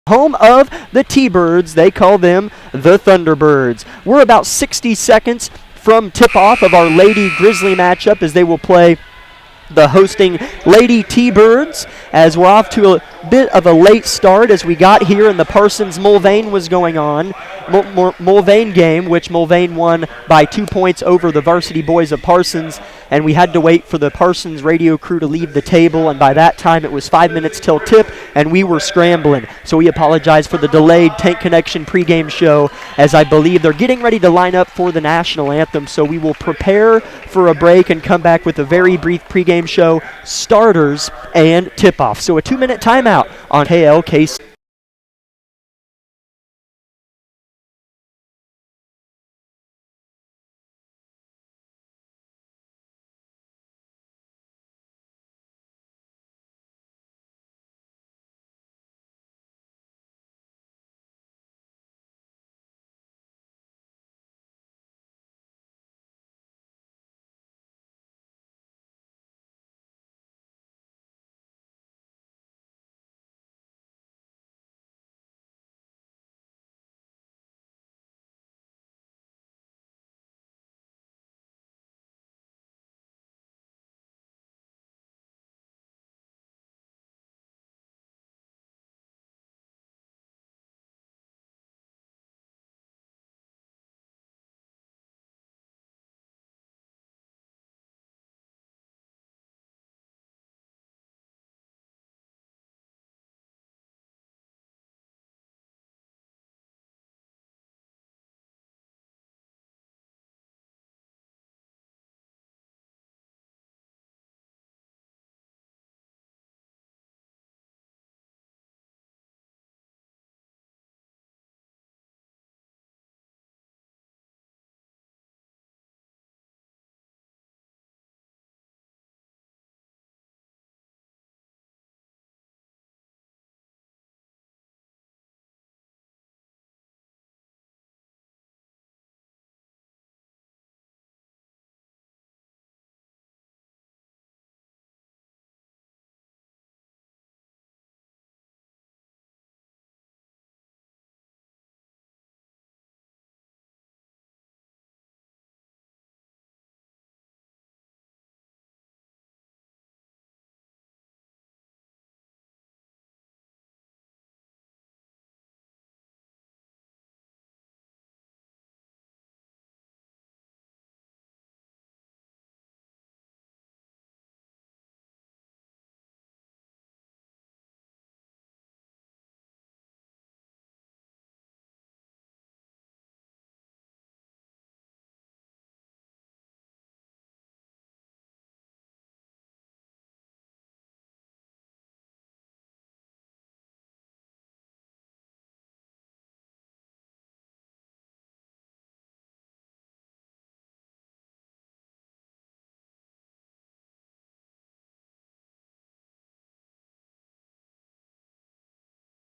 home of the T-Birds. They call them the Thunderbirds. We're about 60 seconds from tip-off of our Lady Grizzly matchup as they will play the hosting Lady T-Birds, as we're off to a bit of a late start as we got here and the Parsons-Mulvane was going on. Mulvane game, which Mulvane won by 2 points over the varsity boys of Parsons, and we had to wait for the Parsons radio crew to leave the table, and by that time it was 5 minutes till tip, and we were scrambling. So we apologize for the delayed Tank Connection pregame show, as I believe they're getting ready to line up for the national anthem, so we will prepare for a break and come back with a very brief pregame show, starters, and tip-off. So a 2-minute timeout on KLKC.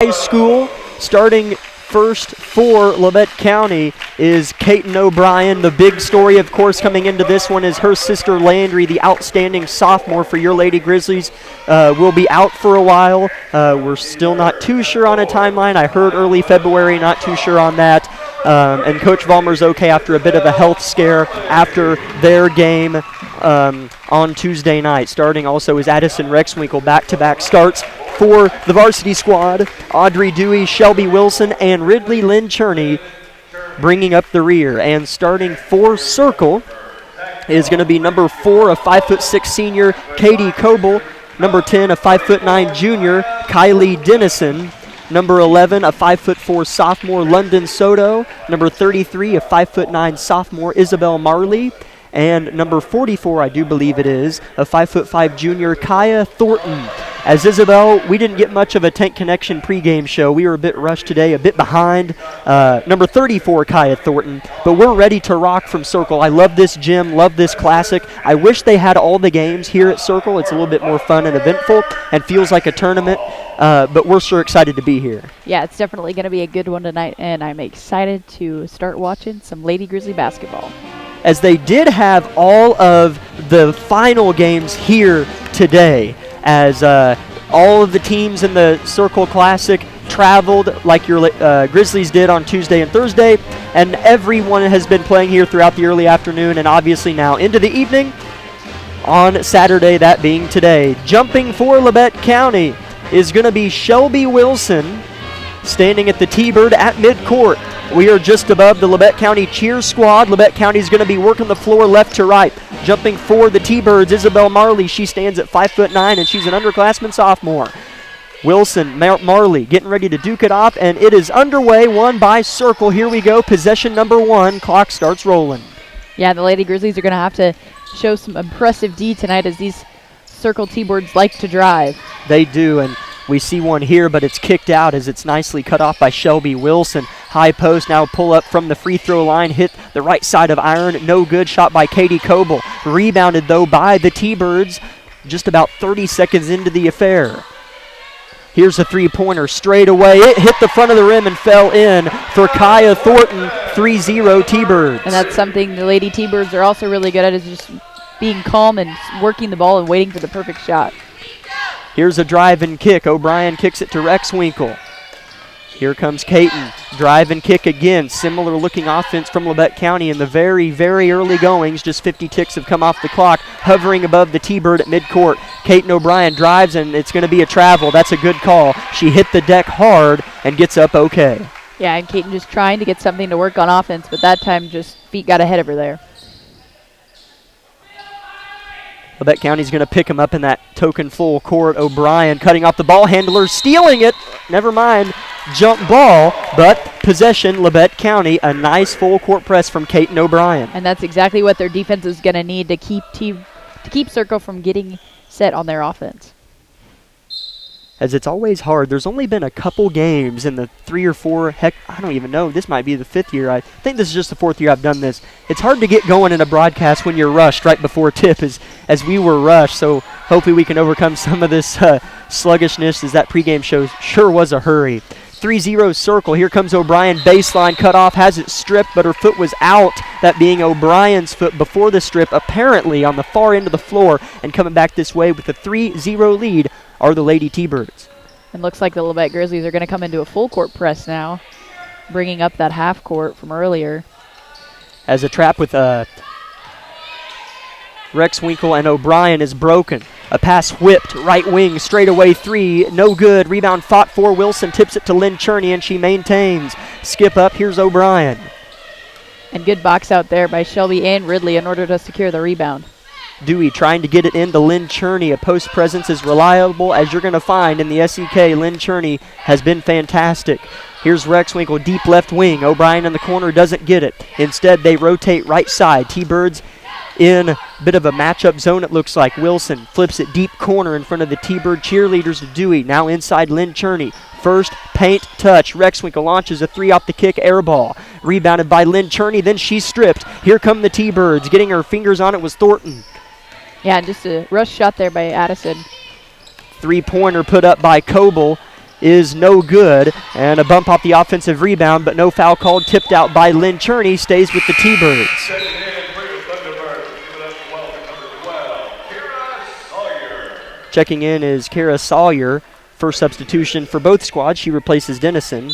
High school, starting first for Labette County is Caton O'Brien. The big story, of course, coming into this one is her sister Landry, the outstanding sophomore for your Lady Grizzlies, will be out for a while. We're still not too sure on a timeline. I heard early February, not too sure on that. And Coach Vollmer's okay after a bit of a health scare after their game on Tuesday night. Starting also is Addison Rexwinkle, back-to-back starts for the varsity squad. Audrey Dewey, Shelby Wilson, and Ridley Lynn Cherney bringing up the rear. And starting for Circle is going to be number 4, a 5'6" senior, Katie Coble. Number 10, a 5'9" junior, Kylie Dennison. Number 11, a 5'4" sophomore, London Soto. Number 33, a 5'9" sophomore, Isabel Marley. And number 44, I do believe it is, a 5'5" junior, Kaya Thornton. As Isabel, we didn't get much of a Tank Connection pregame show. We were a bit rushed today, a bit behind. Number 34, Kaya Thornton. But we're ready to rock from Circle. I love this gym, love this classic. I wish they had all the games here at Circle. It's a little bit more fun and eventful and feels like a tournament. But we're sure excited to be here. Yeah, it's definitely going to be a good one tonight, and I'm excited to start watching some Lady Grizzly basketball. As they did have all of the final games here today, as all of the teams in the Circle Classic traveled like your Grizzlies did on Tuesday and Thursday, and everyone has been playing here throughout the early afternoon and obviously now into the evening on Saturday, that being today. Jumping for Labette County is going to be Shelby Wilson, standing at the T-Bird at midcourt. We are just above the Labette County cheer squad. Labette County is going to be working the floor left to right. Jumping for the T-Birds, Isabel Marley. She stands at 5'9", and she's an underclassman sophomore. Wilson, Marley getting ready to duke it off, and it is underway, won by Circle. Here we go, possession number 1. Clock starts rolling. Yeah, the Lady Grizzlies are going to have to show some impressive D tonight, as these Circle T-Birds like to drive. They do, and we see one here, but it's kicked out as it's nicely cut off by Shelby Wilson. High post, now pull up from the free throw line, hit the right side of iron. No good, shot by Katie Coble. Rebounded, though, by the T-Birds just about 30 seconds into the affair. Here's a three-pointer straight away. It hit the front of the rim and fell in for Kaya Thornton, 3-0 T-Birds. And that's something the Lady T-Birds are also really good at, is just being calm and working the ball and waiting for the perfect shot. Here's a drive and kick. O'Brien kicks it to Rexwinkle. Here comes Caton. Drive and kick again. Similar looking offense from Labette County in the very, very early goings. Just 50 ticks have come off the clock. Hovering above the T-Bird at midcourt. Caton O'Brien drives, and it's going to be a travel. That's a good call. She hit the deck hard and gets up okay. Yeah, and Caton just trying to get something to work on offense, but that time just feet got ahead of her there. Labette County's going to pick him up in that token full court. O'Brien cutting off the ball handler, stealing it. Never mind. Jump ball, but possession, Labette County. A nice full court press from Caton O'Brien. And that's exactly what their defense is going to need to keep Circle from getting set on their offense. As it's always hard. There's only been a couple games in the 3 or 4, heck, I don't even know. This might be the 5th year. I think this is just the 4th year I've done this. It's hard to get going in a broadcast when you're rushed right before tip, as we were rushed. So hopefully we can overcome some of this sluggishness, as that pregame show sure was a hurry. 3-0 Circle. Here comes O'Brien. Baseline cut off. Has it stripped, but her foot was out. That being O'Brien's foot before the strip, apparently on the far end of the floor. And coming back this way with a 3-0 lead are the Lady T-Birds. And looks like the Labette Grizzlies are going to come into a full court press now, bringing up that half court from earlier. As a trap with Rexwinkle and O'Brien is broken. A pass whipped, right wing, straight away 3, no good. Rebound fought for. Wilson tips it to Lynn Cherney, and she maintains. Skip up, here's O'Brien. And good box out there by Shelby and Ridley in order to secure the rebound. Dewey trying to get it into Lynn Cherney. A post presence as reliable as you're going to find in the SEK. Lynn Cherney has been fantastic. Here's Rexwinkle, deep left wing. O'Brien in the corner doesn't get it. Instead, they rotate right side. T-Birds in a bit of a matchup zone, it looks like. Wilson flips it deep corner in front of the T-Bird cheerleaders to Dewey. Now inside Lynn Cherney. First paint touch. Rexwinkle launches a 3 off the kick, air ball. Rebounded by Lynn Cherney, then she's stripped. Here come the T-Birds. Getting her fingers on it was Thornton. Yeah, just a rush shot there by Addison. Three-pointer put up by Coble is no good. And a bump off the offensive rebound, but no foul called. Tipped out by Lynn Cherney. Stays with the T-Birds. Checking in is Kara Sawyer. First substitution for both squads. She replaces Dennison.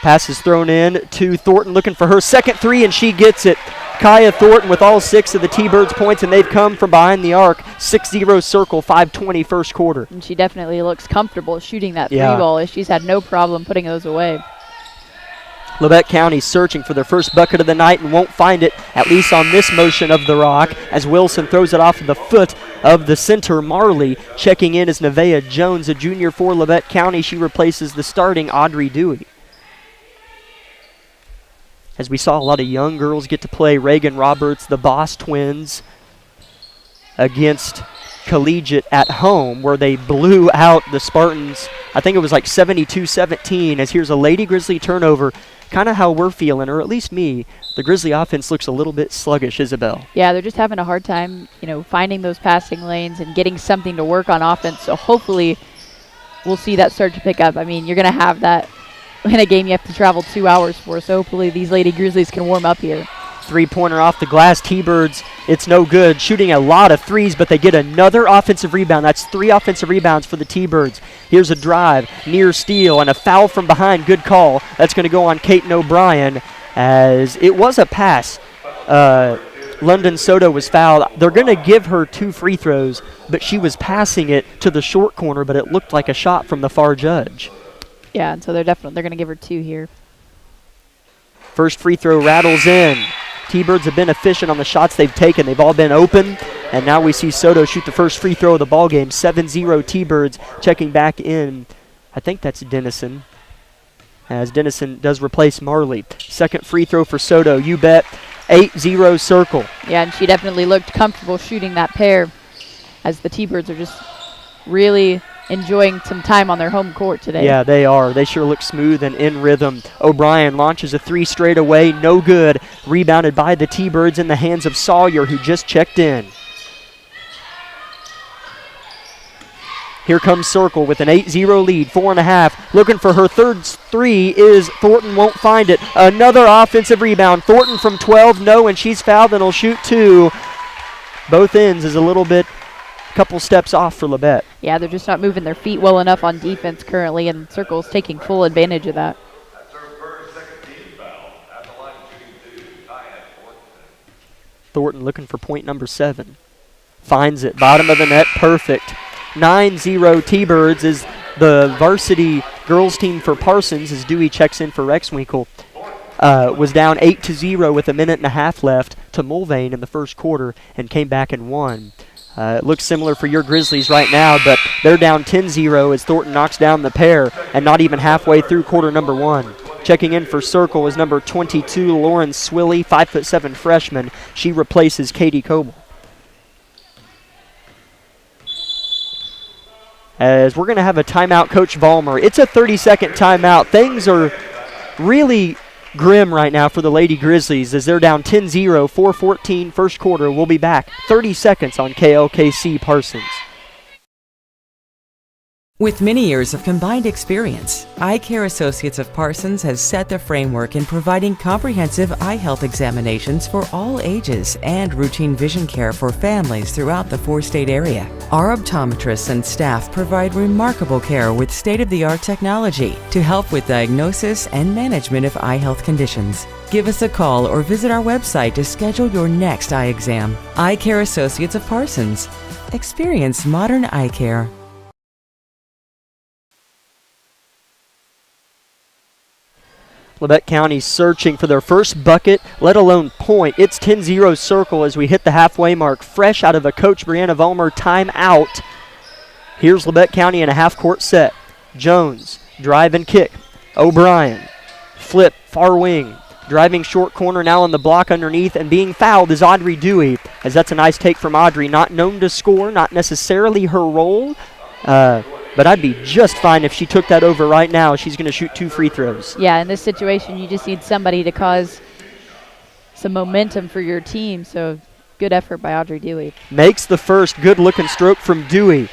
Pass is thrown in to Thornton, looking for her second 3, and she gets it. Kaya Thornton with all 6 of the T-Birds points, and they've come from behind the arc. 6-0 Circle, 5:20 first quarter. And she definitely looks comfortable shooting that 3 ball, as she's had no problem putting those away. Labette County searching for their first bucket of the night and won't find it, at least on this motion of the rock, as Wilson throws it off of the foot of the center, Marley. Checking in is Nevaeh Jones, a junior for Labette County. She replaces the starting Audrey Dewey. As we saw a lot of young girls get to play. Reagan Roberts, the Boss twins, against Collegiate at home, where they blew out the Spartans. I think it was like 72-17, as here's a Lady Grizzly turnover. Kind of how we're feeling, or at least me. The Grizzly offense looks a little bit sluggish, Isabel. Yeah, they're just having a hard time, finding those passing lanes and getting something to work on offense. So hopefully we'll see that start to pick up. I mean, you're going to have that in a game you have to travel 2 hours for, so hopefully these Lady Grizzlies can warm up here. Three-pointer off the glass. T-Birds, it's no good. Shooting a lot of threes, but they get another offensive rebound. That's 3 offensive rebounds for the T-Birds. Here's a drive, near steal, and a foul from behind. Good call. That's going to go on Kaiten O'Brien, as it was a pass. London Soto was fouled. They're going to give her 2 free throws, but she was passing it to the short corner, but it looked like a shot from the far judge. Yeah, and so they're going to give her 2 here. First free throw rattles in. T-Birds have been efficient on the shots they've taken. They've all been open, and now we see Soto shoot the first free throw of the ball game. 7-0 T-Birds. Checking back in, I think that's Dennison, as Dennison does replace Marley. Second free throw for Soto, you bet. 8-0 Circle. Yeah, and she definitely looked comfortable shooting that pair, as the T-Birds are just really enjoying some time on their home court today. Yeah, they are. They sure look smooth and in rhythm. O'Brien launches a 3 straight away, no good. Rebounded by the T-Birds in the hands of Sawyer, who just checked in. Here comes Circle with an 8-0 lead, 4.5. Looking for her third 3 is Thornton, won't find it. Another offensive rebound. Thornton from 12, no, and she's fouled and will shoot 2. Both ends is a little bit, couple steps off for Labette. Yeah, they're just not moving their feet well enough on defense currently, and Circle's taking full advantage of that. Thornton looking for point number 7. Finds it, bottom of the net, perfect. 9-0 T-Birds is the varsity girls team for Parsons, as Dewey checks in for Rexwinkle. Was down 8-0 with a minute and a half left to Mulvane in the first quarter and came back and won. It looks similar for your Grizzlies right now, but they're down 10-0 as Thornton knocks down the pair, and not even halfway through quarter number 1. Checking in for Circle is number 22, Lauren Swilly, 5'7" freshman. She replaces Katie Coble. As we're going to have a timeout, Coach Vollmer. It's a 30-second timeout. Things are really grim right now for the Lady Grizzlies as they're down 10-0, 4:14 first quarter. We'll be back 30 seconds on KLKC Parsons. With many years of combined experience, Eye Care Associates of Parsons has set the framework in providing comprehensive eye health examinations for all ages and routine vision care for families throughout the 4-state area. Our optometrists and staff provide remarkable care with state-of-the-art technology to help with diagnosis and management of eye health conditions. Give us a call or visit our website to schedule your next eye exam. Eye Care Associates of Parsons. Experience modern eye care. Labette County searching for their first bucket, let alone point. It's 10-0 Circle as we hit the halfway mark, fresh out of a Coach Brianna Vollmer timeout. Here's Labette County in a half-court set. Jones, drive and kick. O'Brien, flip, far wing. Driving short corner now on the block underneath, and being fouled is Audrey Dewey, as that's a nice take from Audrey. Not known to score, not necessarily her role. But I'd be just fine if she took that over right now. She's going to shoot 2 free throws. Yeah, in this situation, you just need somebody to cause some momentum for your team. So good effort by Audrey Dewey. Makes the first good-looking stroke from Dewey.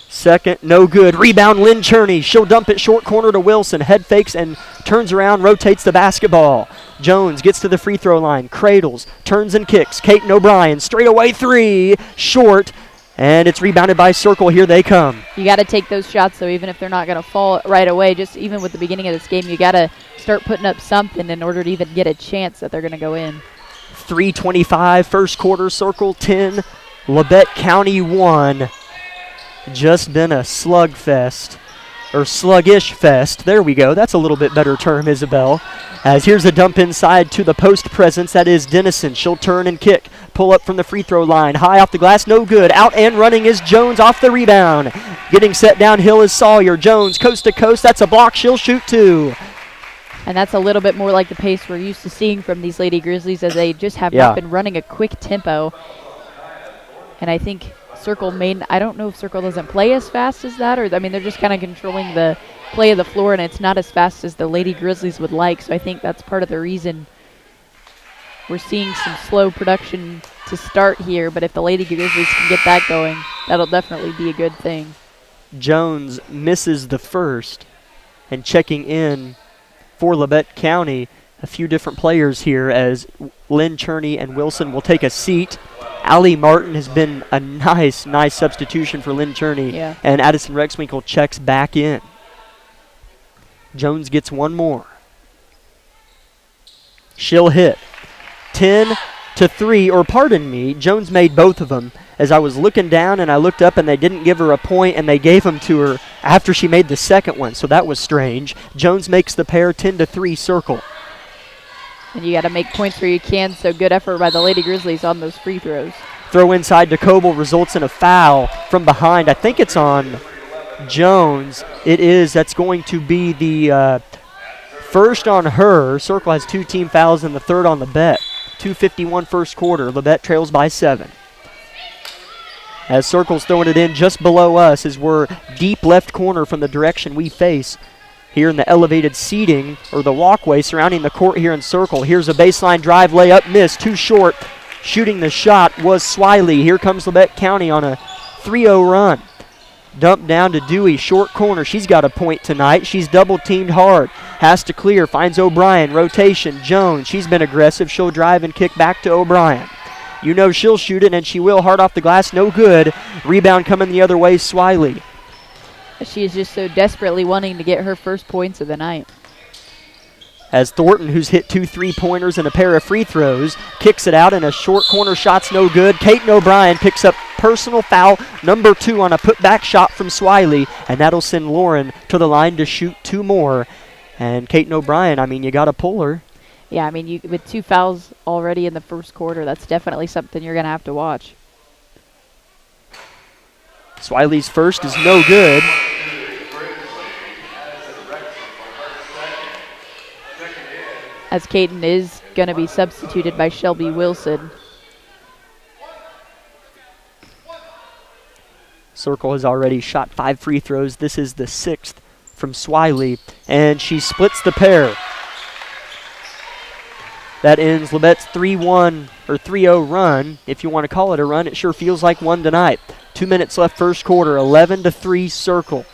Second, no good. Rebound, Lynn Cherney. She'll dump it short corner to Wilson. Head fakes and turns around, rotates the basketball. Jones gets to the free throw line, cradles, turns and kicks. Kaiten O'Brien, straight away 3, short, and it's rebounded by Circle. Here they come. You got to take those shots, though, even if they're not going to fall right away. Just even with the beginning of this game, you got to start putting up something in order to even get a chance that they're going to go in. 3:25 first quarter, Circle 10, Labette County 1. Just been a slugfest, or sluggish fest. There we go. That's a little bit better term, Isabel. As here's a dump inside to the post presence. That is Dennison. She'll turn and kick. Pull up from the free throw line. High off the glass, no good. Out and running is Jones off the rebound. Getting set downhill is Sawyer. Jones coast to coast. That's a block. She'll shoot 2. And that's a little bit more like the pace we're used to seeing from these Lady Grizzlies, as they just have not been running a quick tempo. And I think Circle I don't know if Circle doesn't play as fast as that, or they're just kind of controlling the play of the floor, and it's not as fast as the Lady Grizzlies would like. So I think that's part of the reason we're seeing some slow production to start here. But if the Lady Grizzlies can get that going, that'll definitely be a good thing. Jones misses the first. And checking in for Labette County, a few different players here as Lynn Cherney and Wilson will take a seat. Allie Martin has been a nice substitution for Lynn Cherney. Yeah. And Addison Rexwinkle checks back in. Jones gets one more. She'll hit. 10-3, or pardon me, Jones made both of them. As I was looking down and I looked up and they didn't give her a point and they gave them to her after she made the second one, so that was strange. Jones makes the pair 10-3 circle. And you got to make points where you can, so good effort by the Lady Grizzlies on those free throws. Throw inside to Coble results in a foul from behind. I think it's on Jones. It is. That's going to be the first on her. Circle has 2 team fouls and the third on Labette. 2:51 first quarter. Labette trails by 7. As Circle's throwing it in just below us as we're deep left corner from the direction we face here in the elevated seating, or the walkway surrounding the court here in Circle. Here's a baseline drive, layup, miss, too short. Shooting the shot was Swiley. Here comes Labette County on a 3-0 run. Dumped down to Dewey, short corner. She's got a point tonight. She's double-teamed hard. Has to clear, finds O'Brien. Rotation, Jones. She's been aggressive. She'll drive and kick back to O'Brien. You know she'll shoot it, and she will. Hard off the glass, no good. Rebound coming the other way, Swiley. She is just so desperately wanting to get her first points of the night. As Thornton, who's hit 2 3-pointers and a pair of free throws, kicks it out, and a short corner shot's no good. Kaiten O'Brien picks up personal foul number 2 on a putback shot from Swiley, and that'll send Lauren to the line to shoot 2 more. And Kaiten O'Brien, I mean, you got to pull her. Yeah, I mean, with 2 fouls already in the first quarter, that's definitely something you're going to have to watch. Swiley's first is no good. As Kaiten is going to be substituted by Shelby Wilson. Circle has already shot 5 free throws. This is the 6th from Swiley, and she splits the pair. That ends Labette's 3-1 or 3-0 run. If you want to call it a run, it sure feels like one tonight. 2 minutes left first quarter, 11-3 Circle.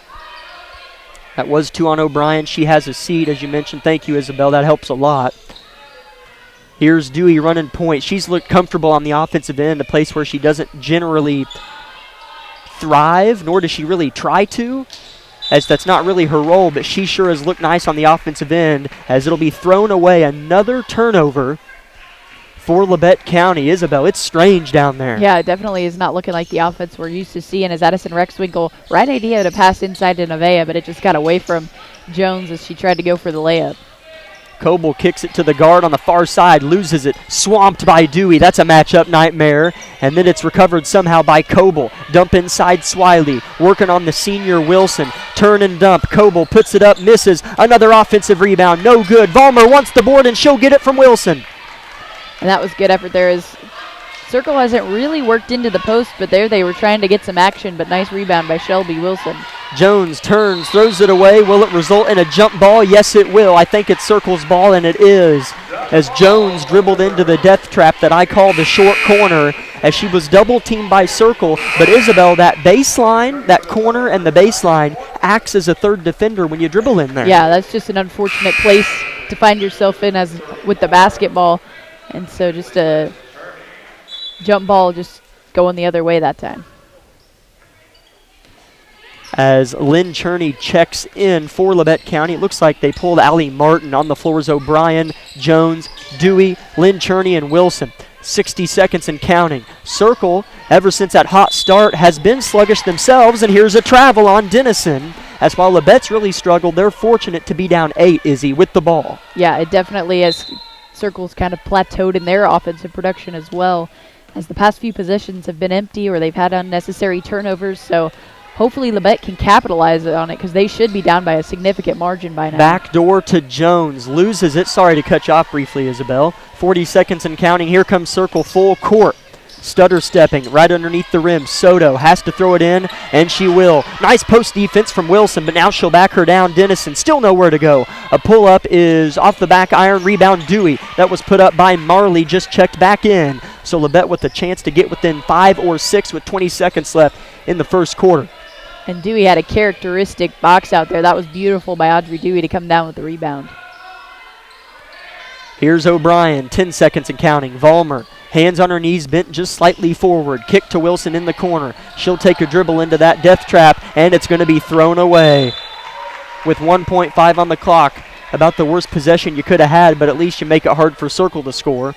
That was 2 on O'Brien. She has a seat, as you mentioned. Thank you, Isabel. That helps a lot. Here's Dewey running point. She's looked comfortable on the offensive end, a place where she doesn't generally thrive, nor does she really try to, as that's not really her role, but she sure has looked nice on the offensive end, as it'll be thrown away. Another turnover for Labette County. Isabel, it's strange down there. Yeah, it definitely is not looking like the offense we're used to seeing, as Addison Rexwinkle, right idea to pass inside to Nevaeh, but it just got away from Jones as she tried to go for the layup. Coble kicks it to the guard on the far side, loses it, swamped by Dewey. That's a matchup nightmare. And then it's recovered somehow by Coble. Dump inside Swiley, working on the senior Wilson. Turn and dump. Coble puts it up, misses. Another offensive rebound, no good. Vollmer wants the board, and she'll get it from Wilson. And that was good effort there, as Circle hasn't really worked into the post, but there they were trying to get some action, but nice rebound by Shelby Wilson. Jones turns, throws it away. Will it result in a jump ball? Yes, it will. I think it's Circle's ball, and it is, as Jones dribbled into the death trap that I call the short corner, as she was double-teamed by Circle. But Isabel, that baseline, that corner and the baseline acts as a third defender when you dribble in there. Yeah, that's just an unfortunate place to find yourself in as with the basketball. And so just a jump ball just going the other way that time. As Lynn Cherney checks in for Labette County, it looks like they pulled Allie Martin. On the floor is O'Brien, Jones, Dewey, Lynn Cherney, and Wilson. 60 seconds and counting. Circle, ever since that hot start, has been sluggish themselves, and here's a travel on Denison. As while Labette's really struggled, they're fortunate to be down 8, Izzy, with the ball. Yeah, it definitely has. Circle's kind of plateaued in their offensive production as well, as the past few possessions have been empty or they've had unnecessary turnovers. So hopefully Labette can capitalize on it, because they should be down by a significant margin by now. Backdoor to Jones. Loses it. Sorry to cut you off briefly, Isabel. 40 seconds and counting. Here comes Circle full court. Stutter stepping right underneath the rim. Soto has to throw it in, and she will. Nice post defense from Wilson, but now she'll back her down. Denison still nowhere to go. A pull-up is off the back iron. Rebound Dewey. That was put up by Marley, just checked back in. So Labette with a chance to get within 5 or 6 with 20 seconds left in the first quarter. And Dewey had a characteristic box out there. That was beautiful by Audrey Dewey to come down with the rebound. Here's O'Brien, 10 seconds and counting. Vollmer, hands on her knees, bent just slightly forward. Kick to Wilson in the corner. She'll take a dribble into that death trap, and it's going to be thrown away. With 1.5 on the clock, about the worst possession you could have had, but at least you make it hard for Circle to score.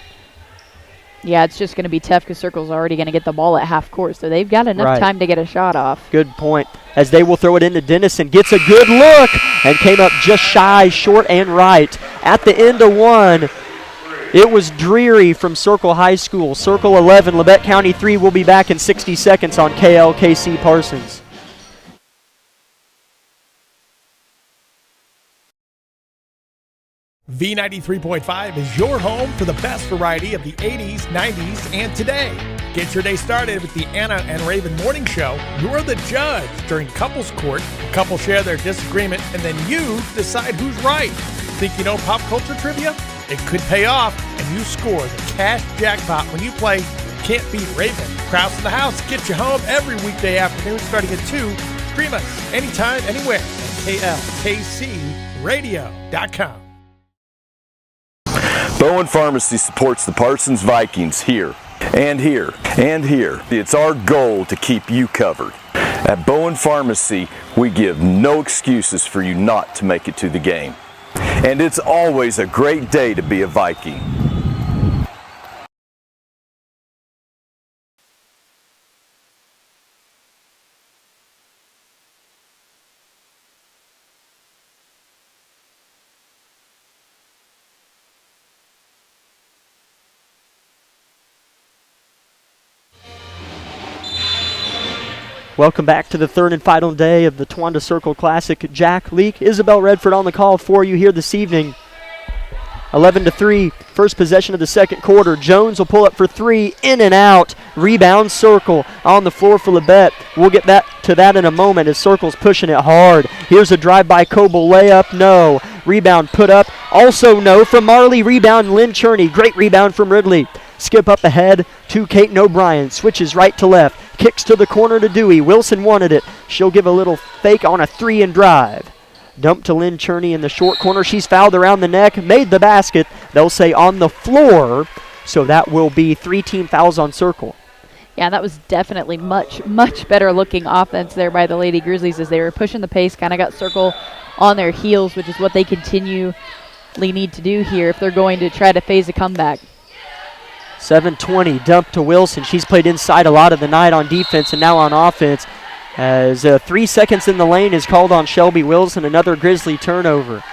Yeah, it's just going to be tough because Circle's already going to get the ball at half court, so they've got enough time to get a shot off. Good point. As they will throw it into Dennison. Gets a good look and came up just shy, short and right. At the end of one, it was dreary from Circle High School. Circle 11, Labette County 3 will be back in 60 seconds on KLKC Parsons. V93.5 is your home for the best variety of the 80s, 90s, and today. Get your day started with the Anna and Raven Morning Show. You're the judge during Couples Court. The couple share their disagreement, and then you decide who's right. Think you know pop culture trivia? It could pay off, and you score the cash jackpot when you play Can't Beat Raven. Krause in the House gets you home every weekday afternoon starting at 2. Stream us anytime, anywhere at KLKCradio.com. Bowen Pharmacy supports the Parsons Vikings here, and here, and here. It's our goal to keep you covered. At Bowen Pharmacy, we give no excuses for you not to make it to the game. And it's always a great day to be a Viking. Welcome back to the third and final day of the Towanda Circle Classic. Jack Leake, Isabel Redford on the call for you here this evening. 11-3, first possession of the second quarter. Jones will pull up for three, in and out. Rebound Circle on the floor for Labette. We'll get to that in a moment as Circle's pushing it hard. Here's a drive by Coble, layup, no. Rebound put up, also no from Marley. Rebound Lynn Cherney, great rebound from Ridley. Skip up ahead to Kaiten O'Brien, switches right to left, kicks to the corner to Dewey. Wilson wanted it. She'll give a little fake on a three and drive. Dump to Lynn Cherney in the short corner. She's fouled around the neck, made the basket. They'll say on the floor, so that will be 3 team fouls on Circle. Yeah, that was definitely much, much better looking offense there by the Lady Grizzlies as they were pushing the pace, kind of got Circle on their heels, which is what they continually need to do here if they're going to try to phase a comeback. 7:20, dump to Wilson. She's played inside a lot of the night on defense and now on offense. As 3 seconds in the lane is called on Shelby Wilson, another Grizzly turnover.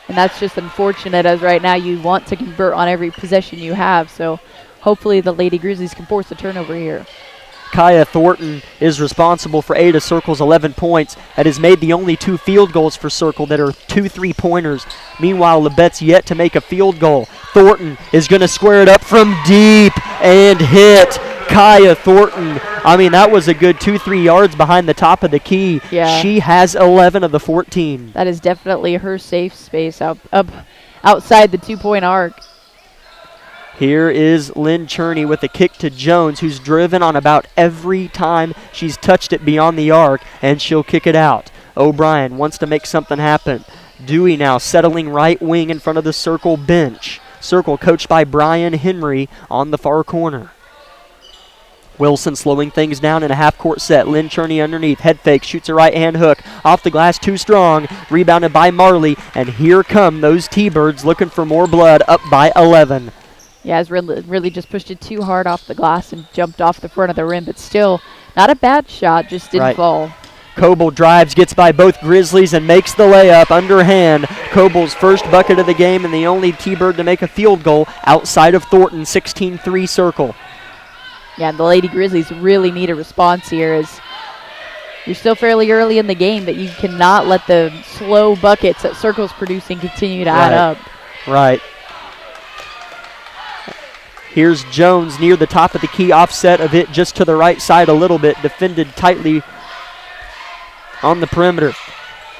And that's just unfortunate as right now you want to convert on every possession you have. So hopefully the Lady Grizzlies can force a turnover here. Kaya Thornton is responsible for 8 of Circle's 11 points and has made the only 2 field goals for Circle that are 2 3-pointers. Meanwhile, Labette's yet to make a field goal. Thornton is going to square it up from deep and hit. Kaya Thornton, I mean, that was a good 2-3 yards behind the top of the key. Yeah. She has 11 of the 14. That is definitely her safe space up outside the 2-point arc. Here is Lynn Cherney with a kick to Jones, who's driven on about every time she's touched it beyond the arc, and she'll kick it out. O'Brien wants to make something happen. Dewey now settling right wing in front of the Circle bench. Circle coached by Brian Henry on the far corner. Wilson slowing things down in a half-court set. Lynn Cherney underneath. Head fake. Shoots a right-hand hook. Off the glass, too strong. Rebounded by Marley. And here come those T-Birds looking for more blood, up by 11. Yeah, it's really just pushed it too hard off the glass and jumped off the front of the rim. But still, not a bad shot. Just didn't fall. Coble drives, gets by both Grizzlies, and makes the layup underhand. Coble's first bucket of the game and the only T-Bird to make a field goal outside of Thornton. 16-3 Circle. Yeah, the Lady Grizzlies really need a response here as you're still fairly early in the game, but you cannot let the slow buckets that Circle's producing continue to add up. Right. Here's Jones near the top of the key, offset of it just to the right side a little bit, defended tightly on the perimeter.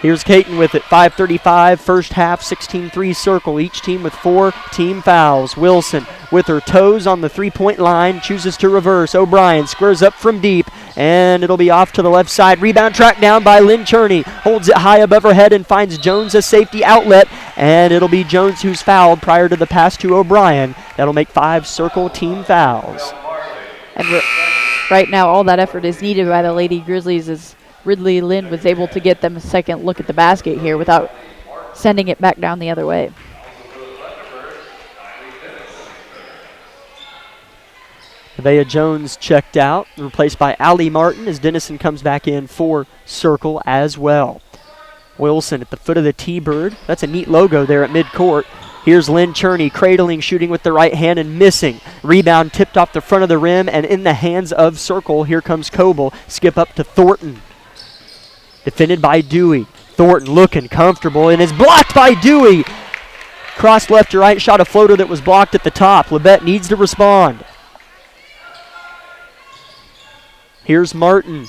Here's Kaiten with it, 5:35, first half, 16-3 Circle, each team with 4 team fouls. Wilson with her toes on the three-point line, chooses to reverse. O'Brien squares up from deep, and it'll be off to the left side. Rebound tracked down by Lynn Cherney. Holds it high above her head and finds Jones a safety outlet, and it'll be Jones who's fouled prior to the pass to O'Brien. That'll make 5 Circle team fouls. And right now, all that effort is needed by the Lady Grizzlies as Ridley Lynn was able to get them a second look at the basket here without sending it back down the other way. Nevaeh Jones checked out, replaced by Allie Martin as Dennison comes back in for Circle as well. Wilson at the foot of the T-Bird. That's a neat logo there at midcourt. Here's Lynn Cherney cradling, shooting with the right hand and missing. Rebound tipped off the front of the rim and in the hands of Circle. Here comes Coble. Skip up to Thornton. Defended by Dewey. Thornton looking comfortable and is blocked by Dewey. Cross left to right, shot a floater that was blocked at the top. Labette needs to respond. Here's Martin.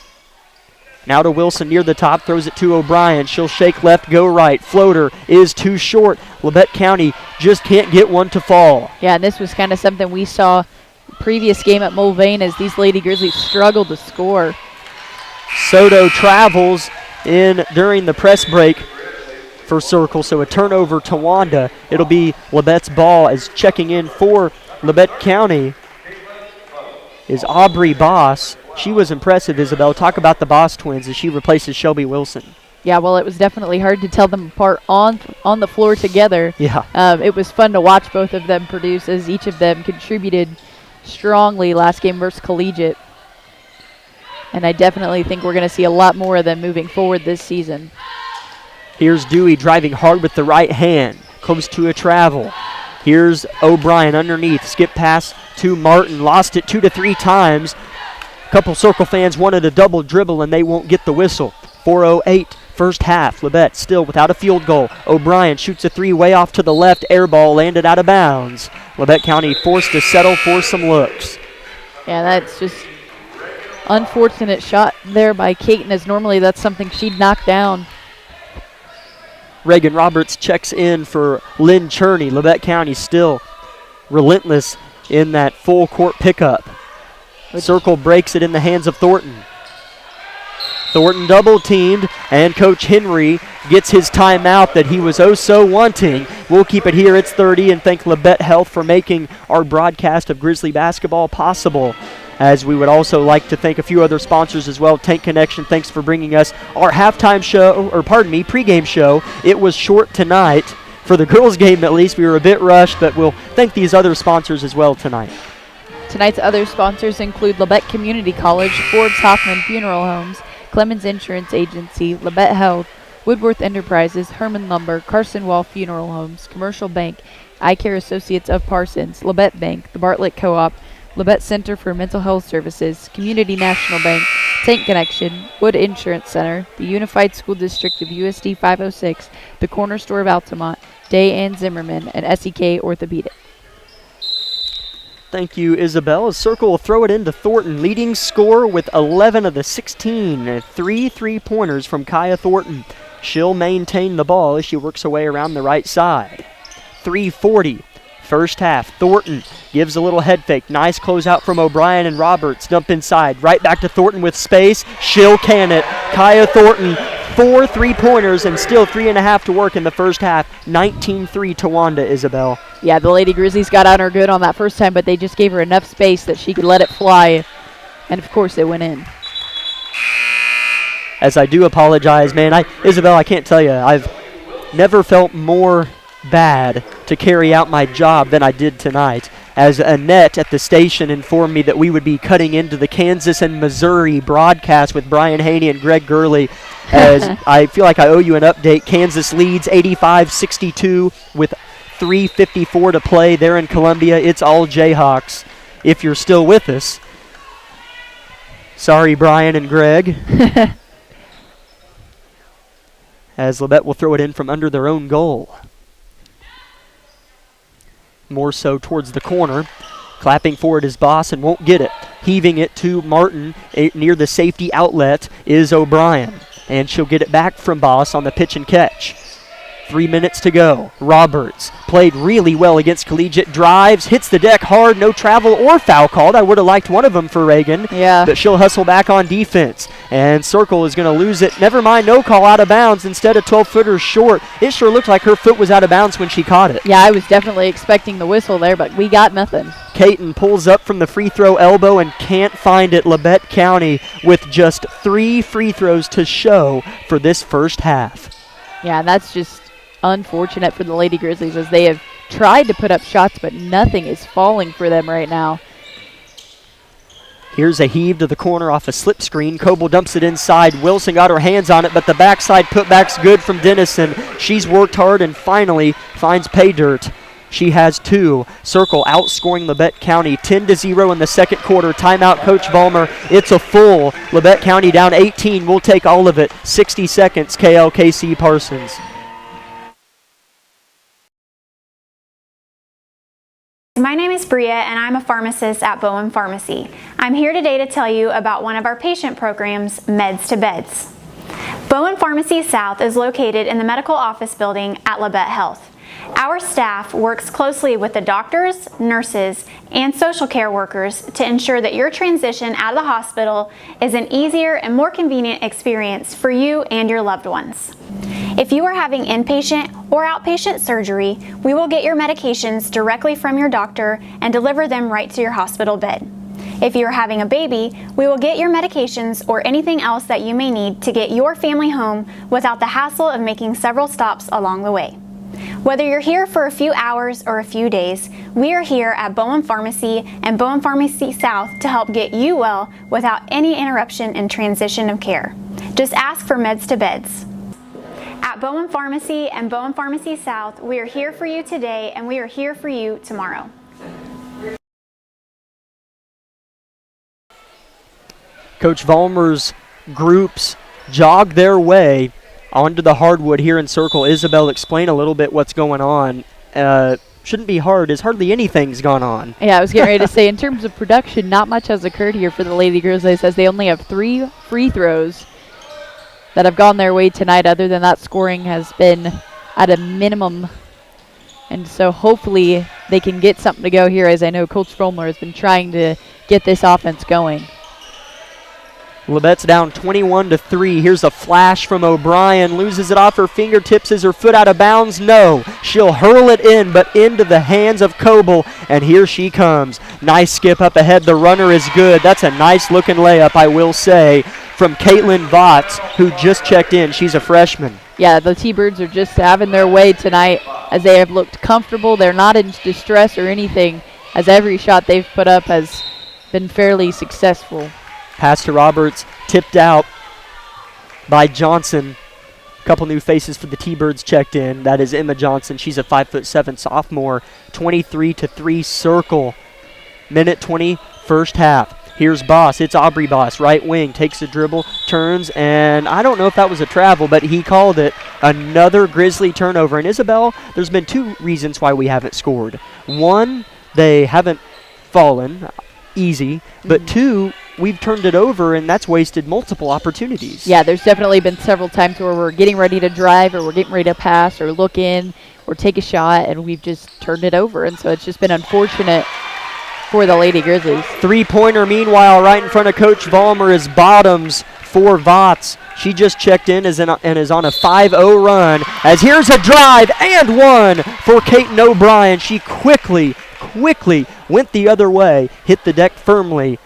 Now to Wilson near the top, throws it to O'Brien. She'll shake left, go right. Floater is too short. Labette County just can't get one to fall. Yeah, and this was kind of something we saw previous game at Mulvane as these Lady Grizzlies struggled to score. Soto travels in during the press break for Circle, so a turnover to Wanda. It'll be Labette's ball as checking in for Labette County is Aubrey Boss. She was impressive, Isabel. Talk about the Boss twins as she replaces Shelby Wilson. Yeah, well, it was definitely hard to tell them apart on the floor together. Yeah. It was fun to watch both of them produce as each of them contributed strongly last game versus Collegiate. And I definitely think we're going to see a lot more of them moving forward this season. Here's Dewey driving hard with the right hand. Close to a travel. Here's O'Brien underneath. Skip pass to Martin. Lost it 2 to 3 times. Couple Circle fans wanted a double dribble and they won't get the whistle. 4:08 first half. Labette still without a field goal. O'Brien shoots a 3 way off to the left. Air ball landed out of bounds. Labette County forced to settle for some looks. Yeah, that's just unfortunate shot there by Caton, as normally that's something she'd knock down. Reagan Roberts checks in for Lynn Cherney. Labette County still relentless in that full court pickup. Circle breaks it in the hands of Thornton. Thornton double teamed, and Coach Henry gets his timeout that he was oh so wanting. We'll keep it here. It's 30, and thank Labette Health for making our broadcast of Grizzly basketball possible. As we would also like to thank a few other sponsors as well. Tank Connection, thanks for bringing us our halftime show, or pardon me, pregame show. It was short tonight. For the girls' game, at least, we were a bit rushed, but we'll thank these other sponsors as well tonight. Tonight's other sponsors include Labette Community College, Forbes Hoffman Funeral Homes, Clemens Insurance Agency, Labette Health, Woodworth Enterprises, Herman Lumber, Carson Wall Funeral Homes, Commercial Bank, Eye Care Associates of Parsons, Labette Bank, the Bartlett Co-op, Labette Center for Mental Health Services, Community National Bank, Tank Connection, Wood Insurance Center, the Unified School District of USD 506, the Corner Store of Altamont, Day and Zimmerman, and SEK Orthopedic. Thank you, Isabel. As Circle will throw it into Thornton, leading scorer with 11 of the 16. 3 3-pointers from Kaya Thornton. She'll maintain the ball as she works her way around the right side. 3:40, first half. Thornton gives a little head fake. Nice closeout from O'Brien and Roberts. Dump inside. Right back to Thornton with space. She'll can it. Kaya Thornton, 4 3-pointers and still 3.5 to work in the first half. 19-3 to Wanda, Isabel. Yeah, the Lady Grizzlies got on her good on that first time, but they just gave her enough space that she could let it fly. And, of course, it went in. As I do apologize, man. Isabel, I can't tell you, I've never felt more bad to carry out my job than I did tonight. As Annette at the station informed me that we would be cutting into the Kansas and Missouri broadcast with Brian Haney and Greg Gurley. As I feel like I owe you an update. Kansas leads 85-62 with 3:54 to play there in Columbia. It's all Jayhawks. If you're still with us. Sorry, Brian and Greg. As Labette will throw it in from under their own goal. More so towards the corner. Clapping forward is Boss and won't get it. Heaving it to Martin near the safety outlet is O'Brien. And she'll get it back from Boss on the pitch and catch. 3 minutes to go. Roberts played really well against Collegiate. Drives, hits the deck hard, no travel or foul called. I would have liked one of them for Reagan. Yeah. But she'll hustle back on defense. And Circle is going to lose it. Never mind, no call, out of bounds. Instead of 12-footers short. It sure looked like her foot was out of bounds when she caught it. Yeah, I was definitely expecting the whistle there, but we got nothing. Caton pulls up from the free throw elbow and can't find it. Labette County with just 3 free throws to show for this first half. Yeah, that's just unfortunate for the Lady Grizzlies as they have tried to put up shots, but nothing is falling for them right now. Here's a heave to the corner off a slip screen. Coble dumps it inside. Wilson got her hands on it, but the backside putback's good from Dennison. She's worked hard and finally finds pay dirt. She has 2. Circle outscoring Labette County 10-0 in the second quarter. Timeout, Coach Vollmer. It's a full. Labette County down 18. We'll take all of it. 60 seconds, KLKC Parsons. My name is Bria and I'm a pharmacist at Bowen Pharmacy. I'm here today to tell you about one of our patient programs, Meds to Beds. Bowen Pharmacy South is located in the medical office building at Labette Health. Our staff works closely with the doctors, nurses, and social care workers to ensure that your transition out of the hospital is an easier and more convenient experience for you and your loved ones. If you are having inpatient or outpatient surgery, we will get your medications directly from your doctor and deliver them right to your hospital bed. If you are having a baby, we will get your medications or anything else that you may need to get your family home without the hassle of making several stops along the way. Whether you're here for a few hours or a few days, we are here at Bowen Pharmacy and Bowen Pharmacy South to help get you well without any interruption in transition of care. Just ask for Meds to Beds. At Bowen Pharmacy and Bowen Pharmacy South, we are here for you today and we are here for you tomorrow. Coach Vollmer's groups jog their way onto the hardwood here in Circle. Isabel, explain a little bit what's going on. Shouldn't be hard, as hardly anything's gone on. Yeah, I was getting ready to say, in terms of production, not much has occurred here for the Lady Grizzlies as they only have 3 free throws that have gone their way tonight. Other than that, scoring has been at a minimum. And so hopefully they can get something to go here, as I know Coach Vollmer has been trying to get this offense going. Labette's down 21-3. Here's a flash from O'Brien. Loses it off her fingertips. Is her foot out of bounds? No. She'll hurl it in, but into the hands of Coble. And here she comes. Nice skip up ahead. The runner is good. That's a nice-looking layup, I will say, from Caitlin Votts, who just checked in. She's a freshman. Yeah, the T-Birds are just having their way tonight as they have looked comfortable. They're not in distress or anything, as every shot they've put up has been fairly successful. Pass to Roberts, tipped out by Johnson. A couple new faces for the T-Birds checked in. That is Emma Johnson. She's a 5'7" sophomore. 23-3 Circle. Minute 20, first half. Here's Boss. It's Aubrey Boss, right wing. Takes a dribble, turns, and I don't know if that was a travel, but he called it. Another Grizzly turnover. And Isabel, there's been 2 reasons why we haven't scored. 1, they haven't fallen. Easy. But 2, we've turned it over, and that's wasted multiple opportunities. Yeah, there's definitely been several times where we're getting ready to drive or we're getting ready to pass or look in or take a shot, and we've just turned it over. And so it's just been unfortunate for the Lady Grizzlies. 3-pointer, meanwhile, right in front of Coach Vollmer is Bottoms for Votts. She just checked in and is on a 5-0 run. As here's a drive and one for Caton O'Brien. She quickly went the other way, hit the deck firmly,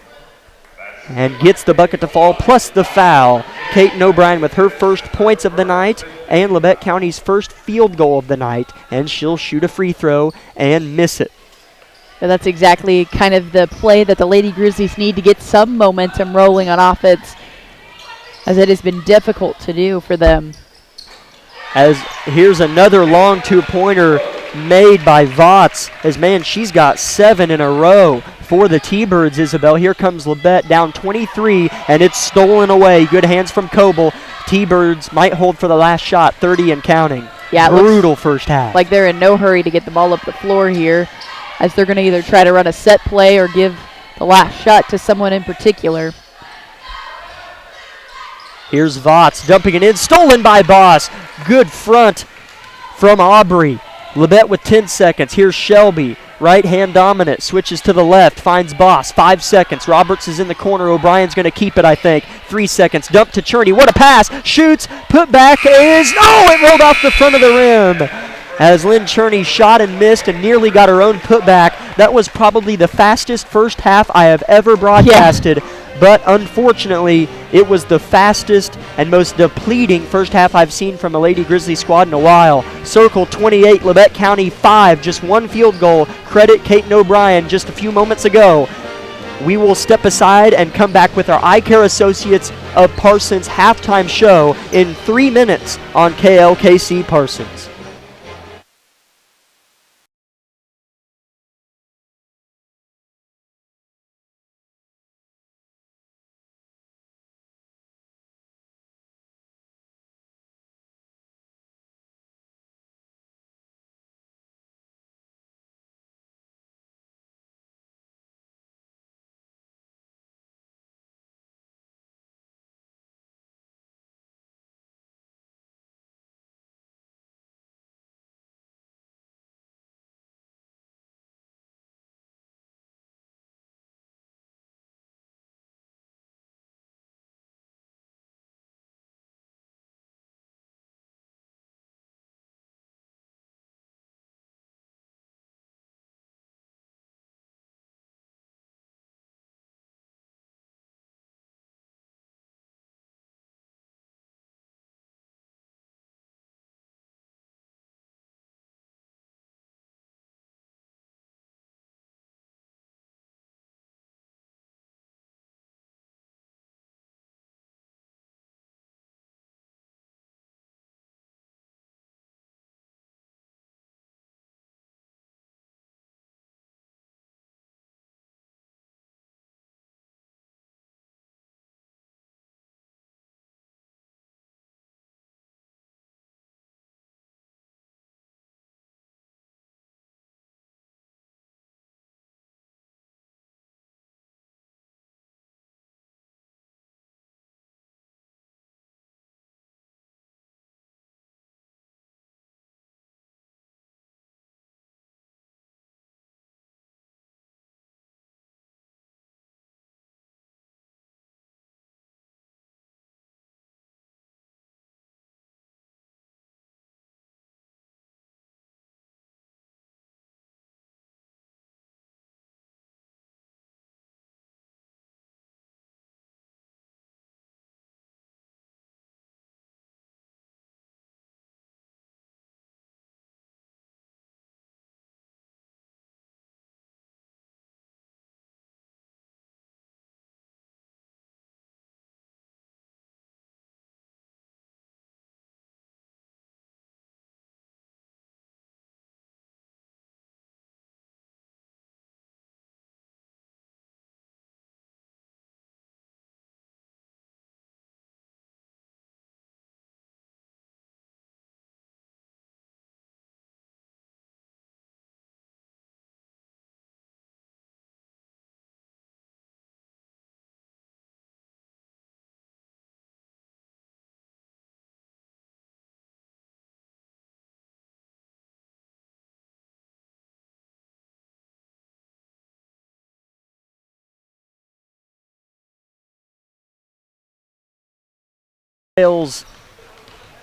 and gets the bucket to fall, plus the foul. Caton O'Brien with her first points of the night and Labette County's first field goal of the night, and she'll shoot a free throw and miss it. So that's exactly kind of the play that the Lady Grizzlies need to get some momentum rolling on offense, as it has been difficult to do for them. As here's another long 2-pointer made by Votts, as man, she's got 7 in a row for the T-Birds, Isabel. Here comes Labette down 23, and it's stolen away. Good hands from Coble. T-Birds might hold for the last shot, 30 and counting. Yeah, brutal first half. Like they're in no hurry to get the ball up the floor here, as they're going to either try to run a set play or give the last shot to someone in particular. Here's Votts dumping it in, stolen by Boss. Good front from Aubrey. Labette with 10 seconds. Here's Shelby. Right hand dominant. Switches to the left. Finds Boss. 5 seconds. Roberts is in the corner. O'Brien's going to keep it, I think. 3 seconds. Dump to Cherney. What a pass. Shoots. Put back is. Oh, it rolled off the front of the rim. As Lynn Cherney shot and missed and nearly got her own putback. That was probably the fastest first half I have ever broadcasted. Yeah. But unfortunately, it was the fastest and most depleting first half I've seen from a Lady Grizzly squad in a while. Circle 28, Labette County 5, just one field goal. Credit Caton O'Brien just a few moments ago. We will step aside and come back with our Eye Care Associates of Parsons halftime show in 3 minutes on KLKC Parsons.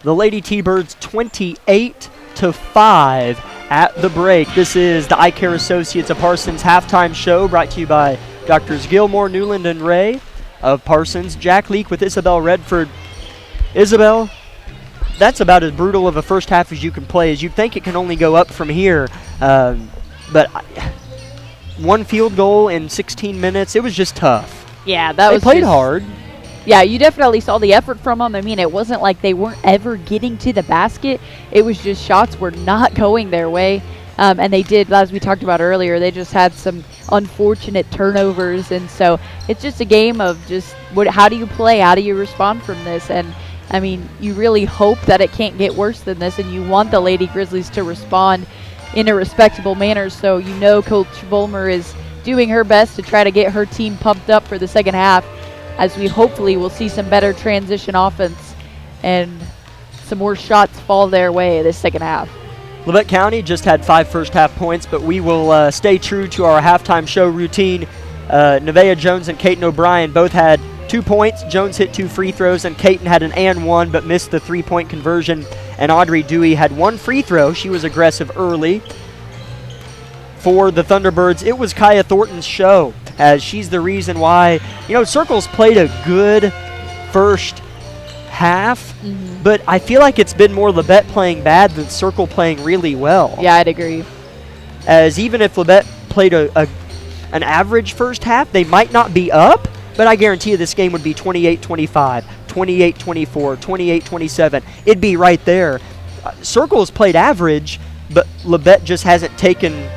The Lady T-Birds 28-5 at the break. This is the Eye Care Associates of Parsons halftime show brought to you by Doctors Gilmore, Newland, and Ray of Parsons. Jack Leak with Isabel Redford. Isabel, that's about as brutal of a first half as you can play, as you'd think it can only go up from here. But one field goal in 16 minutes, it was just tough. Yeah, they played hard. Yeah, you definitely saw the effort from them. I mean, it wasn't like they weren't ever getting to the basket. It was just shots were not going their way. And they did, as we talked about earlier, they just had some unfortunate turnovers. And so it's just a game of just how do you play? How do you respond from this? And, I mean, you really hope that it can't get worse than this, and you want the Lady Grizzlies to respond in a respectable manner. So you know Coach Vollmer is doing her best to try to get her team pumped up for the second half, as we hopefully will see some better transition offense and some more shots fall their way this second half. Labette County just had 5 first-half points, but we will stay true to our halftime show routine. Nevaeh Jones and Caton O'Brien both had 2 points. Jones hit 2 free throws, and Caton had an and 1 but missed the 3-point conversion. And Audrey Dewey had 1 free throw. She was aggressive early. For the Thunderbirds, it was Kaya Thornton's show, as she's the reason why, Circle's played a good first half, but I feel like it's been more Labette playing bad than Circle playing really well. Yeah, I'd agree. As even if Labette played an average first half, they might not be up, but I guarantee you this game would be 28-25, 28-24, 28-27. It'd be right there. Circle has played average, but Labette just hasn't taken...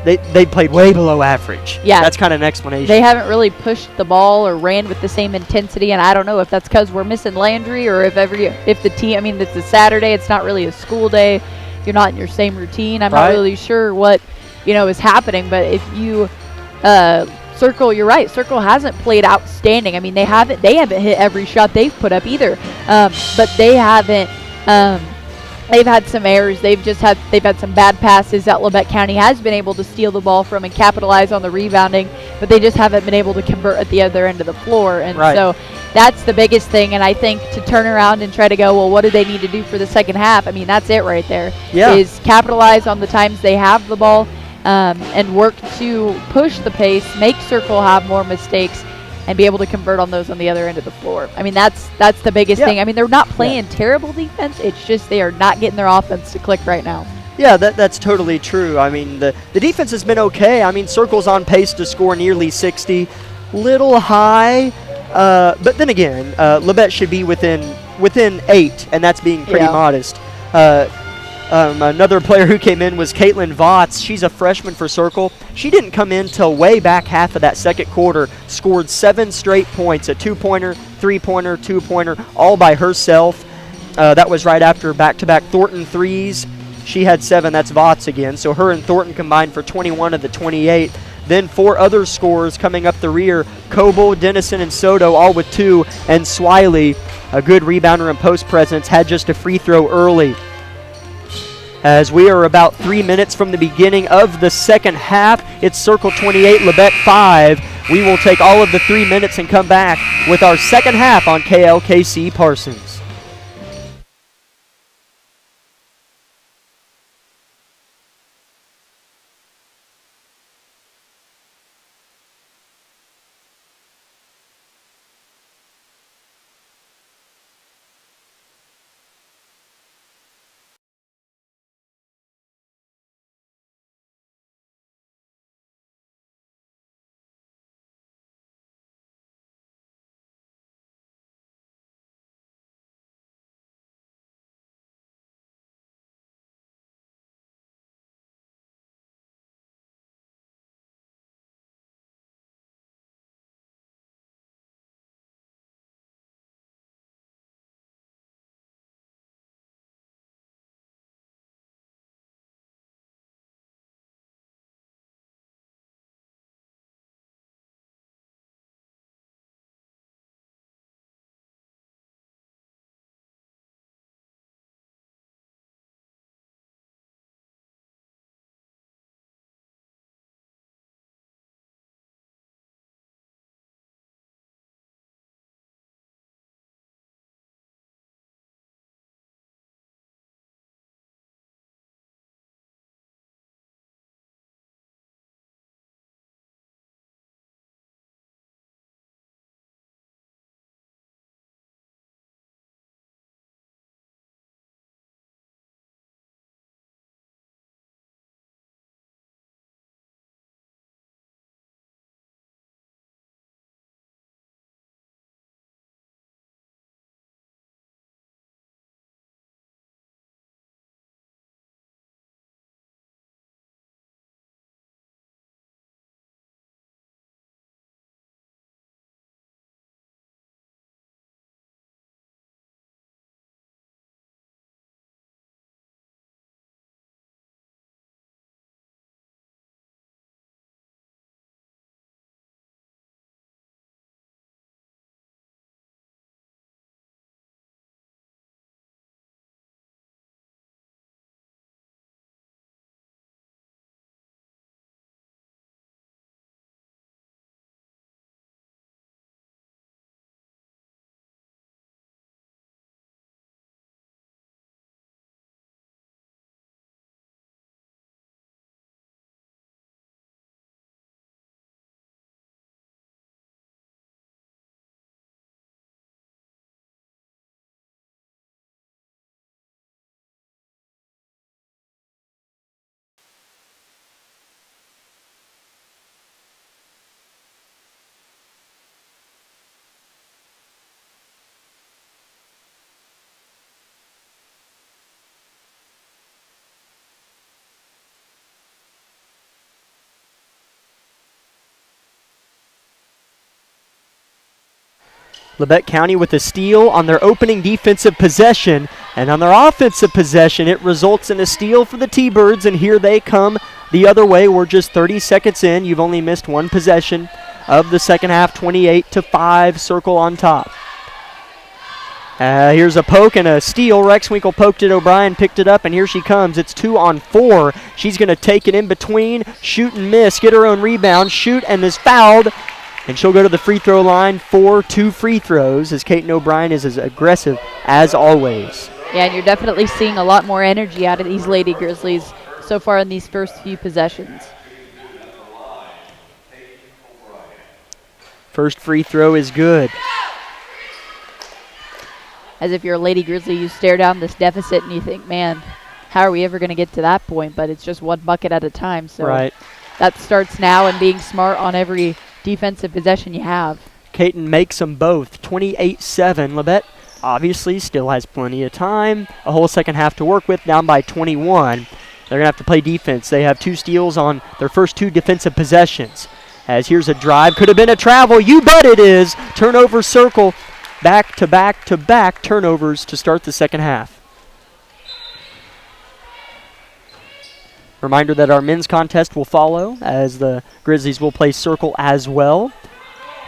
They played way below average. Yeah. That's kind of an explanation. They haven't really pushed the ball or ran with the same intensity, and I don't know if that's because we're missing Landry or if the team, it's a Saturday, it's not really a school day, you're not in your same routine. I'm not really sure what, is happening, but if you, Circle, you're right, Circle hasn't played outstanding. They haven't hit every shot they've put up either, but they haven't, they've had some errors. They've had some bad passes that Labette County has been able to steal the ball from and capitalize on the rebounding, but they just haven't been able to convert at the other end of the floor. And so that's the biggest thing. And I think to turn around and try to go, well, what do they need to do for the second half? That's it right there. Yeah. Is capitalize on the times they have the ball and work to push the pace, make Circle have more mistakes, and be able to convert on those on the other end of the floor. That's the biggest thing. They're not playing terrible defense. It's just they are not getting their offense to click right now. Yeah, that's totally true. The defense has been okay. Circle's on pace to score nearly 60. Little high, but then again, Labette should be within 8, and that's being pretty modest. Another player who came in was Caitlin Votts. She's a freshman for Circle. She didn't come in till way back half of that second quarter. Scored 7 straight points, a 2-pointer, 3-pointer, 2-pointer, all by herself. That was right after back-to-back Thornton threes. She had 7. That's Votts again. So her and Thornton combined for 21 of the 28. Then 4 other scorers coming up the rear. Coble, Dennison, and Soto all with 2. And Swiley, a good rebounder and post presence, had just a free throw early. As we are about 3 minutes from the beginning of the second half, it's Circle 28, Labette 5. We will take all of the 3 minutes and come back with our second half on KLKC Parsons. Labette County with a steal on their opening defensive possession. And on their offensive possession, it results in a steal for the T-Birds, and here they come the other way. We're just 30 seconds in. You've only missed one possession of the second half, 28-5, Circle on top. Here's a poke and a steal. Rexwinkle poked it. O'Brien picked it up, and here she comes. It's 2-on-4. She's going to take it in between, shoot and miss, get her own rebound, shoot, and is fouled. And she'll go to the free throw line for 2 free throws, as Kaiten O'Brien is as aggressive as always. Yeah, and you're definitely seeing a lot more energy out of these Lady Grizzlies so far in these first few possessions. First free throw is good. As if you're a Lady Grizzly, you stare down this deficit and you think, man, how are we ever going to get to that point? But it's just one bucket at a time. So right. That starts now, and being smart on every defensive possession you have. Kaiten makes them both, 28-7. Labette obviously still has plenty of time. A whole second half to work with, down by 21. They're going to have to play defense. They have 2 steals on their first 2 defensive possessions. As here's a drive. Could have been a travel. You bet it is. Turnover Circle. Back-to-back-to-back turnovers to start the second half. Reminder that our men's contest will follow, as the Grizzlies will play Circle as well.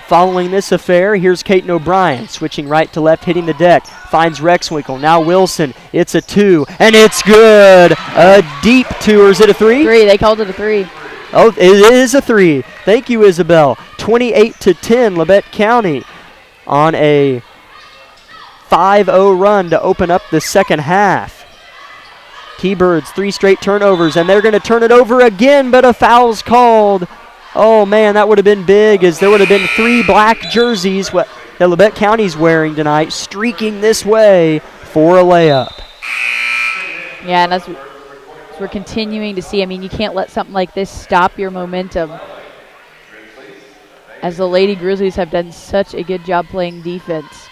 Following this affair, here's Kaiten O'Brien, switching right to left, hitting the deck. Finds Rexwinkle. Now Wilson. It's a 2, and it's good. A deep 2, or is it a 3? 3. They called it a 3. Oh, it is a 3. Thank you, Isabel. 28-10, Labette County on a 5-0 run to open up the second half. T-Birds 3 straight turnovers, and they're going to turn it over again, but a foul's called. Oh, man, that would have been big, as there would have been 3 black jerseys that Labette County's wearing tonight, streaking this way for a layup. Yeah, and as we're continuing to see, I mean, you can't let something like this stop your momentum, as the Lady Grizzlies have done such a good job playing defense.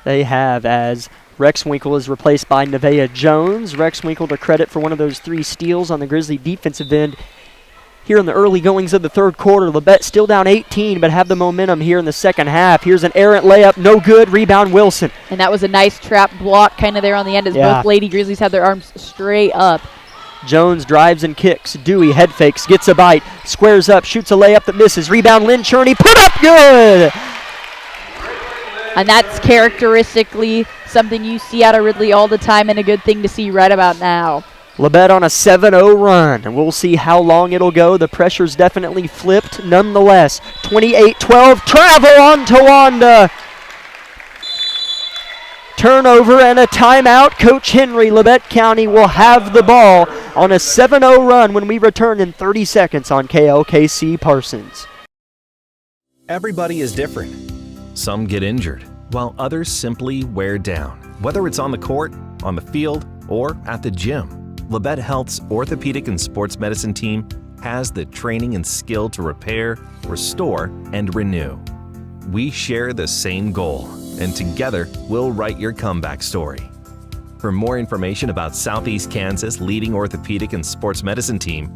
They have, as Rexwinkle is replaced by Nevaeh Jones. Rexwinkle to credit for one of those 3 steals on the Grizzly defensive end here in the early goings of the third quarter. Labette still down 18, but have the momentum here in the second half. Here's an errant layup, no good. Rebound Wilson. And that was a nice trap block kind of there on the end, as both Lady Grizzlies have their arms straight up. Jones drives and kicks. Dewey head fakes, gets a bite, squares up, shoots a layup that misses. Rebound Lynn Cherney, put up good! And that's characteristically something you see out of Ridley all the time, and a good thing to see right about now. Labette on a 7-0 run, and we'll see how long it'll go. The pressure's definitely flipped nonetheless. 28-12, travel on Towanda. Turnover and a timeout. Coach Henry, Labette County will have the ball on a 7-0 run when we return in 30 seconds on KLKC Parsons. Everybody is different. Some get injured, while others simply wear down. Whether it's on the court, on the field, or at the gym, Labette Health's orthopedic and sports medicine team has the training and skill to repair, restore, and renew. We share the same goal, and together we'll write your comeback story. For more information about Southeast Kansas' leading orthopedic and sports medicine team,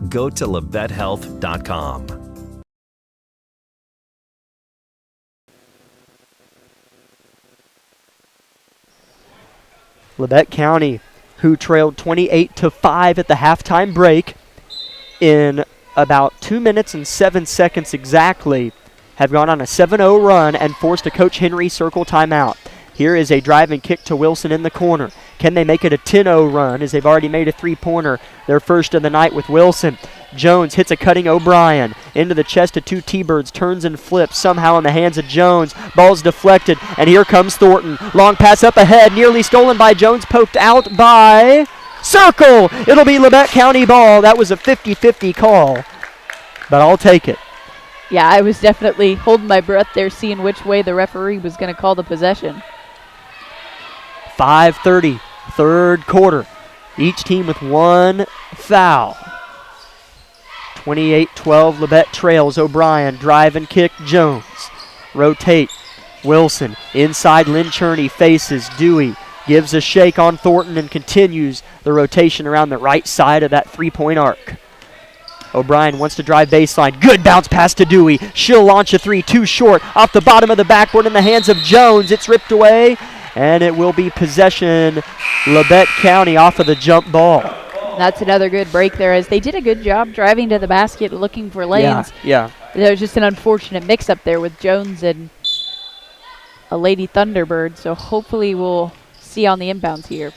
go to labettehealth.com. Labette County, who trailed 28-5 at the halftime break, in about 2 minutes and 7 seconds exactly, have gone on a 7-0 run and forced a Coach Henry Circle timeout. Here is a drive and kick to Wilson in the corner. Can they make it a 10-0 run, as they've already made a 3-pointer, their first of the night with Wilson? Jones hits a cutting O'Brien. Into the chest of 2 T-Birds, turns and flips, somehow in the hands of Jones. Ball's deflected, and here comes Thornton. Long pass up ahead, nearly stolen by Jones, poked out by Circle. It'll be Labette County ball. That was a 50-50 call, but I'll take it. Yeah, I was definitely holding my breath there, seeing which way the referee was going to call the possession. 5:30, third quarter. Each team with 1 foul. 28-12, Labette trails. O'Brien, drive and kick, Jones. Rotate, Wilson. Inside, Lynn Cherney faces Dewey. Gives a shake on Thornton and continues the rotation around the right side of that 3-point arc. O'Brien wants to drive baseline. Good bounce pass to Dewey. She'll launch a three, too short. Off the bottom of the backboard in the hands of Jones. It's ripped away, and it will be possession Labette County off of the jump ball. That's another good break there, as they did a good job driving to the basket looking for lanes. Yeah. There was just an unfortunate mix-up there with Jones and a Lady Thunderbird, so hopefully we'll see on the inbounds here.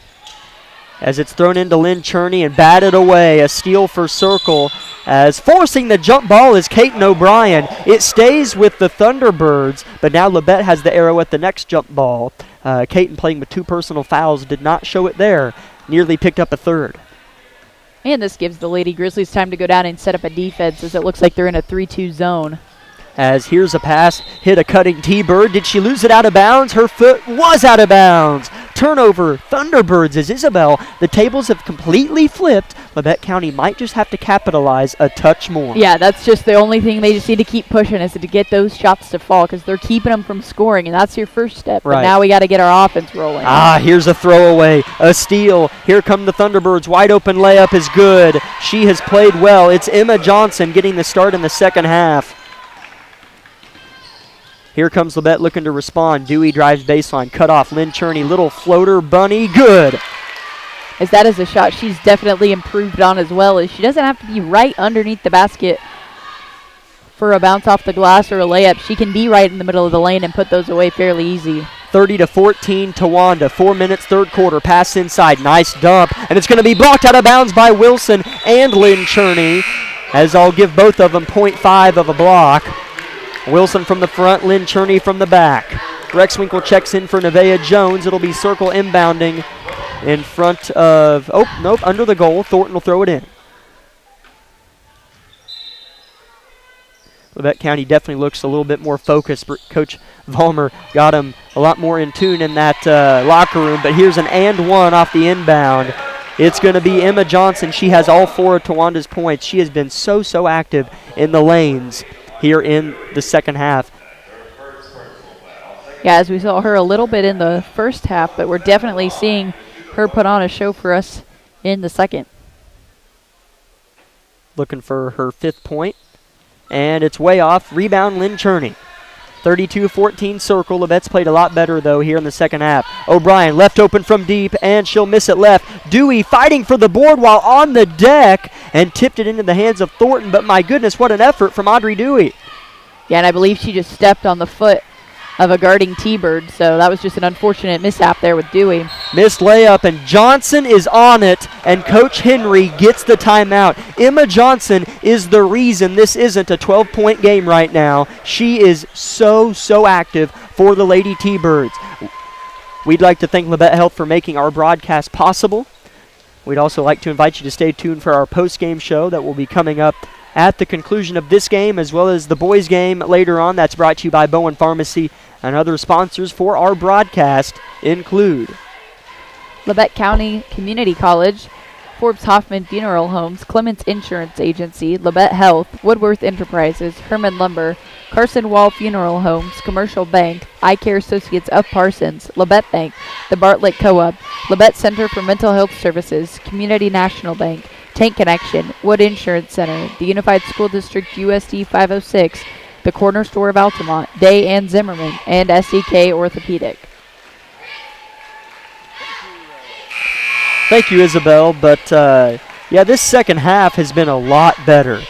As it's thrown into Lynn Cherney and batted away. A steal for Circle, as forcing the jump ball is Caton O'Brien. It stays with the Thunderbirds, but now Labette has the arrow at the next jump ball. Caton, playing with 2 personal fouls, did not show it there. Nearly picked up a third. And this gives the Lady Grizzlies time to go down and set up a defense, as it looks like they're in a 3-2 zone. As here's a pass, hit a cutting T-Bird. Did she lose it out of bounds? Her foot was out of bounds. Turnover, Thunderbirds as Isabel. The tables have completely flipped. Labette County might just have to capitalize a touch more. Yeah, that's just the only thing they just need to keep pushing, is to get those shots to fall, because they're keeping them from scoring, and that's your first step. Right. But now we got to get our offense rolling. Here's a throwaway, a steal. Here come the Thunderbirds. Wide open layup is good. She has played well. It's Emma Johnson getting the start in the second half. Here comes Labette looking to respond. Dewey drives baseline, cut off. Lynn Cherney, little floater, bunny, good. As that is a shot she's definitely improved on as well, as she doesn't have to be right underneath the basket for a bounce off the glass or a layup. She can be right in the middle of the lane and put those away fairly easy. 30-14 Towanda. 4 minutes, third quarter. Pass inside. Nice dump. And it's going to be blocked out of bounds by Wilson and Lynn Cherney, as I'll give both of them 0.5 of a block. Wilson from the front, Lynn Cherney from the back. Rexwinkle checks in for Nevaeh Jones. It'll be Circle inbounding in front of, under the goal. Thornton will throw it in. Labette County definitely looks a little bit more focused. Coach Vollmer got him a lot more in tune in that locker room, but here's an and one off the inbound. It's going to be Emma Johnson. She has all 4 of Tawanda's points. She has been so active in the lanes here in the second half. Yeah, as we saw her a little bit in the first half, but we're definitely seeing her put on a show for us in the second. Looking for her 5th point, and it's way off. Rebound, Lynn Cherney. 32-14 Circle. Labette's played a lot better, though, here in the second half. O'Brien left open from deep, and she'll miss it left. Dewey fighting for the board while on the deck, and tipped it into the hands of Thornton, but my goodness, what an effort from Audrey Dewey. Yeah, and I believe she just stepped on the foot of a guarding T-Bird, so that was just an unfortunate mishap there with Dewey. Missed layup, and Johnson is on it, and Coach Henry gets the timeout. Emma Johnson is the reason this isn't a 12-point game right now. She is so active for the Lady T-Birds. We'd like to thank Labette Health for making our broadcast possible. We'd also like to invite you to stay tuned for our post-game show that will be coming up at the conclusion of this game, as well as the boys' game later on. That's brought to you by Bowen Pharmacy, and other sponsors for our broadcast include Labette County Community College, Forbes Hoffman Funeral Homes, Clements Insurance Agency, Labette Health, Woodworth Enterprises, Herman Lumber, Carson Wall Funeral Homes, Commercial Bank, Eye Care Associates of Parsons, Labette Bank, the Bartlett Co-op, Labette Center for Mental Health Services, Community National Bank, Tank Connection, Wood Insurance Center, the Unified School District USD 506, the Corner Store of Altamont, Day and Zimmerman, and SEK Orthopedic. Thank you, Isabel, but this second half has been a lot better.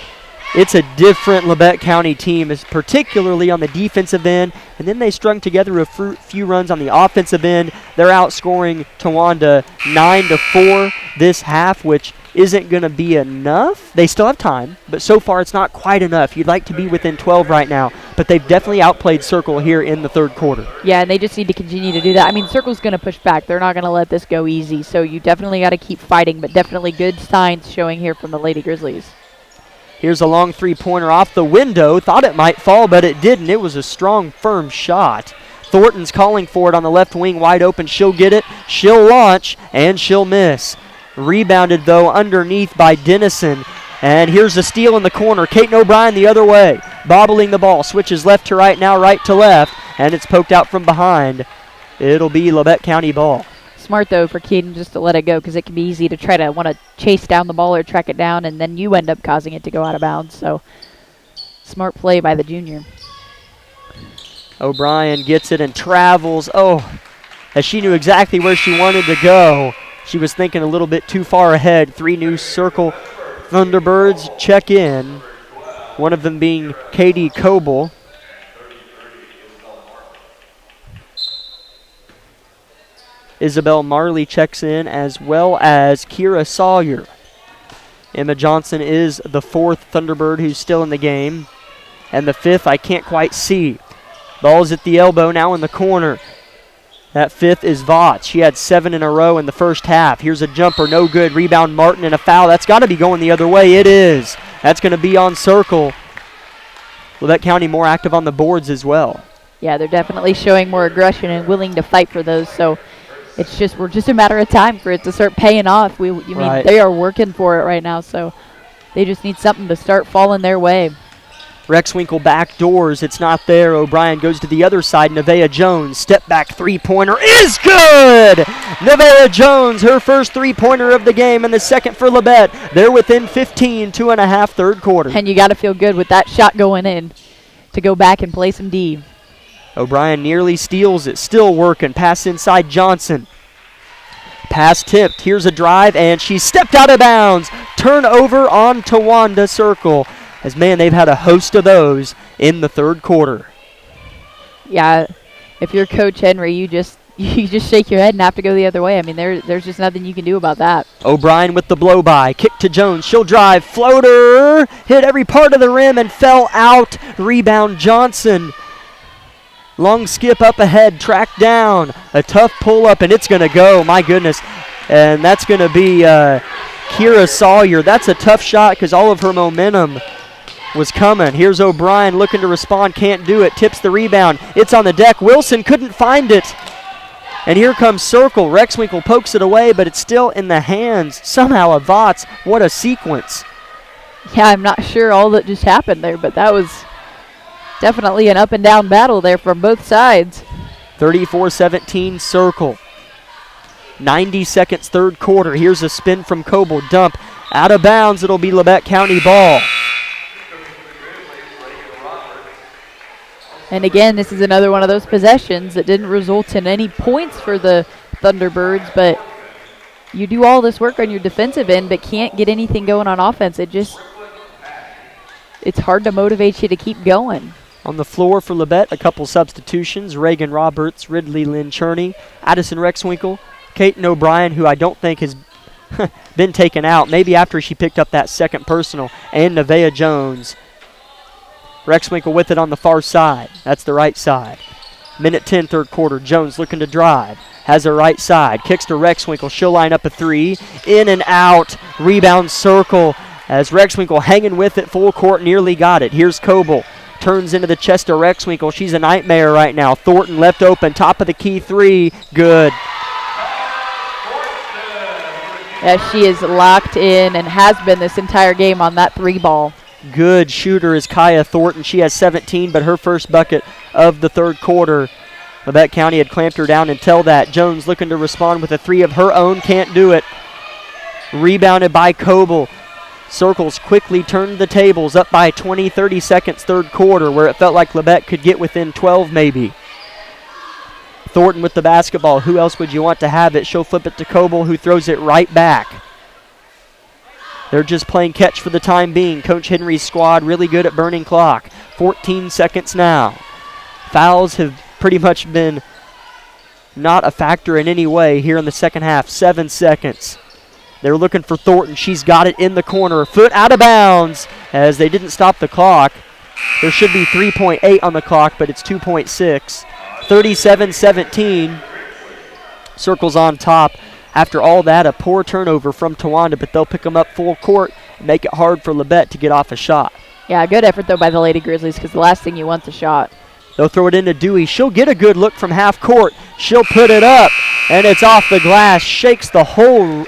It's a different Labette County team, particularly on the defensive end, and then they strung together a few runs on the offensive end. They're outscoring Towanda 9-4 this half, which isn't going to be enough. They still have time, but so far it's not quite enough. You'd like to be within 12 right now, but they've definitely outplayed Circle here in the third quarter. Yeah, and they just need to continue to do that. I mean, Circle's going to push back. They're not going to let this go easy, so you definitely got to keep fighting, but definitely good signs showing here from the Lady Grizzlies. Here's a long three-pointer off the window. Thought it might fall, but it didn't. It was a strong, firm shot. Thornton's calling for it on the left wing, wide open. She'll get it, she'll launch, and she'll miss. Rebounded, though, underneath by Dennison. And here's a steal in the corner. Caton O'Brien the other way, bobbling the ball. Switches left to right, now right to left, and it's poked out from behind. It'll be Labette County ball. smart, though, for Keaton just to let it go, because it can be easy to try to want to chase down the ball or track it down, and then you end up causing it to go out of bounds. So smart play by the junior. O'Brien gets it and travels. Oh, as she knew exactly where she wanted to go. She was thinking a little bit too far ahead. 3 new Circle Thunderbirds check in, one of them being Katie Coble. Isabel Marley checks in, as well as Kira Sawyer. Emma Johnson is the 4th Thunderbird who's still in the game. And the 5th I can't quite see. Ball's at the elbow, now in the corner. That 5th is Vaught. She had 7 in a row in the first half. Here's a jumper, no good. Rebound Martin and a foul. That's got to be going the other way. It is. That's going to be on Circle. Labette County more active on the boards as well. Yeah, they're definitely showing more aggression and willing to fight for those. So we're just a matter of time for it to start paying off. Mean they are working for it right now, so they just need something to start falling their way. Rexwinkle back doors. It's not there. O'Brien goes to the other side. Nevaeh Jones, step back three-pointer is good! Nevaeh Jones, her first three-pointer of the game and the second for Labette. They're within 15, 2.5 third quarter. And you got to feel good with that shot going in to go back and play some D. O'Brien nearly steals it. Still working. Pass inside Johnson. Pass tipped. Here's a drive, and she stepped out of bounds. Turnover on Towanda Circle. As, man, they've had a host of those in the third quarter. Yeah, if you're Coach Henry, you just shake your head and have to go the other way. I mean, there's just nothing you can do about that. O'Brien with the blow-by. Kick to Jones. She'll drive. Floater. Hit every part of the rim and fell out. Rebound Johnson. Long skip up ahead, track down, a tough pull-up, and it's going to go, my goodness. And that's going to be Kira Sawyer. That's a tough shot because all of her momentum was coming. Here's O'Brien looking to respond, can't do it, tips the rebound. It's on the deck. Wilson couldn't find it. And here comes Circle. Rexwinkle pokes it away, but it's still in the hands somehow of Vaughts. What a sequence. Yeah, I'm not sure all that just happened there, but that was definitely an up-and-down battle there from both sides. 34-17 Circle. 90 seconds third quarter. Here's a spin from Coble. Dump out of bounds. It'll be Labette County ball. And again, this is another one of those possessions that didn't result in any points for the Thunderbirds, but you do all this work on your defensive end but can't get anything going on offense. It's hard to motivate you to keep going. On the floor for Labette, a couple substitutions. Reagan Roberts, Ridley Lynn Cherney, Addison Rexwinkle, Kaiten O'Brien, who I don't think has been taken out, maybe after she picked up that second personal, and Nevaeh Jones. Rexwinkle with it on the far side. That's the right side. Minute 10 third quarter. Jones looking to drive. Has her right side. Kicks to Rexwinkle. She'll line up a three. In and out. Rebound Circle. As Rexwinkle hanging with it full court. Nearly got it. Here's Coble. Turns into the chest of Rexwinkle. She's a nightmare right now. Thornton left open. Top of the key three. Good. As she is locked in and has been this entire game on that three ball. Good shooter is Kaya Thornton. She has 17, but her first bucket of the third quarter. Labette County had clamped her down until that. Jones looking to respond with a three of her own. Can't do it. Rebounded by Coble. Circles quickly turned the tables up by 20, 30 seconds third quarter, where it felt like Labette could get within 12 maybe. Thornton with the basketball. Who else would you want to have it? She'll flip it to Coble, who throws it right back. They're just playing catch for the time being. Coach Henry's squad really good at burning clock. 14 seconds now. Fouls have pretty much been not a factor in any way here in the second half. 7 seconds. They're looking for Thornton. She's got it in the corner. Foot out of bounds as they didn't stop the clock. There should be 3.8 on the clock, but it's 2.6. 37-17. Circles on top. After all that, a poor turnover from Towanda, but they'll pick them up full court and make it hard for Labette to get off a shot. Yeah, good effort, though, by the Lady Grizzlies, because the last thing you want is a shot. They'll throw it into Dewey. She'll get a good look from half court. She'll put it up, and it's off the glass. Shakes the whole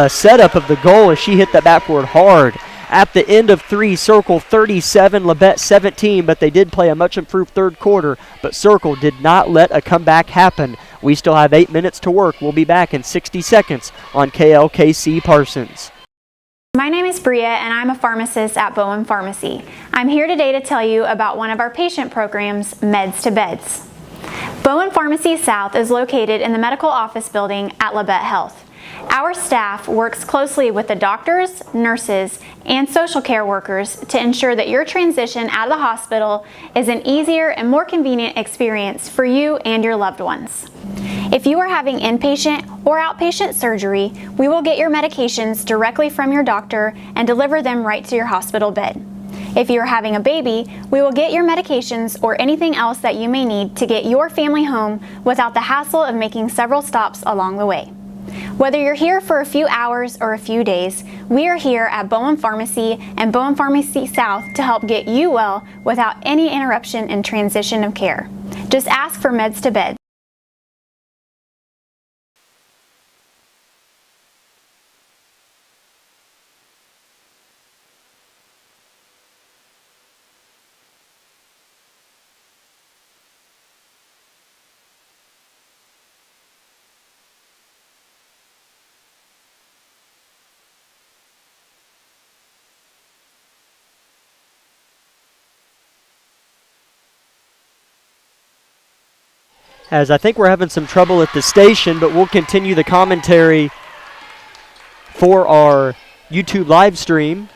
setup of the goal as she hit that backboard hard. At the end of three, Circle 37, Labette 17, but they did play a much improved third quarter, but Circle did not let a comeback happen. We still have 8 minutes to work. We'll be back in 60 seconds on KLKC Parsons. My name is Bria and I'm a pharmacist at Bowen Pharmacy. I'm here today to tell you about one of our patient programs, Meds to Beds. Bowen Pharmacy South is located in the medical office building at Labette Health. Our staff works closely with the doctors, nurses, and social care workers to ensure that your transition out of the hospital is an easier and more convenient experience for you and your loved ones. If you are having inpatient or outpatient surgery, we will get your medications directly from your doctor and deliver them right to your hospital bed. If you are having a baby, we will get your medications or anything else that you may need to get your family home without the hassle of making several stops along the way. Whether you're here for a few hours or a few days, we are here at Bowen Pharmacy and Bowen Pharmacy South to help get you well without any interruption in transition of care. Just ask for Meds to Bed. As I think we're having some trouble at the station, but we'll continue the commentary for our YouTube live stream.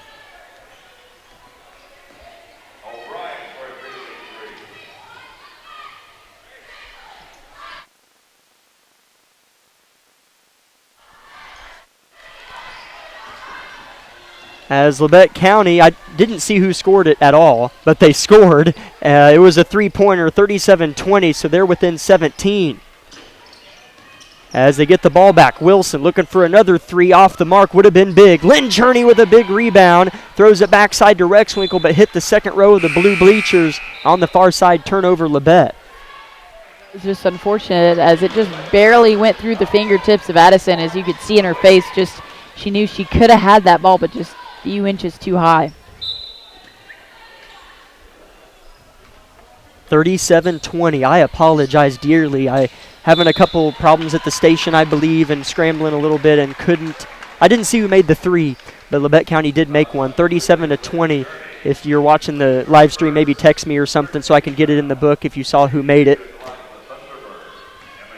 As Labette County, I didn't see who scored it at all, but they scored. It was a three-pointer, 37-20, so they're within 17. As they get the ball back, Wilson looking for another three off the mark, would have been big. Lynn Cherney with a big rebound, throws it backside to Rexwinkle, but hit the second row of the blue bleachers on the far side, turnover Labette. It's just unfortunate as it just barely went through the fingertips of Addison. As you could see in her face, just she knew she could have had that ball, but just a few inches too high. 37-20. I apologize dearly. I having a couple problems at the station, I believe, and scrambling a little bit and couldn't. I didn't see who made the three, but Labette County did make one. 37-20. If you're watching the live stream, maybe text me or something so I can get it in the book if you saw who made it.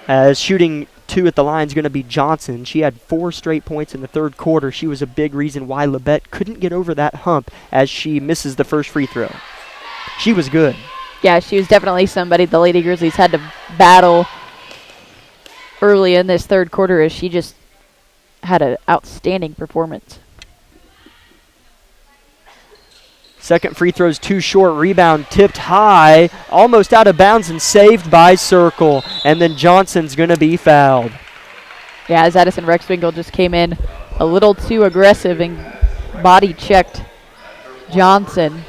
As shooting two at the line is going to be Johnson. She had 4 straight points in the third quarter. She was a big reason why Labette couldn't get over that hump as she misses the first free throw. She was good. Yeah, she was definitely somebody the Lady Grizzlies had to battle early in this third quarter as she just had an outstanding performance. Second free throw's too short. Rebound tipped high, almost out of bounds and saved by Circle. And then Johnson's going to be fouled. Yeah, as Addison Rexwinkle just came in a little too aggressive and body checked Johnson.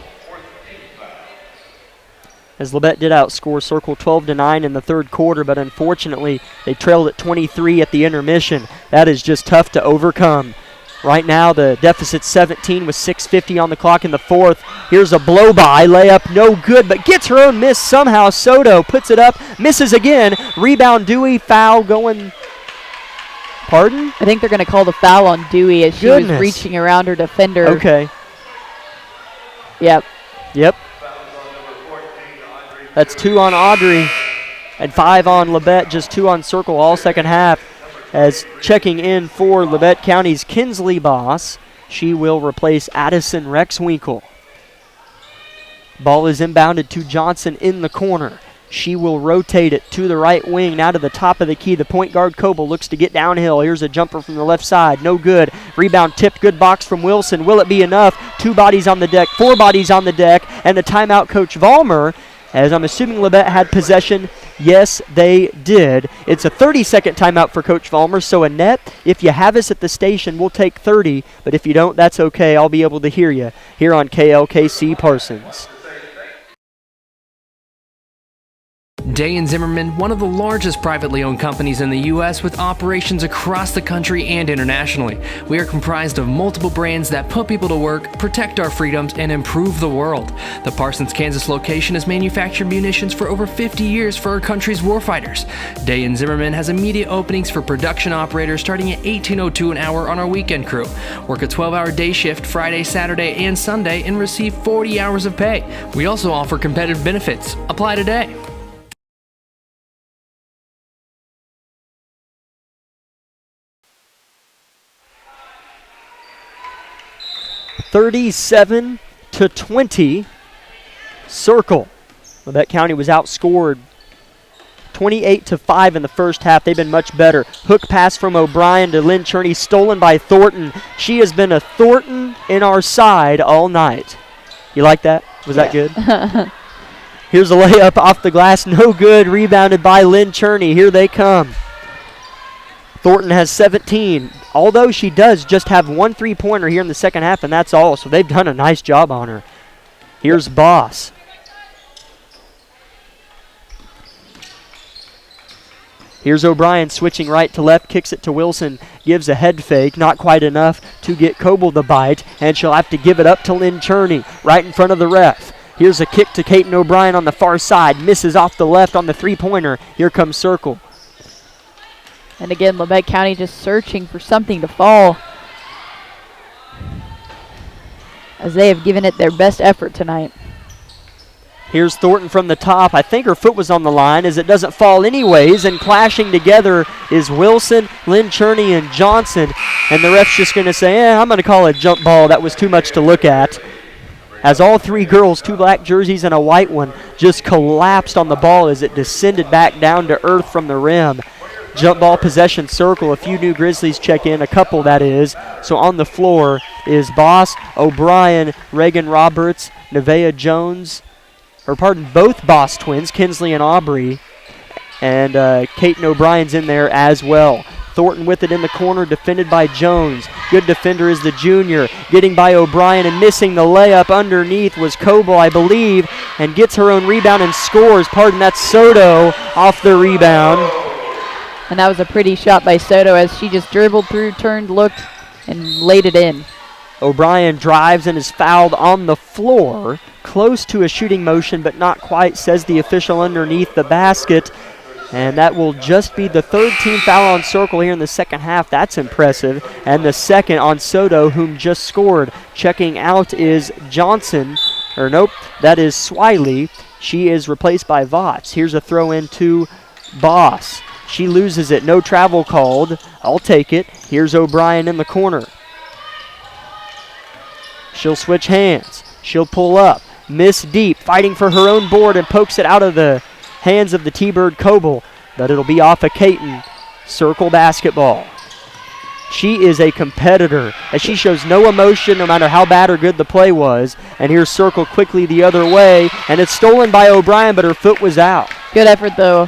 As Labette did outscore Circle 12-9 in the third quarter, but unfortunately they trailed at 23 at the intermission. That is just tough to overcome. Right now the deficit's 17 with 6:50 on the clock in the fourth. Here's a blow-by, layup no good, but gets her own miss somehow. Soto puts it up, misses again. Rebound Dewey, foul going. Pardon? I think they're going to call the foul on Dewey as she was reaching around her defender. Okay. Yep. That's 2 on Audrey and 5 on Labette, just 2 on Circle all second half. As checking in for Labette County's Kinsley Boss, she will replace Addison Rexwinkle. Ball is inbounded to Johnson in the corner. She will rotate it to the right wing, now to the top of the key. The point guard, Coble, looks to get downhill. Here's a jumper from the left side. No good. Rebound tipped. Good box from Wilson. Will it be enough? 2 bodies on the deck, 4 bodies on the deck, and the timeout, Coach Vollmer. As I'm assuming Labette had possession. Yes, they did. It's a 30-second timeout for Coach Vollmer. So, Annette, if you have us at the station, we'll take 30. But if you don't, that's okay. I'll be able to hear you here on KLKC Parsons. Day & Zimmerman, one of the largest privately owned companies in the U.S. with operations across the country and internationally. We are comprised of multiple brands that put people to work, protect our freedoms, and improve the world. The Parsons, Kansas location has manufactured munitions for over 50 years for our country's warfighters. Day & Zimmerman has immediate openings for production operators starting at $18.02 an hour on our weekend crew. Work a 12-hour day shift Friday, Saturday, and Sunday and receive 40 hours of pay. We also offer competitive benefits. Apply today. (37-20) Circle. Labette County was outscored 28-5 in the first half. They've been much better. Hook pass from O'Brien to Lynn Cherney, stolen by Thornton. She has been a Thornton in our side all night. You like that? Was that good? Here's a layup off the glass. No good. Rebounded by Lynn Cherney. Here they come. Thornton has 17, although she does just have one three-pointer here in the second half, and that's all. So they've done a nice job on her. Here's Boss. Here's O'Brien switching right to left, kicks it to Wilson, gives a head fake, not quite enough to get Coble the bite, and she'll have to give it up to Lynn Cherney right in front of the ref. Here's a kick to Kaiten O'Brien on the far side, misses off the left on the three-pointer. Here comes Circle. And again, Labette County just searching for something to fall, as they have given it their best effort tonight. Here's Thornton from the top. I think her foot was on the line as it doesn't fall anyways, and clashing together is Wilson, Lynn Cherney, and Johnson. And the ref's just going to say, I'm going to call it a jump ball. That was too much to look at. As all three girls, two black jerseys and a white one, just collapsed on the ball as it descended back down to earth from the rim. Jump ball possession Circle. A few new Grizzlies check in, a couple that is. So on the floor is Boss, O'Brien, Reagan Roberts, Nevaeh Jones, both Boss twins, Kinsley and Aubrey. And Kaiten O'Brien's in there as well. Thornton with it in the corner, defended by Jones. Good defender is the junior. Getting by O'Brien and missing the layup underneath was Coble, I believe, and gets her own rebound and scores. That's Soto off the rebound. And that was a pretty shot by Soto as she just dribbled through, turned, looked, and laid it in. O'Brien drives and is fouled on the floor, close to a shooting motion, but not quite, says the official underneath the basket. And that will just be the third team foul on Circle here in the second half. That's impressive. And the second on Soto, whom just scored. Checking out is Johnson. That is Swiley. She is replaced by Votts. Here's a throw in to Boss. She loses it. No travel called. I'll take it. Here's O'Brien in the corner. She'll switch hands. She'll pull up. Miss deep. Fighting for her own board and pokes it out of the hands of the T-Bird Coble. But it'll be off of Kaiten. Circle basketball. She is a competitor as she shows no emotion no matter how bad or good the play was. And here's Circle quickly the other way. And it's stolen by O'Brien, but her foot was out. Good effort, though,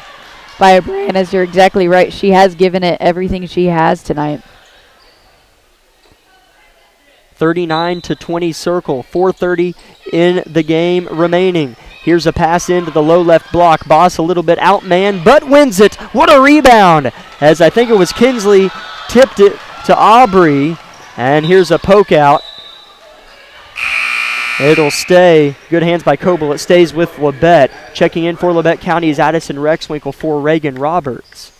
by O'Brien, as you're exactly right. She has given it everything she has tonight. 39-20 Circle. 4:30 in the game remaining. Here's a pass into the low left block. Boss a little bit outmanned, but wins it. What a rebound! As I think it was Kinsley tipped it to Aubrey. And here's a poke out. It'll stay. Good hands by Coble. It stays with Labette. Checking in for Labette County is Addison Rexwinkle for Reagan Roberts.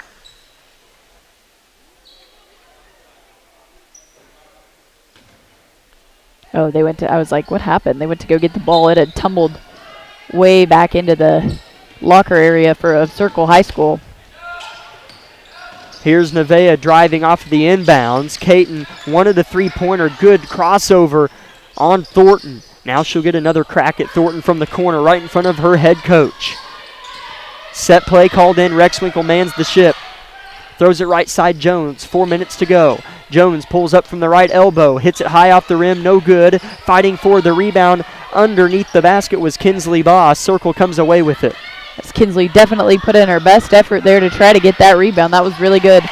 Oh, I was like, what happened? They went to go get the ball. It had tumbled way back into the locker area for Circle High School. Here's Nevaeh driving off the inbounds. Kaiten wanted a three-pointer. Good crossover on Thornton. Now she'll get another crack at Thornton from the corner right in front of her head coach. Set play called in. Rexwinkle mans the ship. Throws it right side Jones. 4 minutes to go. Jones pulls up from the right elbow. Hits it high off the rim. No good. Fighting for the rebound underneath the basket was Kinsley Boss. Circle comes away with it. As Kinsley definitely put in her best effort there to try to get that rebound. That was really good.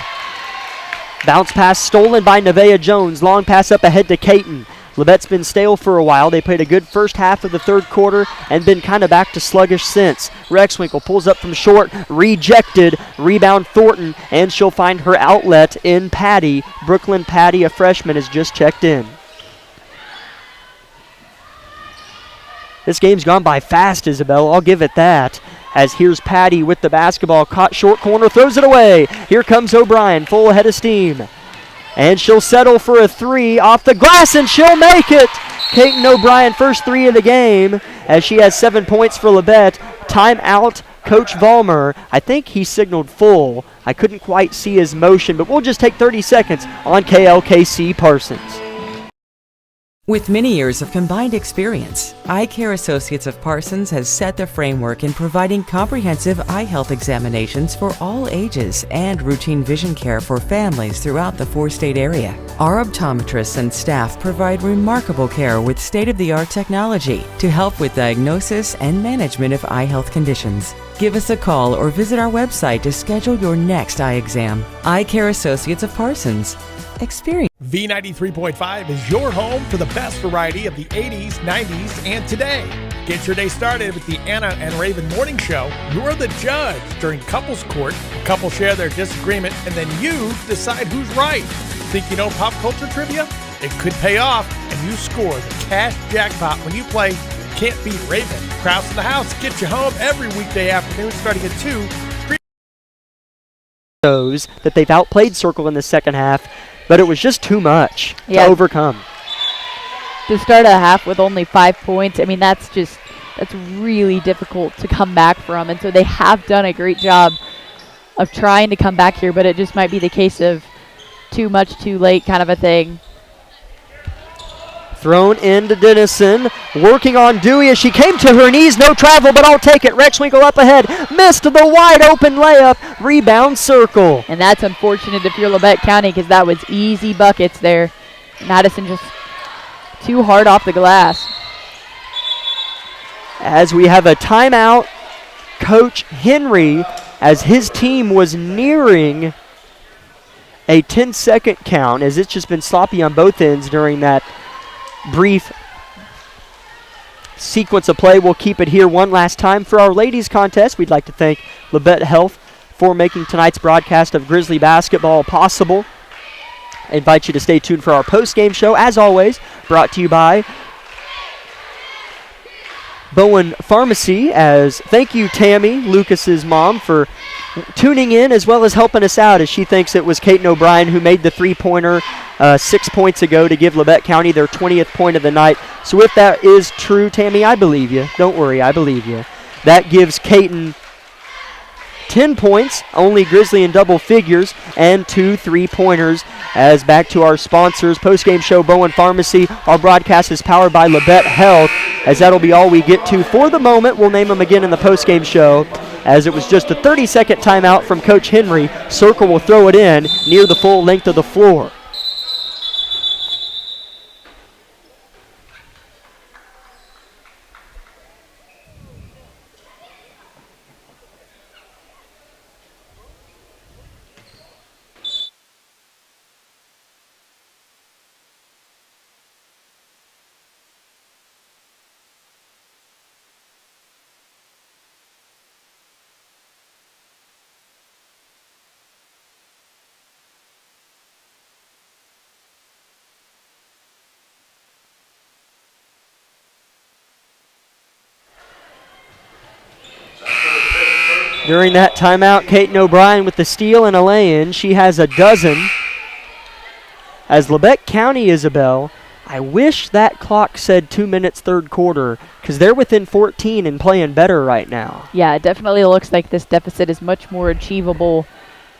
Bounce pass stolen by Nevaeh Jones. Long pass up ahead to Kaiten. Labette's been stale for a while. They played a good first half of the third quarter and been kind of back to sluggish since. Rexwinkle pulls up from short, rejected, rebound Thornton, and she'll find her outlet in Patty. Brooklyn Patty, a freshman, has just checked in. This game's gone by fast, Isabel. I'll give it that. As here's Patty with the basketball, caught short corner, throws it away. Here comes O'Brien, full head of steam. And she'll settle for a three off the glass, and she'll make it. Kaiten O'Brien, first three of the game, as she has 7 points for Labette. Timeout, Coach Vollmer. I think he signaled full. I couldn't quite see his motion, but we'll just take 30 seconds on KLKC Parsons. With many years of combined experience, Eye Care Associates of Parsons has set the framework in providing comprehensive eye health examinations for all ages and routine vision care for families throughout the four-state area. Our optometrists and staff provide remarkable care with state-of-the-art technology to help with diagnosis and management of eye health conditions. Give us a call or visit our website to schedule your next eye exam. Eye Care Associates of Parsons. Experience. V93.5 is your home for the best variety of the 80s, 90s, and today. Get your day started with the Anna and Raven Morning Show. You're the judge during couples court. Couples share their disagreement, and then you decide who's right. Think you know pop culture trivia? It could pay off, and you score the cash jackpot when you play Can't Beat Raven. Krause in the House gets you home every weekday afternoon starting at 2. Shows that they've outplayed Circle in the second half, but it was just too much to overcome. To start a half with only 5 points, I mean, that's really difficult to come back from. And so they have done a great job of trying to come back here, but it just might be the case of too much, too late kind of a thing. Thrown into Dennison, working on Dewey as she came to her knees. No travel, but I'll take it. Rexwinkle up ahead. Missed the wide open layup. Rebound Circle. And that's unfortunate if you're Labette County because that was easy buckets there. Madison just too hard off the glass. As we have a timeout, Coach Henry, as his team was nearing a 10-second count, as it's just been sloppy on both ends during that brief sequence of play. We'll keep it here one last time for our ladies contest. We'd like to thank Labette Health for making tonight's broadcast of Grizzly basketball possible. I invite you to stay tuned for our post-game show, as always, brought to you by Bowen Pharmacy. As thank you, Tammy, Lucas's mom, for tuning in as well as helping us out, as she thinks it was Kaiten O'Brien who made the three-pointer 6 points ago to give Labette County their 20th point of the night. So if that is true, Tammy, I believe you. Don't worry, I believe you. That gives Kaiten 10 points, only Grizzly in double figures, and 2 3-pointers. As back to our sponsors, postgame show Bowen Pharmacy. Our broadcast is powered by Labette Health, as that'll be all we get to for the moment. We'll name them again in the postgame show, as it was just a 30-second timeout from Coach Henry. Circle will throw it in near the full length of the floor. During that timeout, Kaiten O'Brien with the steal and a lay-in. She has a dozen. As Labette County, Isabel, I wish that clock said 2 minutes third quarter, because they're within 14 and playing better right now. Yeah, it definitely looks like this deficit is much more achievable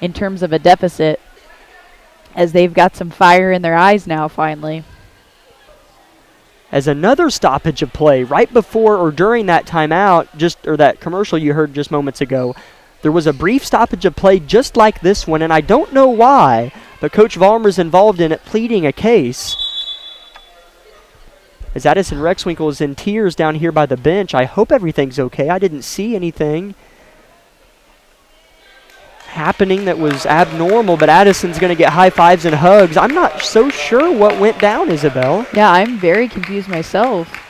in terms of a deficit, as they've got some fire in their eyes now finally. As another stoppage of play right before or during that timeout, or that commercial you heard just moments ago, there was a brief stoppage of play just like this one, and I don't know why, but Coach Vollmer's involved in it, pleading a case. As Addison Rexwinkle is in tears down here by the bench. I hope everything's okay. I didn't see anything. happening that was abnormal, but Addison's going to get high fives and hugs. I'm not so sure what went down, Isabel. Yeah, I'm very confused myself.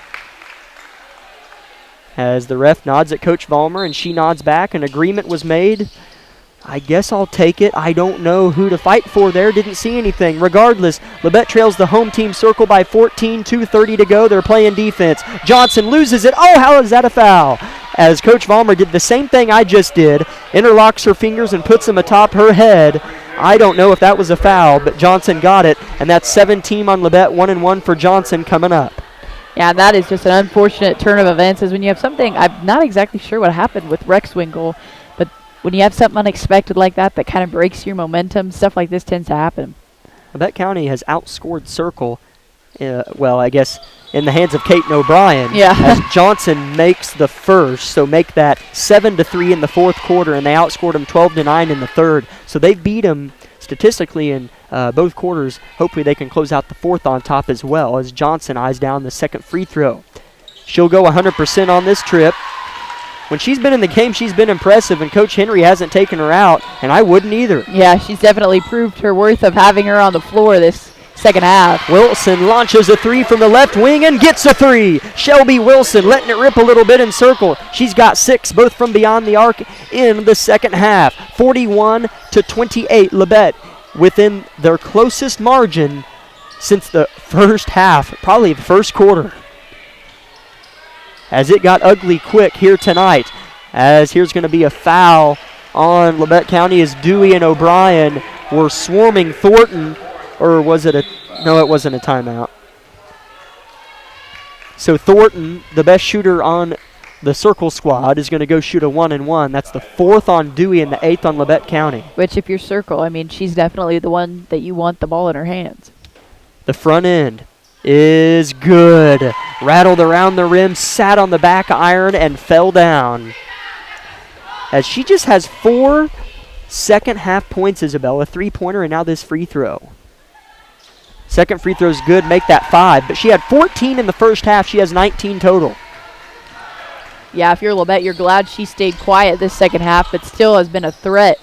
As the ref nods at Coach Vollmer and she nods back, an agreement was made. I guess I'll take it. I don't know who to fight for there. Didn't see anything. Regardless, Labette trails the home team circle by 14, 2:30 to go. They're playing defense. Johnson loses it. Oh, how is that a foul? As Coach Vollmer did the same thing I just did, interlocks her fingers and puts them atop her head. I don't know if that was a foul, but Johnson got it, and that's 17 on Labette, 1-1 for Johnson coming up. Yeah, that is just an unfortunate turn of events, is when you have something, I'm not exactly sure what happened with Rex Winkle, but when you have something unexpected like that kind of breaks your momentum, stuff like this tends to happen. Labette County has outscored Circle, I guess, in the hands of Caton O'Brien. Yeah. As Johnson makes the first, so make that 7-3 in the fourth quarter, and they outscored them 12-9 in the third. So they beat them statistically in both quarters. Hopefully they can close out the fourth on top as well, as Johnson eyes down the second free throw. She'll go 100% on this trip. When she's been in the game, she's been impressive, and Coach Henry hasn't taken her out, and I wouldn't either. Yeah, she's definitely proved her worth of having her on the floor this second half. Wilson launches a three from the left wing and gets a three. Shelby Wilson letting it rip a little bit in circle. She's got 6, both from beyond the arc in the second half. 41-28, Labette within their closest margin since the first half, probably the first quarter. As it got ugly quick here tonight, as here's going to be a foul on Labette County as Dewey and O'Brien were swarming Thornton, or was it no, it wasn't a timeout. So Thornton, the best shooter on the Circle squad, is going to go shoot a 1-1. That's the 4th on Dewey and the 8th on Labette County. Which, if you're Circle, I mean, she's definitely the one that you want the ball in her hands. The front end is good. Rattled around the rim, sat on the back iron, and fell down. As she just has 4 second half points, Isabel, a 3-pointer, and now this free throw. Second free throw's good, make that 5, but she had 14 in the first half. She has 19 total. Yeah, if you're Labette, you're glad she stayed quiet this second half, but still has been a threat.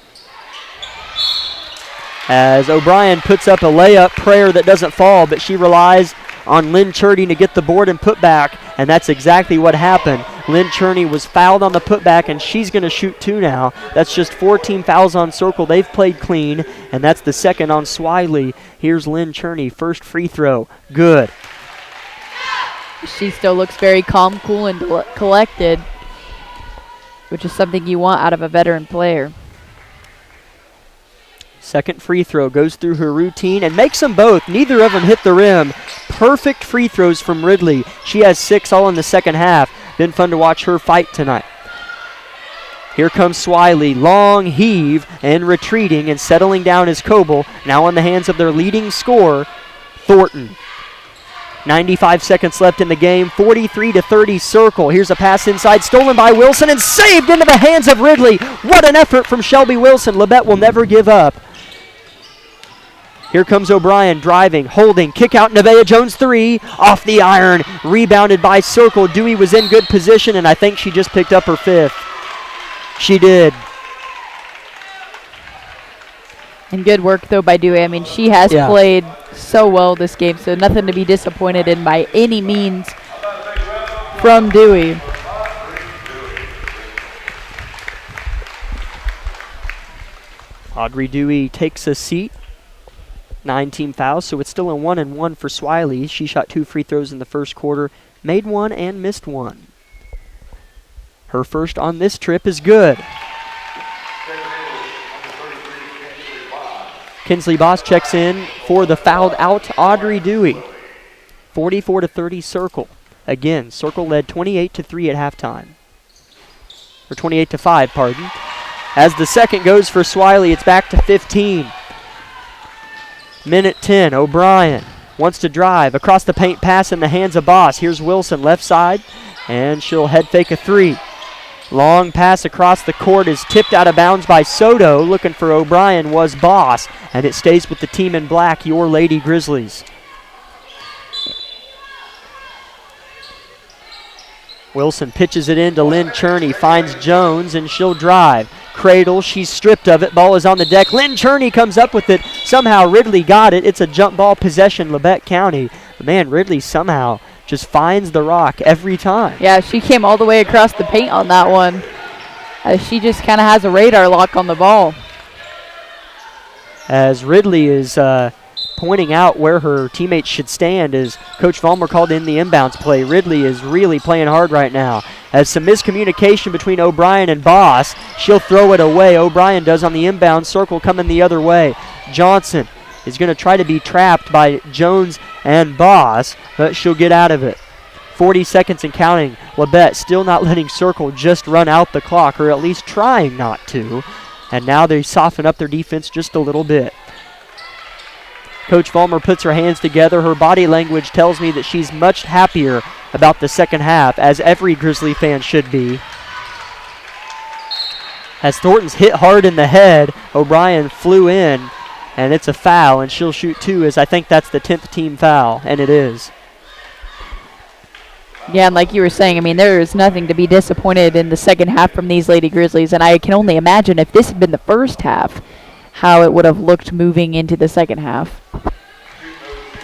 As O'Brien puts up a layup prayer that doesn't fall, but she relies on Lynn Churdy to get the board and put back, and that's exactly what happened. Lynn Churney was fouled on the putback, and she's going to shoot 2 now. That's just 14 fouls on Circle. They've played clean, and that's the second on Swiley. Here's Lynn Churney, first free throw, good. She still looks very calm, cool, and collected, which is something you want out of a veteran player. Second free throw goes through her routine and makes them both. Neither of them hit the rim. Perfect free throws from Ridley. She has 6 all in the second half. Been fun to watch her fight tonight. Here comes Swiley. Long heave and retreating and settling down is Coble. Now in the hands of their leading scorer, Thornton. 95 seconds left in the game. 43-30 Circle. Here's a pass inside, stolen by Wilson and saved into the hands of Ridley. What an effort from Shelby Wilson. Labette will never give up. Here comes O'Brien driving, holding, kick out Nevaeh Jones 3, off the iron, rebounded by Circle. Dewey was in good position, and I think she just picked up her 5th. She did. And good work, though, by Dewey. I mean, she has played so well this game, so nothing to be disappointed in by any means from Dewey. Audrey Dewey takes a seat. 9 fouls, so it's still a 1-1 for Swiley. She shot 2 free throws in the first quarter, made 1 and missed 1. Her first on this trip is good. Kinsley Boss checks in for the fouled out Audrey Dewey. 44-30 Circle. Again, Circle led 28-3 at halftime. Or 28-5, pardon. As the second goes for Swiley, it's back to 15. Minute 10, O'Brien wants to drive. Across the paint pass in the hands of Boss. Here's Wilson, left side, and she'll head fake a 3. Long pass across the court is tipped out of bounds by Soto. Looking for O'Brien was Boss, and it stays with the team in black, your Lady Grizzlies. Wilson pitches it in to Lynn Churney, finds Jones, and she'll drive. cradle. She's stripped of it. Ball is on the deck. Lynn Cherney comes up with it. Somehow Ridley got it. It's a jump ball possession, Labette County. But man, Ridley somehow just finds the rock every time. Yeah, she came all the way across the paint on that one. She just kind of has a radar lock on the ball. As Ridley is pointing out where her teammates should stand as Coach Vollmer called in the inbounds play. Ridley is really playing hard right now. As some miscommunication between O'Brien and Boss, she'll throw it away. O'Brien does on the inbound circle, coming the other way. Johnson is going to try to be trapped by Jones and Boss, but she'll get out of it. 40 seconds and counting. Labette still not letting Circle just run out the clock, or at least trying not to. And now they soften up their defense just a little bit. Coach Vollmer puts her hands together. Her body language tells me that she's much happier about the second half, as every Grizzly fan should be. As Thornton's hit hard in the head, O'Brien flew in, and it's a foul, and she'll shoot two, as I think that's the 10th team foul, and it is. Yeah, and like you were saying, I mean, there is nothing to be disappointed in the second half from these Lady Grizzlies, and I can only imagine if this had been the first half, how it would have looked moving into the second half.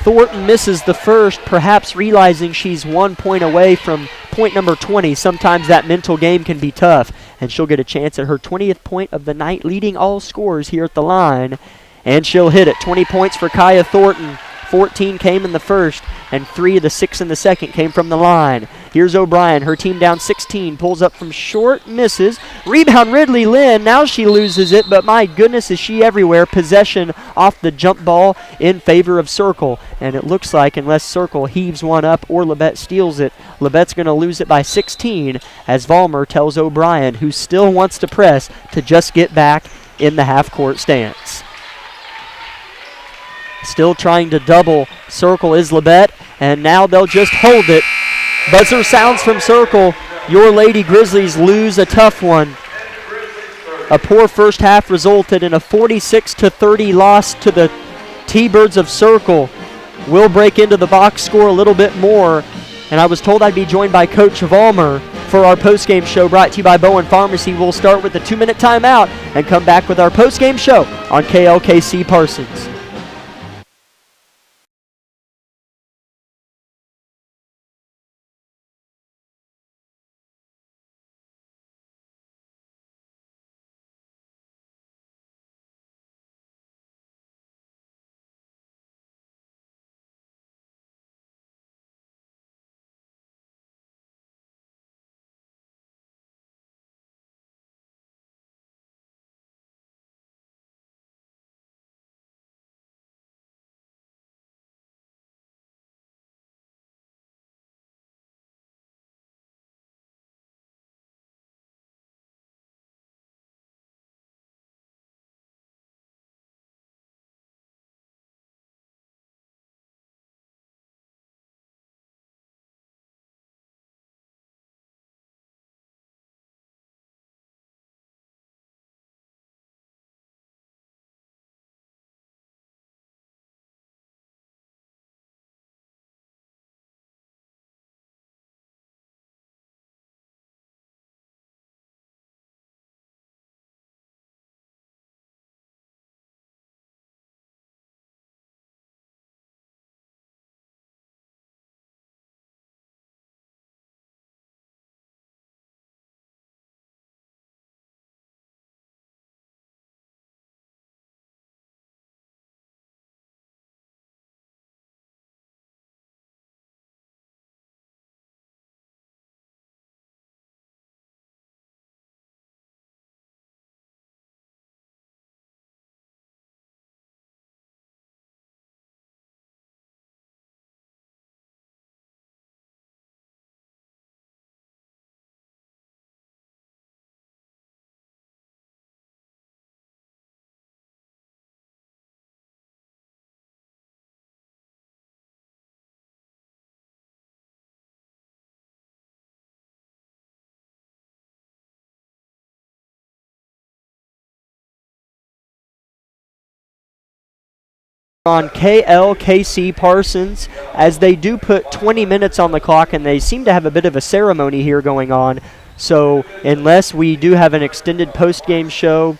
Thornton misses the first, perhaps realizing she's 1 point away from point number 20. Sometimes that mental game can be tough, and she'll get a chance at her 20th point of the night, leading all scorers here at the line, and she'll hit it. 20 points for Kaya Thornton. 14 came in the first, and 3 of the 6 in the second came from the line. Here's O'Brien, her team down 16, pulls up from short, misses. Rebound Ridley Lynn, now she loses it, but my goodness is she everywhere. Possession off the jump ball in favor of Circle, and it looks like unless Circle heaves one up or Labette steals it, Labette's going to lose it by 16, as Vollmer tells O'Brien, who still wants to press, to just get back in the half-court stance. Still trying to double Circle is Labette, and now they'll just hold it. Buzzer sounds from Circle. Your Lady Grizzlies lose a tough one. A poor first half resulted in a 46-30 loss to the T-Birds of Circle. We'll break into the box score a little bit more, and I was told I'd be joined by Coach Vollmer for our postgame show brought to you by Bowen Pharmacy. We'll start with a 2-minute timeout and come back with our postgame show on KLKC Parsons. On KLKC Parsons, as they do put 20 minutes on the clock, and they seem to have a bit of a ceremony here going on. So unless we do have an extended post-game show,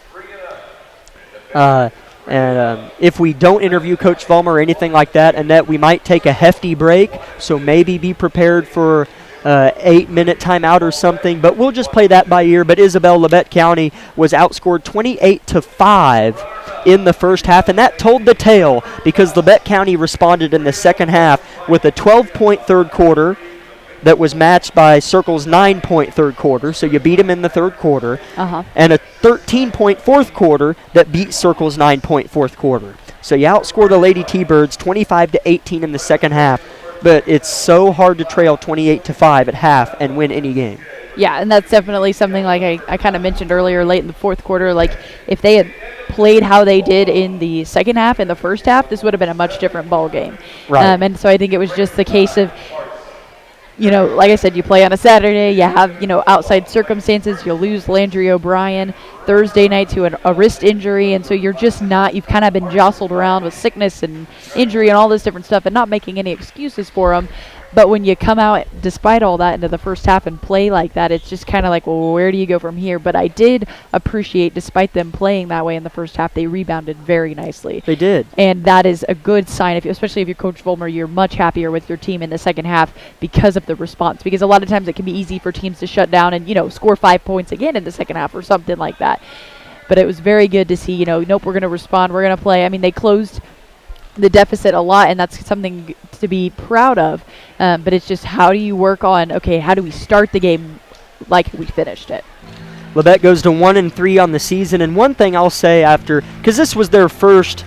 if we don't interview Coach Vollmer or anything like that, Annette, we might take a hefty break, so maybe be prepared for 8-minute timeout or something, but we'll just play that by ear. But Isabel, Labette County was outscored 28-5 in the first half, and that told the tale because Labette County responded in the second half with a 12-point third quarter that was matched by Circle's 9-point third quarter, so you beat them in the third quarter, and a 13-point fourth quarter that beat Circle's 9-point fourth quarter. So you outscore the Lady T-Birds 25-18 in the second half, but it's so hard to trail 28-5 at half and win any game. Yeah, and that's definitely something like I kind of mentioned earlier late in the fourth quarter. Like, if they had played how they did in the second half and the first half, this would have been a much different ball game. Right. And so I think it was just the case of, like I said, you play on a Saturday, you have, outside circumstances, you'll lose Landry O'Brien Thursday night to a wrist injury, and so you're just not, you've kind of been jostled around with sickness and injury and all this different stuff and not making any excuses for them. But when you come out, despite all that, into the first half and play like that, it's just kind of like, well, where do you go from here? But I did appreciate, despite them playing that way in the first half, they rebounded very nicely. They did. And that is a good sign, especially if you're Coach Vollmer, you're much happier with your team in the second half because of the response. Because a lot of times it can be easy for teams to shut down and, score 5 points again in the second half or something like that. But it was very good to see, nope, we're going to respond, we're going to play. I mean, they closed the deficit a lot, and that's something to be proud of. But it's just, how do you work on, how do we start the game like we finished it? Labette goes to 1-3 on the season, and one thing I'll say after, because this was their first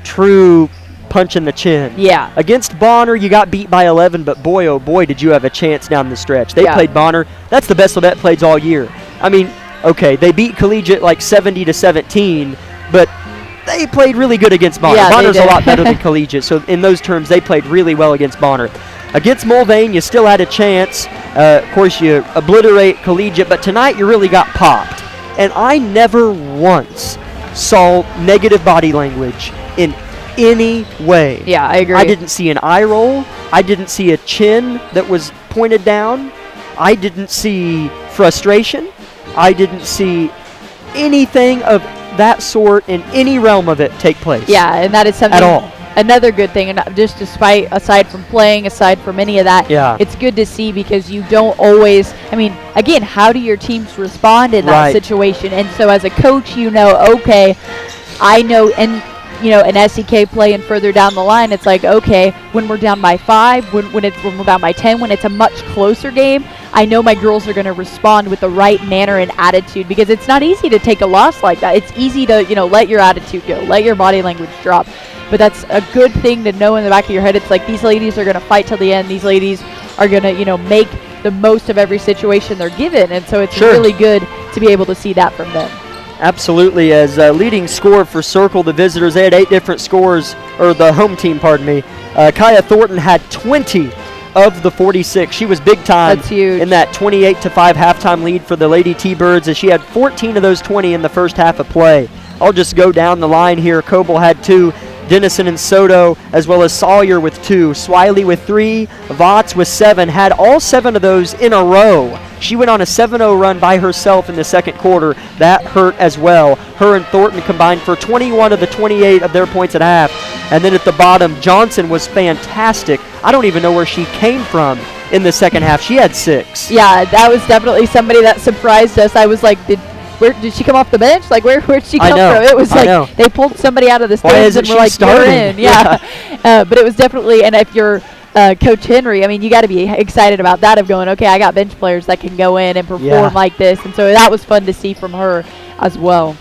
true punch in the chin. Yeah. Against Bonner, you got beat by 11, but boy, oh boy, did you have a chance down the stretch. They played Bonner. That's the best Labette played all year. I mean, they beat Collegiate like 70-17, but they played really good against Bonner. Yeah, Bonner's a lot better than Collegiate, so in those terms, they played really well against Bonner. Against Mulvane, you still had a chance. Of course, you obliterate Collegiate, but tonight you really got popped. And I never once saw negative body language in any way. Yeah, I agree. I didn't see an eye roll. I didn't see a chin that was pointed down. I didn't see frustration. I didn't see anything of that sort in any realm of it take place. Yeah, and that is something at all. Another good thing, and just aside from playing, aside from any of that, it's good to see because you don't always, again, how do your teams respond in that situation? And so as a coach, I know, and an SEK play and further down the line, it's like, when we're down by 5, when we're down by 10, when it's a much closer game, I know my girls are going to respond with the right manner and attitude, because it's not easy to take a loss like that. It's easy to, let your attitude go, let your body language drop. But that's a good thing to know in the back of your head. It's like, these ladies are going to fight till the end. These ladies are going to, make the most of every situation they're given. And so it's really good to be able to see that from them. Absolutely. As leading scorer for Circle, the visitors, they had 8 different scores, or the home team, pardon me. Kaya Thornton had 20 of the 46. She was big time. That's huge. In that 28-5 halftime lead for the Lady T-Birds, as she had 14 of those 20 in the first half of play. I'll just go down the line here. Coble had 2. Dennison and Soto, as well as Sawyer with 2. Swiley with 3. Votts with 7. Had all 7 of those in a row. She went on a 7-0 run by herself in the second quarter. That hurt as well. Her and Thornton combined for 21 of the 28 of their points at half. And then at the bottom, Johnson was fantastic. I don't even know where she came from in the second half. She had 6. Yeah, that was definitely somebody that surprised us. I was like, did she come off the bench? Like, where'd she come from? It was like they pulled somebody out of the stands and were like, you're in. Yeah. But it was definitely, and if you're Coach Henry, you got to be excited about that, of going, I got bench players that can go in and perform like this. And so that was fun to see from her as well.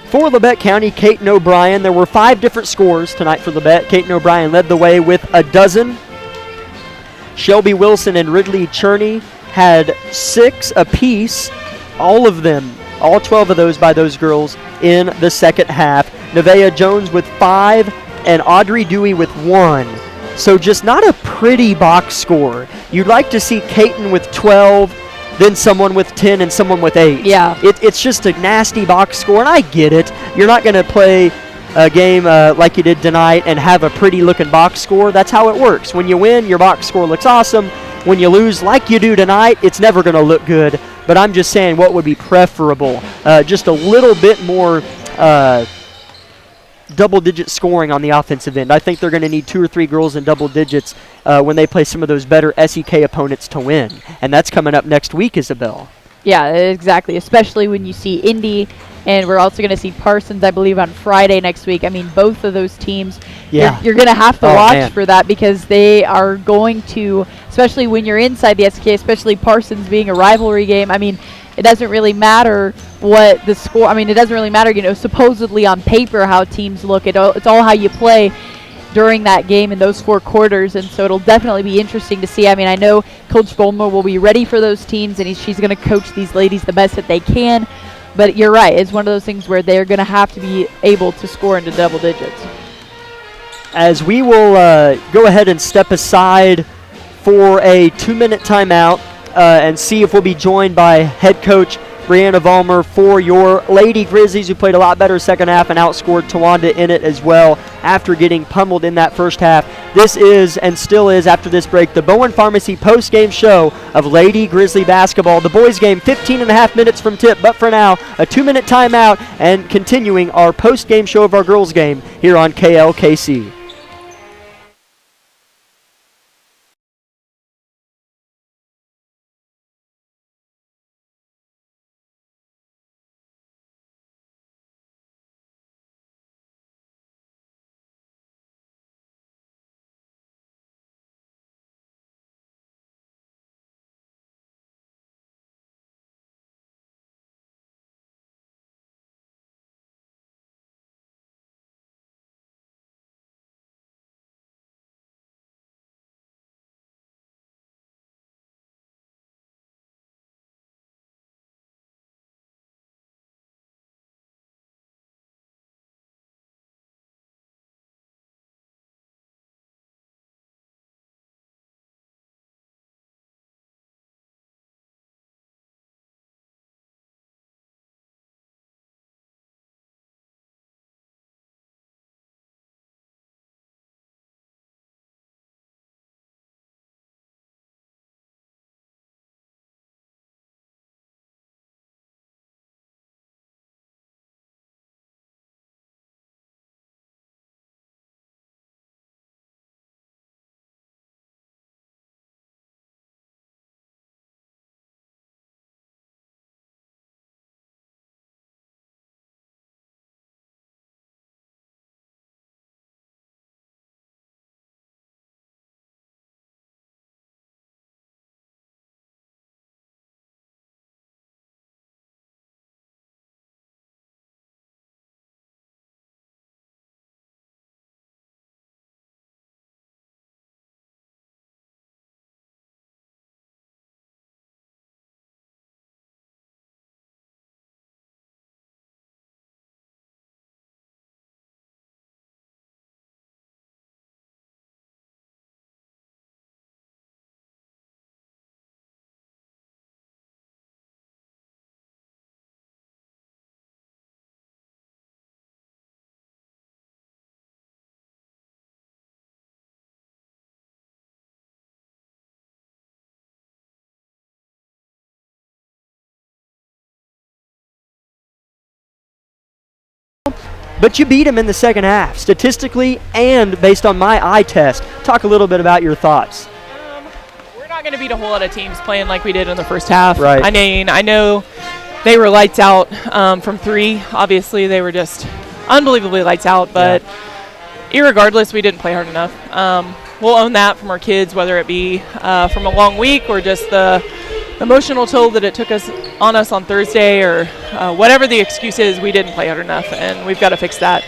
For Labette County, Caton O'Brien, there were 5 different scores tonight for Labette. Caton O'Brien led the way with a dozen. Shelby Wilson and Ridley Cherney had 6 apiece, all 12 of those by those girls in the second half. Nevaeh Jones with 5 and Audrey Dewey with 1. So just not a pretty box score. You'd like to see Caton with 12, then someone with 10 and someone with 8. Yeah. It's just a nasty box score, and I get it. You're not going to play a game like you did tonight and have a pretty looking box score. That's how it works. When you win, your box score looks awesome. when you lose like you do tonight, it's never going to look good. But I'm just saying what would be preferable. Just a little bit more double-digit scoring on the offensive end. I think they're going to need 2 or 3 girls in double digits when they play some of those better SEK opponents to win. And that's coming up next week, Isabel. Yeah, exactly, especially when you see Indy, and we're also going to see Parsons, I believe, on Friday next week. I mean, both of those teams, you're going to have to watch for that, because they are going to, especially when you're inside the SK, especially Parsons being a rivalry game. I mean, it doesn't really matter what the score, I mean, it doesn't really matter, supposedly on paper how teams look. It's all how you play during that game in those 4 quarters, and so it'll definitely be interesting to see. I mean, I know Coach Bulmer will be ready for those teams, and she's going to coach these ladies the best that they can, but you're right, it's one of those things where they're going to have to be able to score into double digits. As we will go ahead and step aside for a 2-minute timeout and see if we'll be joined by head coach Brianna Vollmer for your Lady Grizzlies, who played a lot better second half and outscored Towanda in it as well after getting pummeled in that first half. This is, and still is after this break, the Bowen Pharmacy post-game show of Lady Grizzly basketball. The boys game 15.5 minutes from tip, but for now, a 2-minute timeout and continuing our post-game show of our girls game here on KLKC. But you beat them in the second half, statistically and based on my eye test. Talk a little bit about your thoughts. We're not going to beat a whole lot of teams playing like we did in the first half. Right. I mean, I know they were lights out from 3. Obviously, they were just unbelievably lights out. But irregardless, we didn't play hard enough. We'll own that from our kids, whether it be from a long week or just the emotional toll that it took on us on Thursday, or whatever the excuse is. We didn't play hard enough, and we've got to fix that.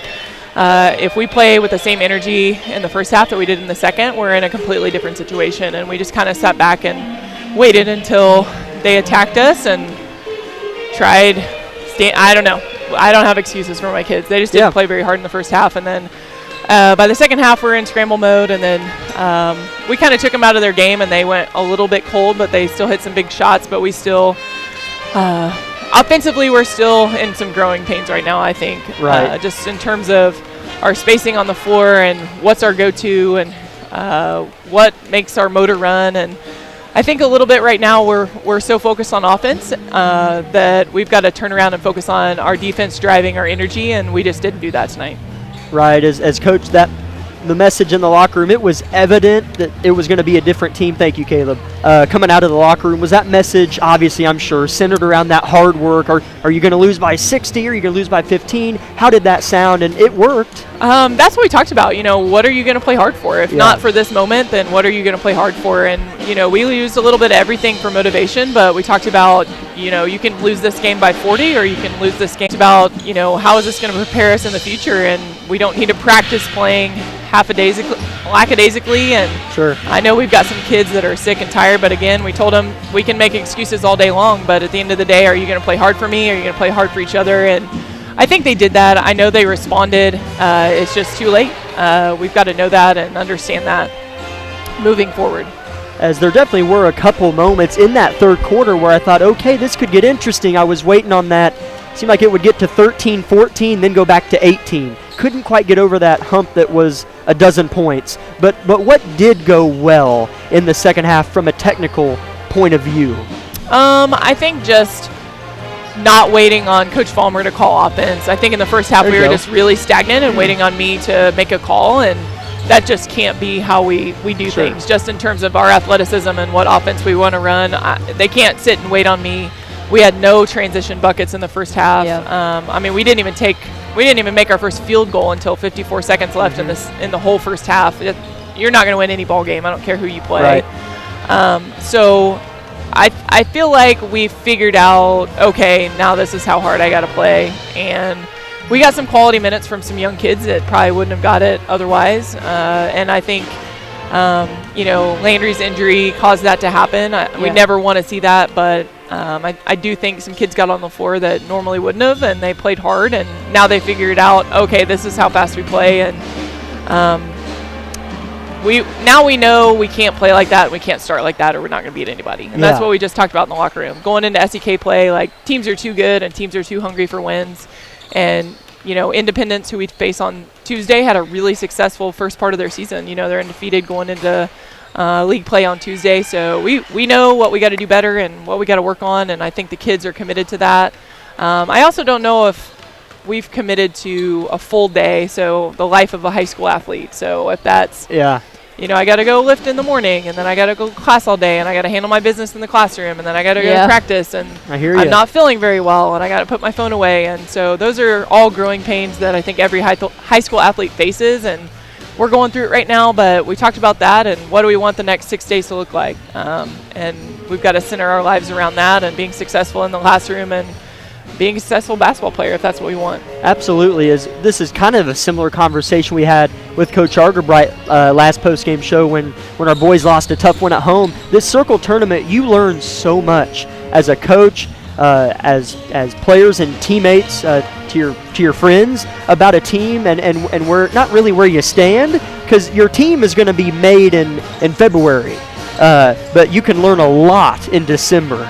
If we play with the same energy in the first half that we did in the second, we're in a completely different situation, and we just kind of sat back and waited until they attacked us and tried. I don't know. I don't have excuses for my kids. They just didn't play very hard in the first half, and then by the second half, we're in scramble mode, and then we kind of took them out of their game, and they went a little bit cold, but they still hit some big shots. But we still, offensively, we're still in some growing pains right now, I think. Right. Just in terms of our spacing on the floor and what's our go-to and what makes our motor run. And I think a little bit right now we're so focused on offense that we've got to turn around and focus on our defense driving our energy, and we just didn't do that tonight. Right, as coach, the message in the locker room, it was evident that it was going to be a different team. Thank you, Caleb. Coming out of the locker room, was that message, obviously, I'm sure, centered around that hard work? Are you going to lose by 60? Are you going to lose by 15? How did that sound? And it worked. That's what we talked about. What are you going to play hard for? If not for this moment, then what are you going to play hard for? And, we used a little bit of everything for motivation, but we talked about, you can lose this game by 40 or you can lose this game. It's about, how is this going to prepare us in the future? And we don't need to practice playing lackadaisically. And sure, I know we've got some kids that are sick and tired, but again, we told them we can make excuses all day long, but at the end of the day, are you going to play hard for me? Are you going to play hard for each other? And I think they did that. I know they responded. It's just too late. We've got to know that and understand that moving forward. As there definitely were a couple moments in that third quarter where I thought, okay, this could get interesting. I was waiting on that. Seemed like it would get to 13, 14, then go back to 18. Couldn't quite get over that hump that was a dozen points. But what did go well in the second half from a technical point of view? I think just not waiting on Coach Fallmer to call offense. I think in the first half we were just really stagnant and waiting on me to make a call, and that just can't be how we do things, just in terms of our athleticism and what offense we want to run. They can't sit and wait on me. We had no transition buckets in the first half. Yeah. We didn't even make our first field goal until 54 seconds left in the whole first half. You're not going to win any ball game. I don't care who you play. Right. So I feel like we figured out, okay, now this is how hard I got to play. And we got some quality minutes from some young kids that probably wouldn't have got it otherwise. And I think, Landry's injury caused that to happen. We never want to see that, but I do think some kids got on the floor that normally wouldn't have, and they played hard, and now they figured out, okay, this is how fast we play, and we know we can't play like that, we can't start like that, or we're not going to beat anybody. And that's what we just talked about in the locker room. Going into SEK play, like, teams are too good and teams are too hungry for wins. And, Independence, who we face on Tuesday, had a really successful first part of their season. They're undefeated going into league play on Tuesday. So we know what we got to do better and what we got to work on, and I think the kids are committed to that. I also don't know if we've committed to a full day, so the life of a high school athlete. So if that's I got to go lift in the morning, and then I got to go to class all day, and I got to handle my business in the classroom, and then I got to go to practice, and I'm not feeling very well, and I got to put my phone away. And so those are all growing pains that I think every high school athlete faces, and we're going through it right now. But we talked about that, and what do we want the next 6 days to look like? And we've got to center our lives around that and being successful in the classroom and being a successful basketball player, if that's what we want. Absolutely. This is kind of a similar conversation we had with Coach Argerbright last post-game show when our boys lost a tough one at home. This circle tournament, you learn so much as a coach, as players and teammates, to your friends about a team and where not really where you stand, because your team is going to be made in February, but you can learn a lot in December.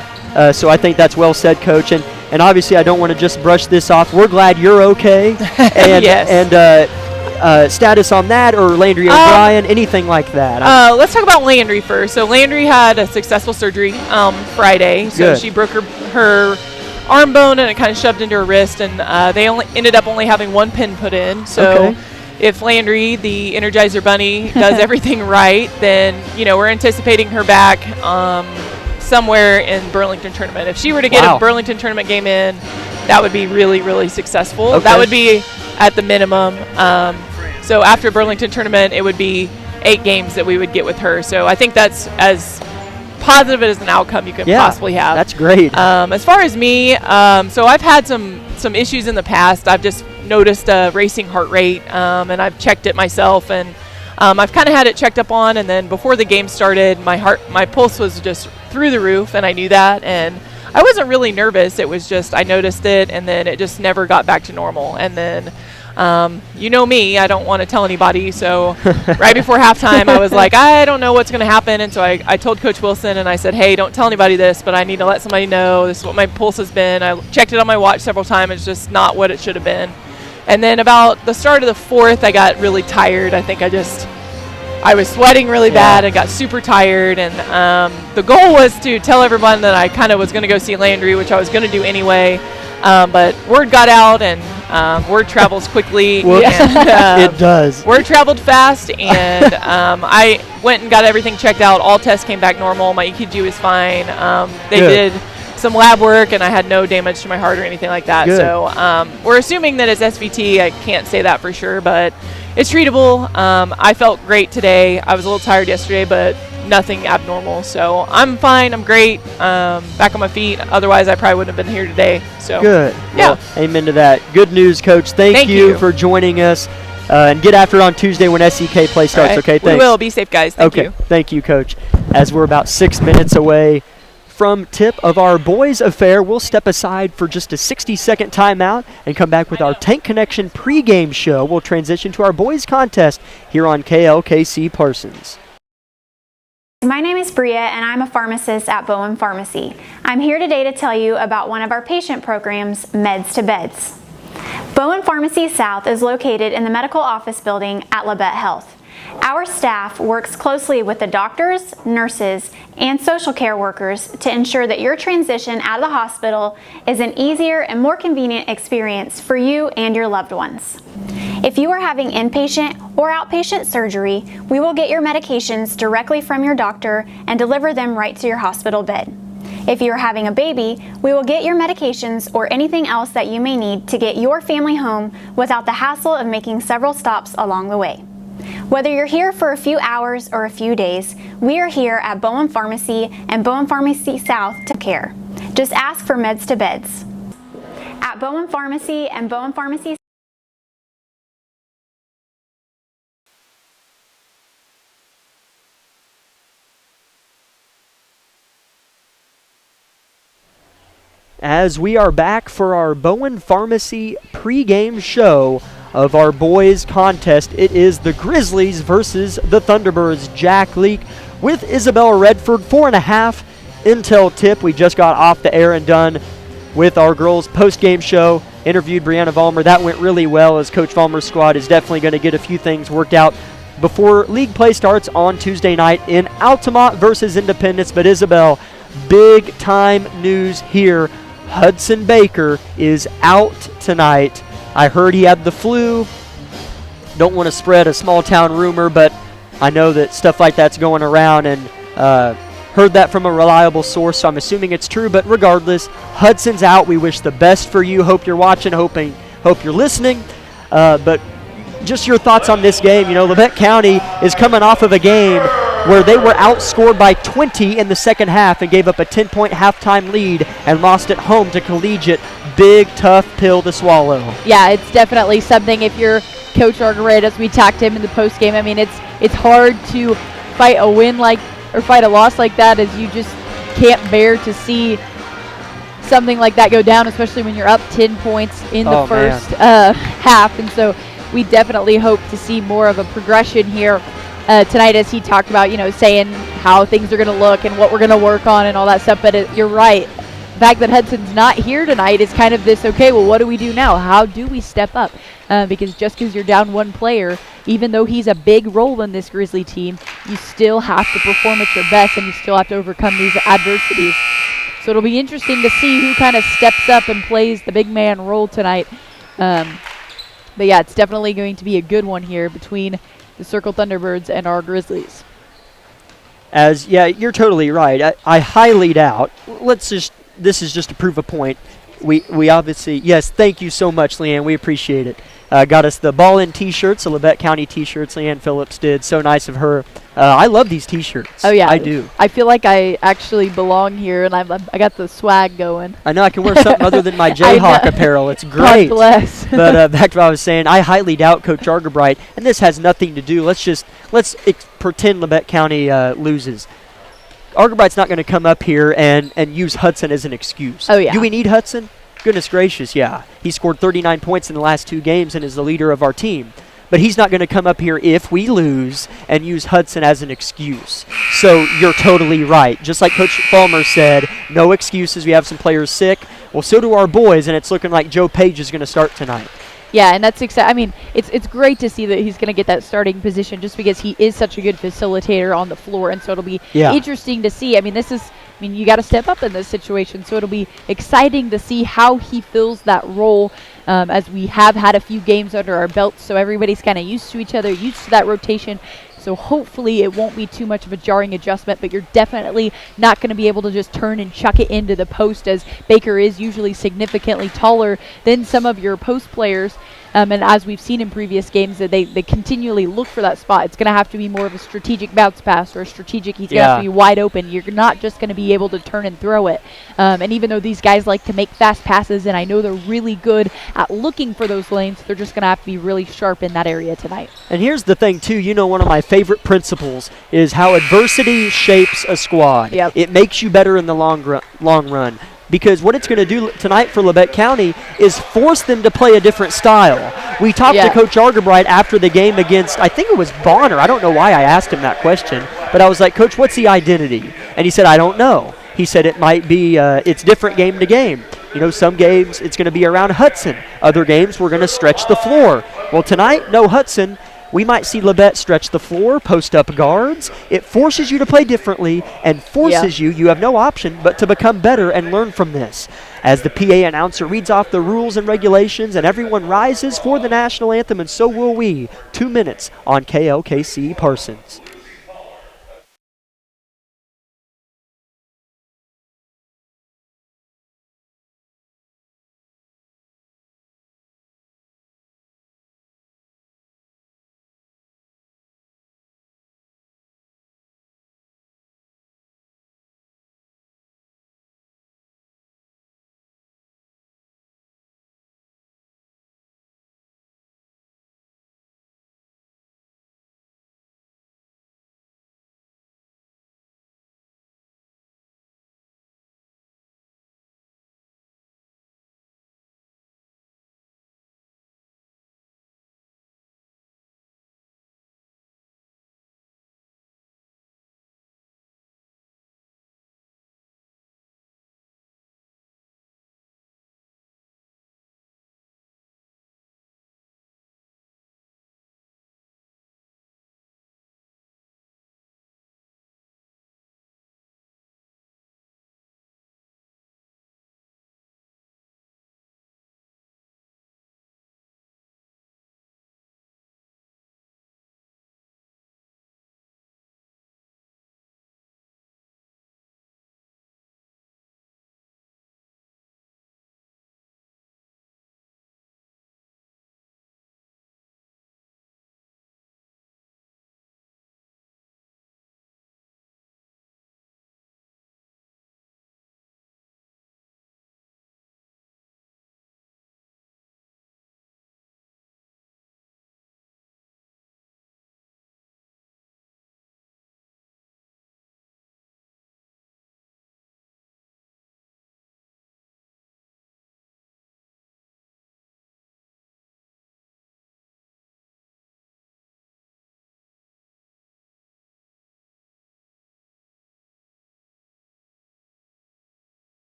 So I think that's well said, Coach. And obviously, I don't want to just brush this off. We're glad you're okay. And, yes. And status on that, or Landry O'Brien, anything like that? Let's talk about Landry first. So Landry had a successful surgery Friday. So Good. She broke her arm bone, and it kind of shoved into her wrist. And they ended up only having one pin put in. So if Landry, the Energizer Bunny, does everything right, then we're anticipating her back somewhere in Burlington tournament. If she were to get a Burlington tournament game in, that would be really, really successful. Okay. That would be at the minimum. So after Burlington tournament, it would be 8 games that we would get with her. So I think that's as positive as an outcome you could possibly have. That's great. As far as me, so I've had some issues in the past. I've just noticed a racing heart rate, and I've checked it myself, and I've kind of had it checked up on, and then before the game started, my pulse was just through the roof, and I knew that, and I wasn't really nervous. It was just I noticed it, and then it just never got back to normal. And then me, I don't want to tell anybody, so right before halftime I was like, I don't know what's going to happen, and so I told Coach Wilson, and I said, hey, don't tell anybody this, but I need to let somebody know this is what my pulse has been. I checked it on my watch several times. It's just not what it should have been. And then about the start of the fourth, I got really tired. I think I I was sweating really bad. I got super tired, and the goal was to tell everyone that I kind of was going to go see Landry, which I was going to do anyway. But word got out, and word travels quickly. And, it does. Word traveled fast, and I went and got everything checked out. All tests came back normal. My EKG was fine. They did some lab work, and I had no damage to my heart or anything like that. Good. So we're assuming that it's SVT. I can't say that for sure, but it's treatable. I felt great today. I was a little tired yesterday, but nothing abnormal. So I'm fine. I'm great. Back on my feet. Otherwise, I probably wouldn't have been here today. So good. Yeah. Well, amen to that. Good news, Coach. Thank you for joining us. And get after it on Tuesday when SEK play starts. Right. Okay, thanks. We will. Be safe, guys. Thank you. Thank you, Coach. As we're about 6 minutes away from tip of our boys affair, we'll step aside for just a 60-second timeout and come back with our Tank Connection pregame show. We'll transition to our boys contest here on KLKC Parsons. My name is Bria, and I'm a pharmacist at Bowen Pharmacy. I'm here today to tell you about one of our patient programs, Meds to Beds. Bowen Pharmacy South is located in the medical office building at Labette Health. Our staff works closely with the doctors, nurses, and social care workers to ensure that your transition out of the hospital is an easier and more convenient experience for you and your loved ones. If you are having inpatient or outpatient surgery, we will get your medications directly from your doctor and deliver them right to your hospital bed. If you are having a baby, we will get your medications or anything else that you may need to get your family home without the hassle of making several stops along the way. Whether you're here for a few hours or a few days, we are here at Bowen Pharmacy and Bowen Pharmacy South to care. Just ask for Meds to Beds. At Bowen Pharmacy and Bowen Pharmacy As we are back for our Bowen Pharmacy pregame show of our boys contest, it is the Grizzlies versus the Thunderbirds. Jack Leak with Isabel Redford, 4.5 Intel tip. We just got off the air and done with our girls post-game show. Interviewed Brianna Vollmer. That went really well, as Coach Vollmer's squad is definitely going to get a few things worked out before league play starts on Tuesday night in Altamont versus Independence. But Isabel, big time news here. Hudson Baker is out tonight. I heard he had the flu. Don't want to spread a small town rumor, but I know that stuff like that's going around, and heard that from a reliable source, so I'm assuming it's true. But regardless, Hudson's out. We wish the best for you. Hope you're watching. Hope you're listening. But just your thoughts on this game. You know, Labette County is coming off of a game where they were outscored by 20 in the second half and gave up a 10-point halftime lead and lost at home to Collegiate. Big, tough pill to swallow. Yeah, it's definitely something. If you're Coach Argaret, as we talked to him in the post game, I mean, it's hard to fight a loss like that, as you just can't bear to see something like that go down, especially when you're up 10 points in the first half. And so we definitely hope to see more of a progression here tonight, as he talked about, you know, saying how things are going to look and what we're going to work on and all that stuff. But you're right. The fact that Hudson's not here tonight is kind of this, okay, well, what do we do now? How do we step up? Because just because you're down one player, even though he's a big role in this Grizzly team, you still have to perform at your best, and you still have to overcome these adversities. So it'll be interesting to see who kind of steps up and plays the big man role tonight. But yeah, it's definitely going to be a good one here between the Circle Thunderbirds and our Grizzlies. You're totally right. I highly doubt. This is just to prove a point. We obviously, yes, thank you so much, Leanne. We appreciate it. Got us the Ball-In T-shirts, the Labette County T-shirts. Leanne Phillips did. So nice of her. I love these T-shirts. Oh, yeah. I do. I feel like I actually belong here, and I got the swag going. I know I can wear something other than my Jayhawk apparel. It's great. God bless. But back to what I was saying, I highly doubt Coach Argabright, and this has nothing to do. Let's pretend Labette County loses. Argabright's not going to come up here and use Hudson as an excuse. Oh, yeah. Do we need Hudson? Goodness gracious, yeah. He scored 39 points in the last 2 games and is the leader of our team. But he's not going to come up here if we lose and use Hudson as an excuse. So you're totally right. Just like Coach Vollmer said, no excuses. We have some players sick. Well, so do our boys, and it's looking like Joe Page is going to start tonight. Yeah, and that's exciting. I mean, it's great to see that he's going to get that starting position just because he is such a good facilitator on the floor, and so it'll be interesting to see. I mean, you got to step up in this situation, so it'll be exciting to see how he fills that role as we have had a few games under our belts, so everybody's kind of used to each other, used to that rotation. So hopefully it won't be too much of a jarring adjustment, but you're definitely not going to be able to just turn and chuck it into the post, as Baker is usually significantly taller than some of your post players. And as we've seen in previous games, that they continually look for that spot. It's going to have to be more of a strategic bounce pass or a strategic, he's going to have to be wide open. You're not just going to be able to turn and throw it. And even though these guys like to make fast passes, and I know they're really good at looking for those lanes, they're just going to have to be really sharp in that area tonight. And here's the thing, too. One of my favorite principles is how adversity shapes a squad. Yep. It makes you better in the long run. Because what it's going to do tonight for Labette County is force them to play a different style. We talked to Coach Argerbright after the game against, I think it was Bonner. I don't know why I asked him that question, but I was like, Coach, what's the identity? And he said, I don't know. He said it might be, it's different game to game. Some games it's going to be around Hudson. Other games we're going to stretch the floor. Well, tonight, no Hudson. We might see Labette stretch the floor, post up guards. It forces you to play differently and forces you have no option but to become better and learn from this. As the PA announcer reads off the rules and regulations and everyone rises for the national anthem, and so will we. 2 minutes on KLKC Parsons.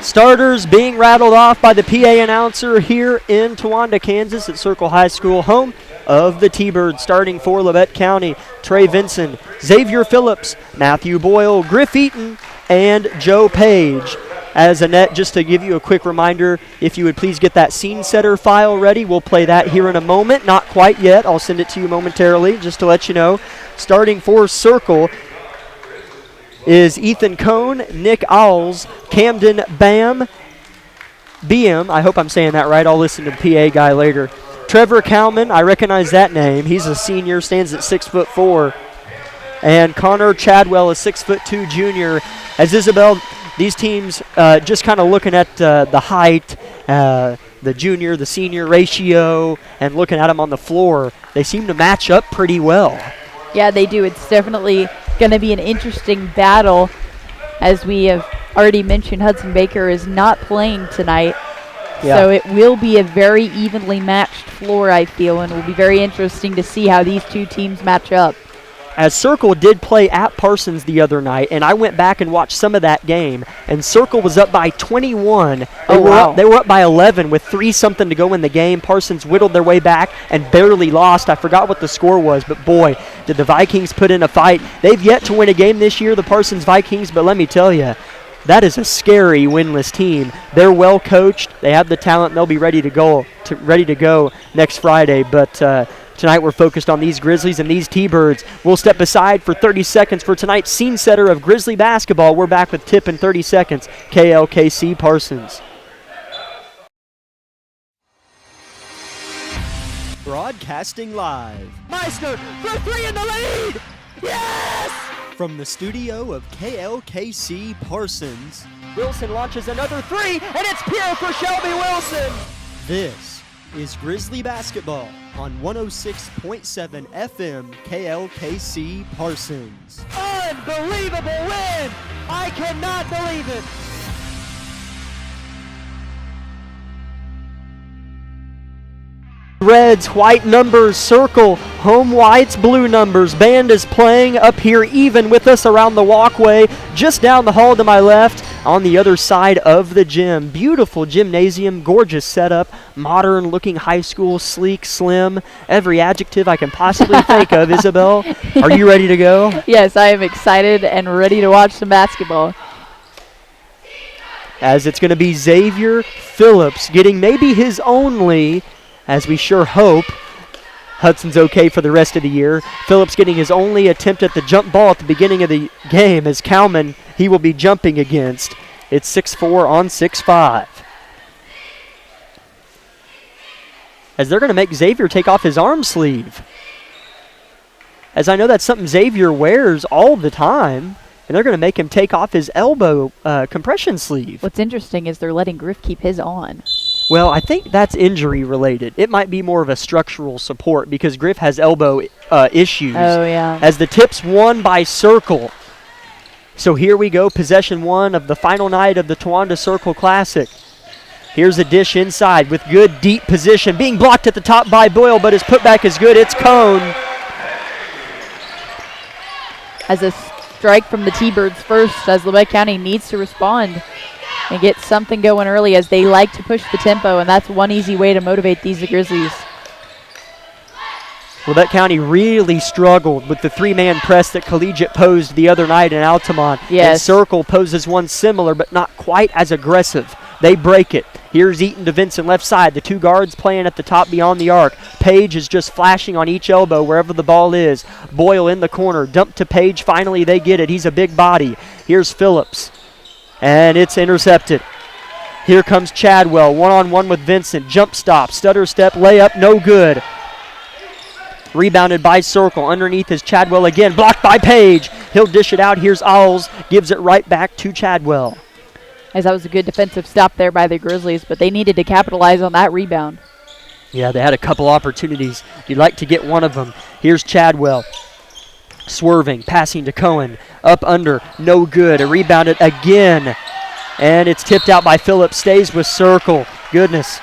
Starters being rattled off by the PA announcer here in Towanda, Kansas at Circle High School, home of the T-Birds. Starting for Labette County, Trey Vinson, Xavier Phillips, Matthew Boyle, Griff Eaton, and Joe Page. As Annette, just to give you a quick reminder, if you would please get that scene setter file ready. We'll play that here in a moment. Not quite yet. I'll send it to you momentarily just to let you know. Starting for Circle is Ethan Cohn, Nick Owls, Camden Bam, I hope I'm saying that right. I'll listen to the PA guy later. Trevor Cowman, I recognize that name. He's a senior, stands at 6'4". And Connor Chadwell, a 6'2" junior. As Isabel, these teams just kind of looking at the height, the junior, the senior ratio, and looking at them on the floor, they seem to match up pretty well. Yeah, they do. It's definitely going to be an interesting battle. As we have already mentioned, Hudson Baker is not playing tonight. Yeah. So it will be a very evenly matched floor, I feel, and it will be very interesting to see how these two teams match up. as Circle did play at Parsons the other night, and I went back and watched some of that game, and Circle was up by 21. They were up by 11 with 3-something to go in the game. Parsons whittled their way back and barely lost. I forgot what the score was, but boy, did the Vikings put in a fight. They've yet to win a game this year, the Parsons Vikings, but let me tell you, that is a scary winless team. They're well coached. They have the talent. And they'll be ready to go next Friday. But tonight we're focused on these Grizzlies and these T-Birds. We'll step aside for 30 seconds for tonight's scene setter of Grizzly basketball. We're back with Tip in 30 seconds. KLKC Parsons. Broadcasting live. Meister for 3 in the lead. Yes! From the studio of KLKC Parsons, Wilson launches another 3, and it's pure for Shelby Wilson. This is Grizzly basketball on 106.7 FM KLKC Parsons. Unbelievable win! I cannot believe it. Reds, white numbers, Circle, home whites, blue numbers. Band is playing up here even with us around the walkway, just down the hall to my left on the other side of the gym. Beautiful gymnasium, gorgeous setup, modern looking high school, sleek, slim, every adjective I can possibly think of. Isabel, are you ready to go? Yes, I am excited and ready to watch some basketball. As it's going to be Xavier Phillips getting maybe his only, as we sure hope, Hudson's okay for the rest of the year. Phillips getting his only attempt at the jump ball at the beginning of the game as Cowman he will be jumping against. It's 6'4" on 6'5". As they're going to make Xavier take off his arm sleeve. As I know that's something Xavier wears all the time, and they're going to make him take off his elbow compression sleeve. What's interesting is they're letting Griff keep his on. Well, I think that's injury related. It might be more of a structural support because Griff has elbow issues. Oh, yeah. As the tip's won by Circle. So here we go, possession 1 of the final night of the Towanda Circle Classic. Here's a dish inside with good deep position. Being blocked at the top by Boyle, but his putback is good. It's Cone. As a strike from the T-Birds first, as Labette County needs to respond and get something going early, as they like to push the tempo, and that's one easy way to motivate these Grizzlies. Labette County really struggled with the 3-man press that Collegiate posed the other night in Altamont. Yes. And Circle poses one similar, but not quite as aggressive. They break it. Here's Eaton to Vincent left side. The 2 guards playing at the top beyond the arc. Page is just flashing on each elbow wherever the ball is. Boyle in the corner. Dump to Page. Finally, they get it. He's a big body. Here's Phillips. And it's intercepted. Here comes Chadwell, one-on-one with Vincent. Jump stop, stutter step, layup, no good. Rebounded by Circle. Underneath is Chadwell again. Blocked by Page. He'll dish it out. Here's Owls. Gives it right back to Chadwell. As that was a good defensive stop there by the Grizzlies, but they needed to capitalize on that rebound. Yeah, they had a couple opportunities. You'd like to get one of them. Here's Chadwell. Swerving, passing to Cohen. Up under, no good. A rebounded again. And it's tipped out by Phillips. Stays with Circle. Goodness.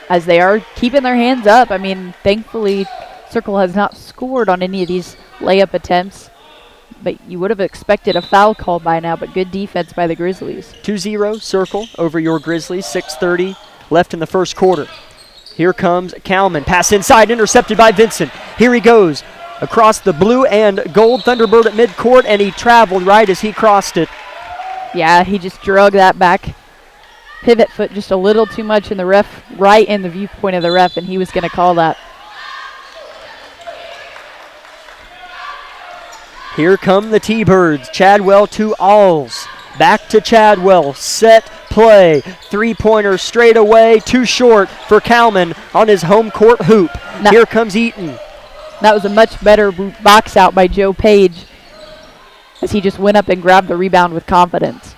As they are keeping their hands up. I mean, thankfully, Circle has not scored on any of these layup attempts. But you would have expected a foul call by now, but good defense by the Grizzlies. 2-0 Circle over your Grizzlies. 6:30 left in the first quarter. Here comes Cowman. Pass inside, intercepted by Vincent. Here he goes across the blue and gold Thunderbird at midcourt, and he traveled right as he crossed it. Yeah, he just drug that back pivot foot just a little too much, in the ref, right in the viewpoint of the ref, and he was going to call that. Here come the T-Birds. Chadwell to Alls. Back to Chadwell. Set play. 3-pointer straight away. Too short for Cowman on his home court hoop. Here comes Eaton. That was a much better box out by Joe Page, as he just went up and grabbed the rebound with confidence.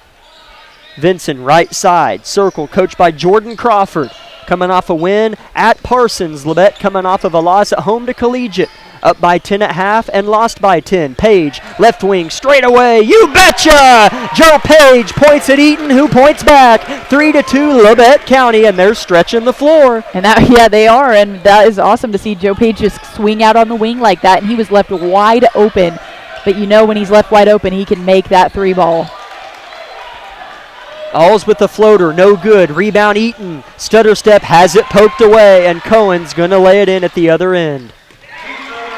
Vincent right side. Circle coached by Jordan Crawford. Coming off a win at Parsons. Labette coming off of a loss at home to Collegiate. up by 10 at half and lost by 10. Page, left wing, straight away. You betcha! Joe Page points at Eaton, who points back. 3-2 Labette County, and they're stretching the floor. And that, yeah, they are, and that is awesome to see Joe Page just swing out on the wing like that, and he was left wide open. But you know when he's left wide open, he can make that 3 ball. Alls with the floater, no good. Rebound Eaton. Stutter step has it poked away, and Cohen's going to lay it in at the other end.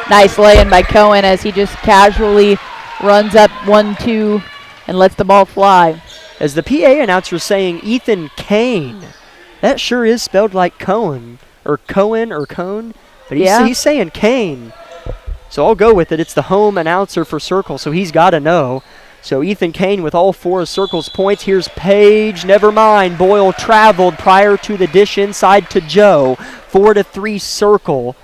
Nice lay-in by Cohen as he just casually runs up 1-2 and lets the ball fly. As the PA announcer is saying Ethan Kane. That sure is spelled like Cohen, or Cohen, or Cone. But he's saying Kane. So I'll go with it. It's the home announcer for Circle, so he's got to know. So Ethan Kane with all 4 of Circle's points. Here's Page. Never mind. Boyle traveled prior to the dish inside to Joe. 4-3 Circle.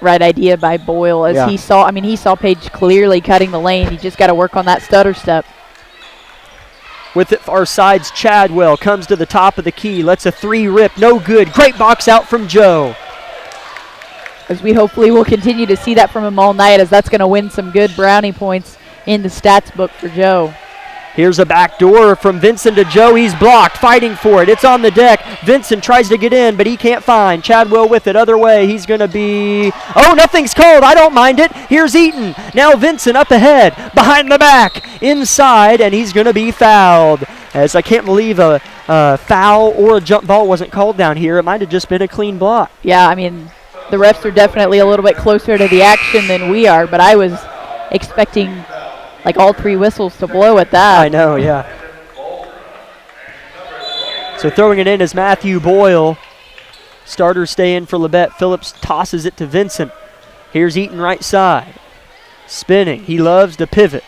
Right idea by Boyle as he saw Page clearly cutting the lane. He just got to work on that stutter step. With it far sides, Chadwell comes to the top of the key. Lets a 3 rip. No good. Great box out from Joe. As we hopefully will continue to see that from him all night, as that's going to win some good brownie points in the stats book for Joe. Here's a back door from Vincent to Joe. He's blocked, fighting for it. It's on the deck. Vincent tries to get in, but he can't find. Chadwell with it. Other way. He's going to be... Oh, nothing's called. I don't mind it. Here's Eaton. Now Vincent up ahead. Behind the back. Inside, and he's going to be fouled. As I can't believe a foul or a jump ball wasn't called down here. It might have just been a clean block. Yeah, I mean, the refs are definitely a little bit closer to the action than we are, but I was expecting like all 3 whistles to blow at that. I know, yeah. So throwing it in is Matthew Boyle. Starters stay in for Labette. Phillips tosses it to Vincent. Here's Eaton right side. Spinning. He loves to pivot.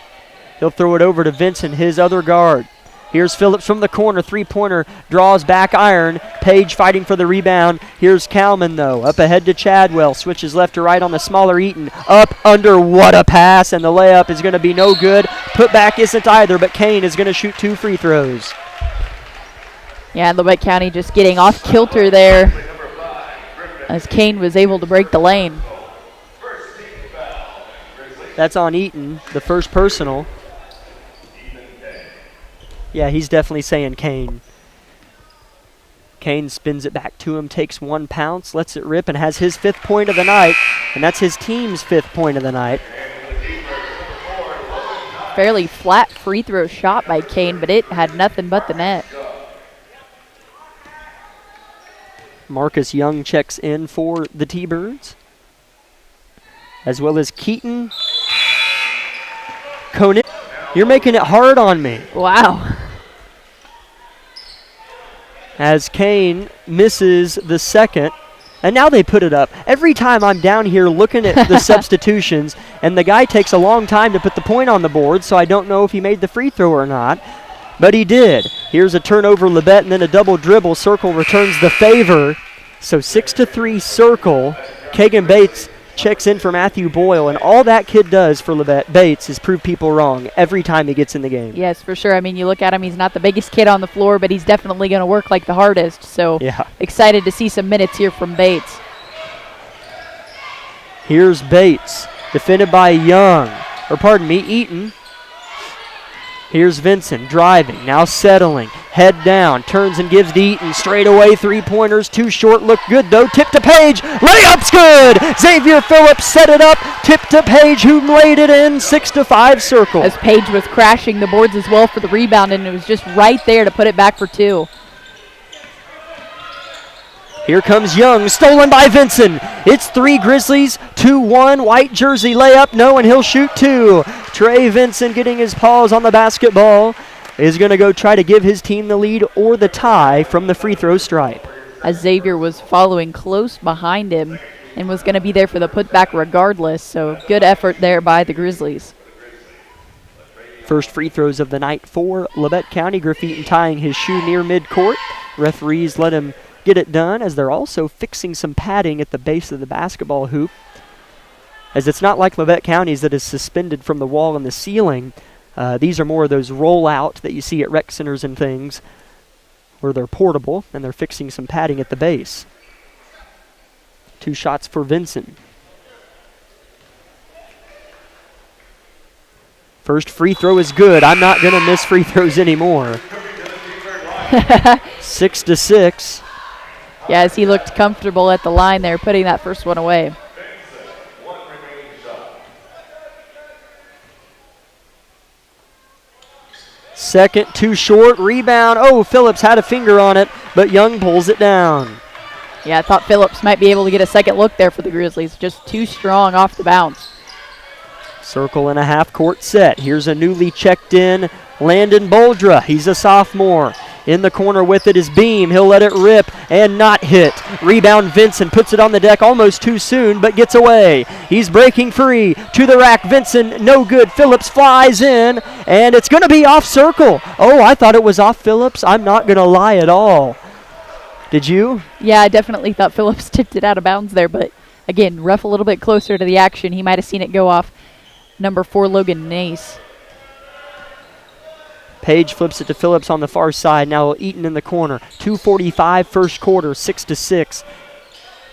He'll throw it over to Vincent, his other guard. Here's Phillips from the corner. 3-pointer. Draws back iron. Page fighting for the rebound. Here's Kalman, though. Up ahead to Chadwell. Switches left to right on the smaller Eaton. Up, under, what a pass. And the layup is going to be no good. Put back isn't either, but Kane is going to shoot 2 free throws. Yeah, Labette County just getting off kilter there as Kane was able to break the lane. That's on Eaton, the first personal. Yeah, he's definitely saying Kane. Kane spins it back to him, takes 1 pounce, lets it rip, and has his 5th point of the night, and that's his team's 5th point of the night. Fairly flat free throw shot by Kane, but it had nothing but the net. Marcus Young checks in for the T-Birds, as well as Keaton. Conant, you're making it hard on me. Wow. As Kane misses the second, and now they put it up. Every time I'm down here looking at the substitutions, and the guy takes a long time to put the point on the board, so I don't know if he made the free throw or not, but he did. Here's a turnover, Labette, and then a double dribble. Circle returns the favor, so 6-3 Circle. Kagan Bates checks in for Matthew Boyle, and all that kid does for Labette Bates is prove people wrong every time he gets in the game. Yes, for sure. I mean, you look at him, he's not the biggest kid on the floor, but he's definitely going to work like the hardest. So excited to see some minutes here from Bates. Here's Bates, defended by Eaton. Here's Vincent driving, now settling, head down, turns and gives to Eaton. Straight away, 3-pointers, too short, look good though. Tip to Page, layup's good! Xavier Phillips set it up, tip to Page, who laid it in. 6-5 Circle. As Page was crashing the boards as well for the rebound, and it was just right there to put it back for 2. Here comes Young, stolen by Vincent. It's 3 Grizzlies, 2-1, white jersey layup, no, and he'll shoot 2. Trey Vincent getting his paws on the basketball is going to go try to give his team the lead or the tie from the free throw stripe. As Xavier was following close behind him and was going to be there for the putback regardless, so good effort there by the Grizzlies. First free throws of the night for Labette County. Graffitin tying his shoe near midcourt. Referees let him get it done, as they're also fixing some padding at the base of the basketball hoop, as it's not like Labette County's that is suspended from the wall and the ceiling. These are more of those roll-out that you see at rec centers and things, where they're portable, and they're fixing some padding at the base. 2 shots for Vincent. First free throw is good. I'm not going to miss free throws anymore. 6-6. Yes, he looked comfortable at the line there, putting that first one away. Second, too short. Rebound. Oh, Phillips had a finger on it, but Young pulls it down. Yeah, I thought Phillips might be able to get a second look there for the Grizzlies. Just too strong off the bounce. Circle and a half-court set. Here's a newly checked in Landon Boldra. He's a sophomore. In the corner with it is Beam. He'll let it rip and not hit. Rebound Vincent puts it on the deck almost too soon, but gets away. He's breaking free. To the rack. Vincent, no good. Phillips flies in, and it's going to be off Circle. Oh, I thought it was off Phillips. I'm not going to lie at all. Did you? Yeah, I definitely thought Phillips tipped it out of bounds there, but again, Ruff a little bit closer to the action. He might have seen it go off number 4, Logan Nace. Page flips it to Phillips on the far side. Now Eaton in the corner. 2:45 first quarter, 6-6.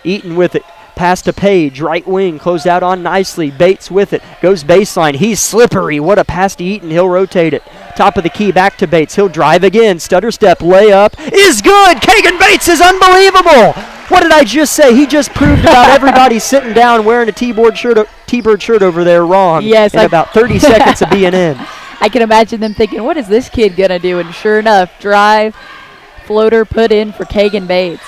Eaton with it. Pass to Page, right wing, closed out on nicely. Bates with it, goes baseline. He's slippery. What a pass to Eaton. He'll rotate it. Top of the key, back to Bates. He'll drive again. Stutter step, layup is good. Kagan Bates is unbelievable. What did I just say? He just proved about everybody sitting down wearing a T-Bird shirt over there wrong. Yes, in about 30 seconds of being in. I can imagine them thinking, what is this kid going to do? And sure enough, drive, floater put in for Kagan Bates.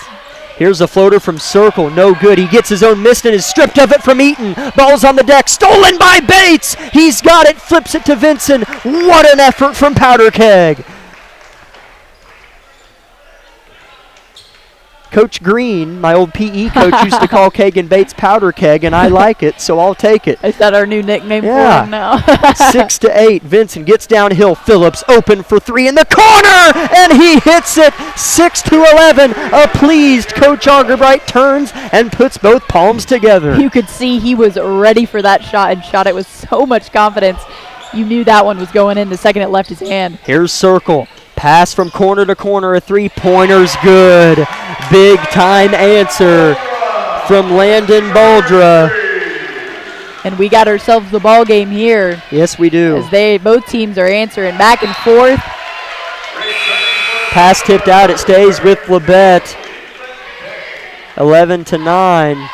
Here's a floater from Circle. No good. He gets his own missed and is stripped of it from Eaton. Ball's on the deck. Stolen by Bates. He's got it. Flips it to Vincent. What an effort from Powder Keg. Coach Green, my old PE coach, used to call Kagan Bates Powder Keg, and I like it, so I'll take it. Is that our new nickname for him now? 6-8. Vincent gets downhill. Phillips open for three in the corner, and he hits it. 6-11. A pleased Coach Augerbright turns and puts both palms together. You could see he was ready for that shot and shot it with so much confidence. You knew that one was going in the second it left his hand. Here's Circle. Pass from corner to corner. A three-pointer's good. Big time answer from Landon Boldra. And we got ourselves the ball game here. Yes, we do. As both teams are answering back and forth. Pass tipped out. It stays with Labette. 11-9.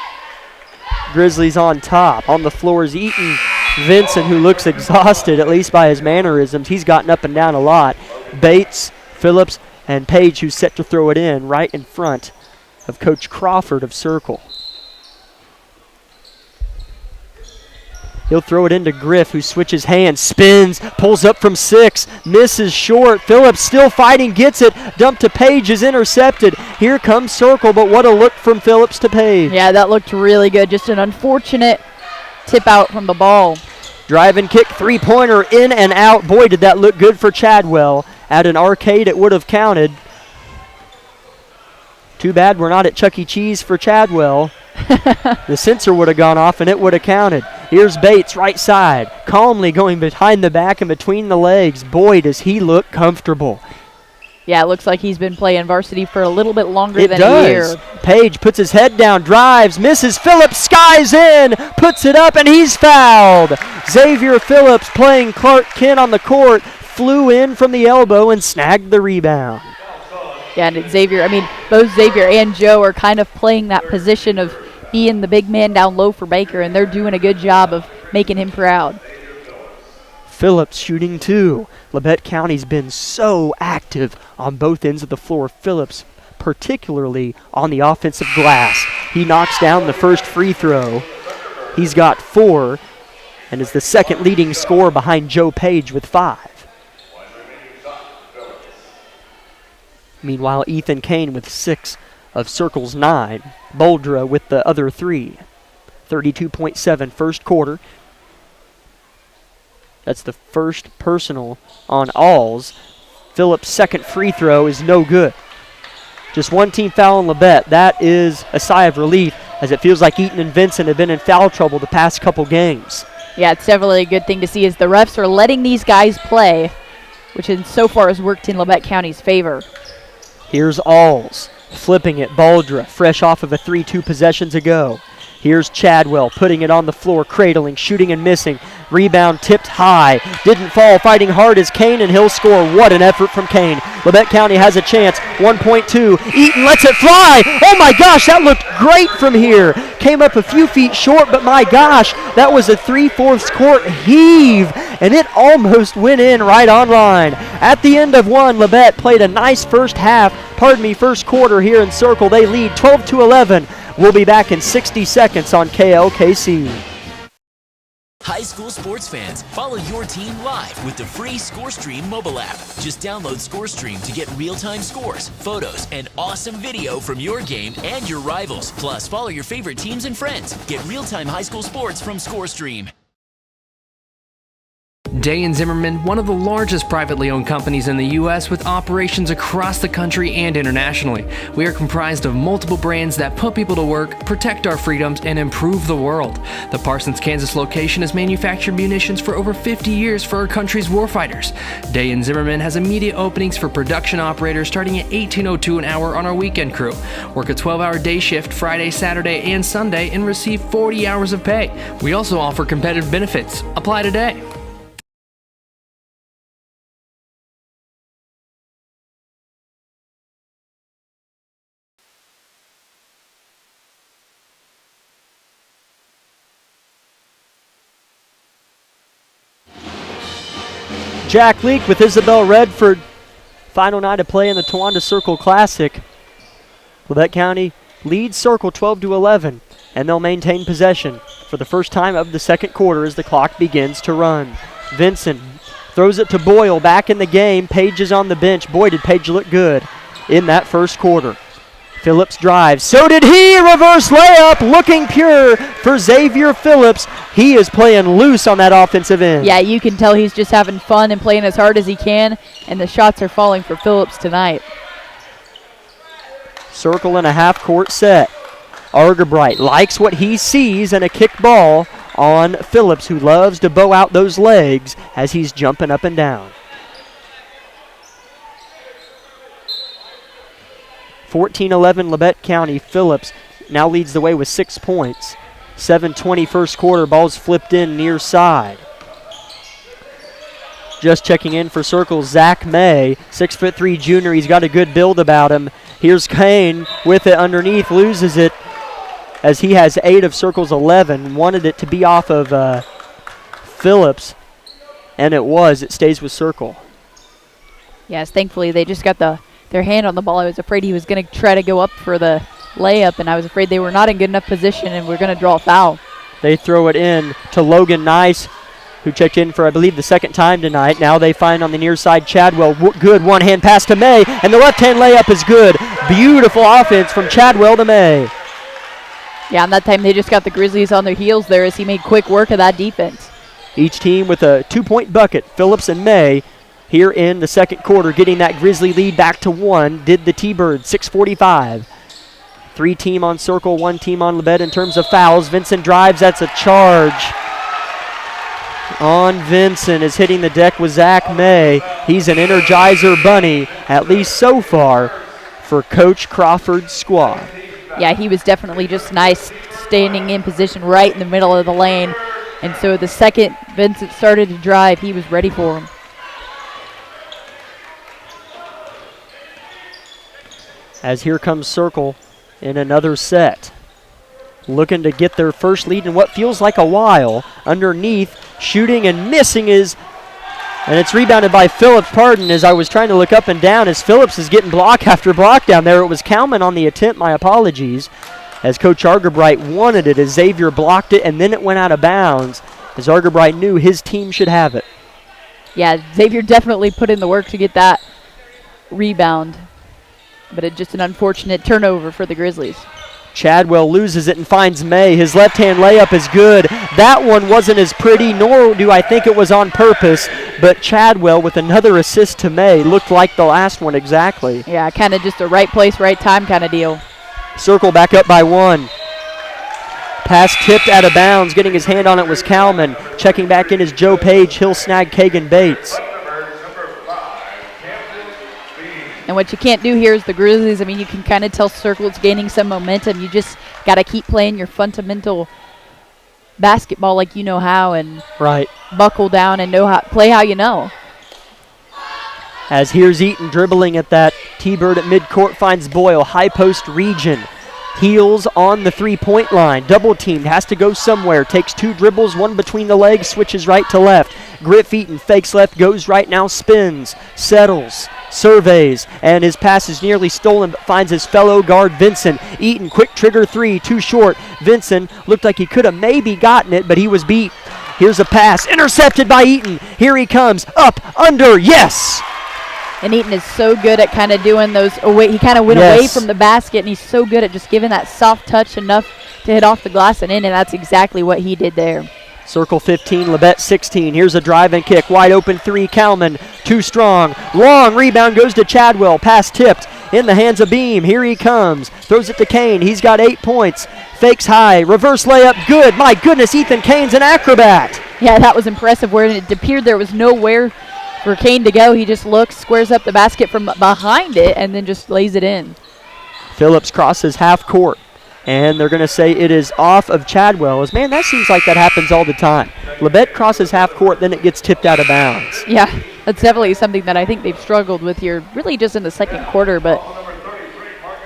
Grizzlies on top. On the floor is Eaton. Vincent, who looks exhausted, at least by his mannerisms. He's gotten up and down a lot. Bates, Phillips, and Page, who's set to throw it in right in front of Coach Crawford of Circle. He'll throw it into Griff, who switches hands, spins, pulls up from 6, misses short. Phillips still fighting, gets it. Dumped to Page, is intercepted. Here comes Circle, but what a look from Phillips to Page. Yeah, that looked really good. Just an unfortunate tip out from the ball. Drive and kick, three-pointer, in and out. Boy, did that look good for Chadwell. At an arcade, it would have counted. Too bad we're not at Chuck E. Cheese for Chadwell. The sensor would have gone off, and it would have counted. Here's Bates, right side, calmly going behind the back and between the legs. Boy, does he look comfortable. Yeah, it looks like he's been playing varsity for a little bit longer than a year. Page puts his head down, drives, misses. Phillips skies in, puts it up, and he's fouled. Xavier Phillips, playing Clark Kent on the court, flew in from the elbow and snagged the rebound. Yeah, and Xavier, both Xavier and Joe are kind of playing that position of being the big man down low for Baker, and they're doing a good job of making him proud. Phillips shooting two. Labette County's been so active on both ends of the floor. Phillips, particularly on the offensive glass. He knocks down the first free throw. He's got 4 and is the second leading scorer behind Joe Page with 5. Meanwhile, Ethan Kane with 6 of Circle's 9. Boldra with the other 3. 32.7 first quarter. That's the first personal on Alls. Phillips' second free throw is no good. Just one team foul on Labette. That is a sigh of relief, as it feels like Eaton and Vincent have been in foul trouble the past couple games. Yeah, it's definitely a good thing to see as the refs are letting these guys play, which so far has worked in Labette County's favor. Here's Alls. Flipping it, Baldra, fresh off of a 3-2 possessions ago. Here's Chadwell putting it on the floor, cradling, shooting and missing. Rebound tipped high. Didn't fall, fighting hard as Kane, and he'll score. What an effort from Kane. Labette County has a chance. 1.2. Eaton lets it fly. Oh my gosh, that looked great from here. Came up a few feet short, but my gosh, that was a 3/4 court heave, and it almost went in right on line. At the end of one, Labette played a nice first quarter here in Circle. They lead 12-11. We'll be back in 60 seconds on KLKC. High school sports fans, follow your team live with the free ScoreStream mobile app. Just download ScoreStream to get real-time scores, photos, and awesome video from your game and your rivals. Plus, follow your favorite teams and friends. Get real-time high school sports from ScoreStream. Day & Zimmerman, one of the largest privately owned companies in the U.S. with operations across the country and internationally. We are comprised of multiple brands that put people to work, protect our freedoms, and improve the world. The Parsons, Kansas location has manufactured munitions for over 50 years for our country's warfighters. Day & Zimmerman has immediate openings for production operators starting at $18.02 an hour on our weekend crew. Work a 12-hour day shift Friday, Saturday, and Sunday and receive 40 hours of pay. We also offer competitive benefits. Apply today. Jack Leak with Isabel Redford. Final night of play in the Towanda Circle Classic. Labette County leads Circle 12-11, and they'll maintain possession for the first time of the second quarter as the clock begins to run. Vincent throws it to Boyle back in the game. Page is on the bench. Boy, did Page look good in that first quarter. Phillips drives. So did he. Reverse layup. Looking pure for Xavier Phillips. He is playing loose on that offensive end. Yeah, you can tell he's just having fun and playing as hard as he can, and the shots are falling for Phillips tonight. Circle in a half-court set. Argerbright likes what he sees in a kick ball on Phillips, who loves to bow out those legs as he's jumping up and down. 14-11 Labette County. Phillips now leads the way with 6 points. 7:20 first quarter. Ball's flipped in near side. Just checking in for Circle, Zach May, 6'3" junior. He's got a good build about him. Here's Kane with it underneath, loses it as he has 8 of Circle's 11. Wanted it to be off of Phillips, and it was. It stays with Circle. Yes, thankfully they just got their hand on the ball. I was afraid he was going to try to go up for the layup, and I was afraid they were not in good enough position and we're going to draw a foul. They throw it in to Logan Nice, who checked in for, I believe, the second time tonight. Now they find on the near side Chadwell. Good one-hand pass to May, and the left-hand layup is good. Beautiful offense from Chadwell to May. Yeah, and that time they just got the Grizzlies on their heels there as he made quick work of that defense. Each team with a 2-point bucket, Phillips and May, here in the second quarter, getting that Grizzly lead back to 1. Did the T-Birds, 6:45. 3 team on Circle, 1 team on Labette in terms of fouls. Vincent drives, that's a charge on Vincent. Is hitting the deck with Zach May. He's an Energizer bunny, at least so far, for Coach Crawford's squad. Yeah, he was definitely just nice standing in position right in the middle of the lane. And so the second Vincent started to drive, he was ready for him. As here comes Circle in another set. Looking to get their first lead in what feels like a while. Underneath, shooting and missing is, and it's rebounded by Phillips. Pardon, as I was trying to look up and down as Phillips is getting block after block down there. It was Kalman on the attempt, my apologies, as Coach Argerbright wanted it as Xavier blocked it, and then it went out of bounds as Argerbright knew his team should have it. Yeah, Xavier definitely put in the work to get that rebound, but it's just an unfortunate turnover for the Grizzlies. Chadwell loses it and finds May. His left-hand layup is good. That one wasn't as pretty, nor do I think it was on purpose, but Chadwell with another assist to May. Looked like the last one exactly. Yeah, kind of just a right place, right time kind of deal. Circle back up by 1. Pass tipped out of bounds. Getting his hand on it was Kalman. Checking back in is Joe Page. He'll snag Kagan Bates. And what you can't do here is the Grizzlies, I mean, you can kind of tell Circle is gaining some momentum. You just got to keep playing your fundamental basketball like you know how, and buckle down and play how you know. As here's Eaton dribbling at that T-Bird at midcourt, finds Boyle, high post region. Heels on the three-point line, double teamed, has to go somewhere, takes 2 dribbles, 1 between the legs, switches right to left. Griff Eaton fakes left, goes right now, spins, settles, surveys, and his pass is nearly stolen, but finds his fellow guard Vincent. Eaton, quick trigger 3, too short. Vincent looked like he could have maybe gotten it, but he was beat. Here's a pass, intercepted by Eaton. Here he comes, up, under, yes! And Eaton is so good at kind of doing those away. He kind of went away from the basket, and he's so good at just giving that soft touch enough to hit off the glass and in, and that's exactly what he did there. Circle 15, Labette 16. Here's a drive and kick. Wide open 3, Kalman. Too strong. Long rebound goes to Chadwell. Pass tipped in the hands of Beam. Here he comes. Throws it to Kane. He's got 8 points. Fakes high. Reverse layup. Good. My goodness, Ethan Kane's an acrobat. Yeah, that was impressive where it appeared there was nowhere for Kane to go. He just looks, squares up the basket from behind it, and then just lays it in. Phillips crosses half court, and they're going to say it is off of Chadwell. Man, that seems like that happens all the time. Labette crosses half court, then it gets tipped out of bounds. Yeah, that's definitely something that I think they've struggled with here, really just in the second quarter, but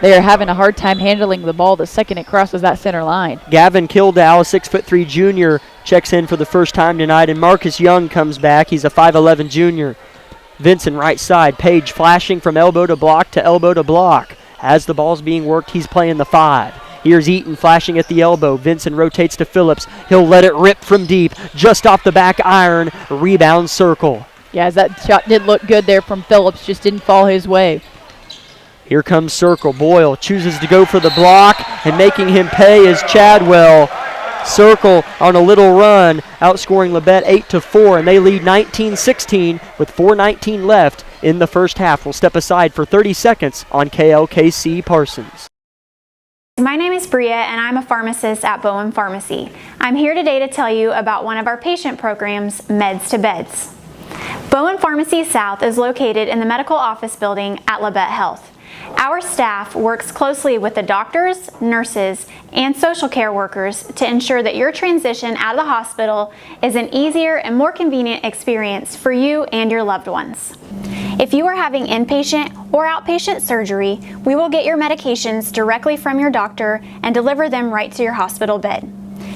they are having a hard time handling the ball the second it crosses that center line. Gavin Kildow, a 6'3" junior, checks in for the first time tonight, and Marcus Young comes back. He's a 5'11" junior. Vincent right side. Page flashing from elbow to block to elbow to block. As the ball's being worked, he's playing the 5. Here's Eaton flashing at the elbow. Vincent rotates to Phillips. He'll let it rip from deep, just off the back iron. Rebound Circle. Yeah, as that shot did look good there from Phillips, just didn't fall his way. Here comes Circle. Boyle chooses to go for the block, and making him pay is Chadwell. Circle on a little run, outscoring Labette 8-4, and they lead 19-16 with 4:19 left in the first half. We'll step aside for 30 seconds on KLKC Parsons. My name is Bria, and I'm a pharmacist at Bowen Pharmacy. I'm here today to tell you about one of our patient programs, Meds to Beds. Bowen Pharmacy South is located in the medical office building at Labette Health. Our staff works closely with the doctors, nurses, and social care workers to ensure that your transition out of the hospital is an easier and more convenient experience for you and your loved ones. If you are having inpatient or outpatient surgery, we will get your medications directly from your doctor and deliver them right to your hospital bed.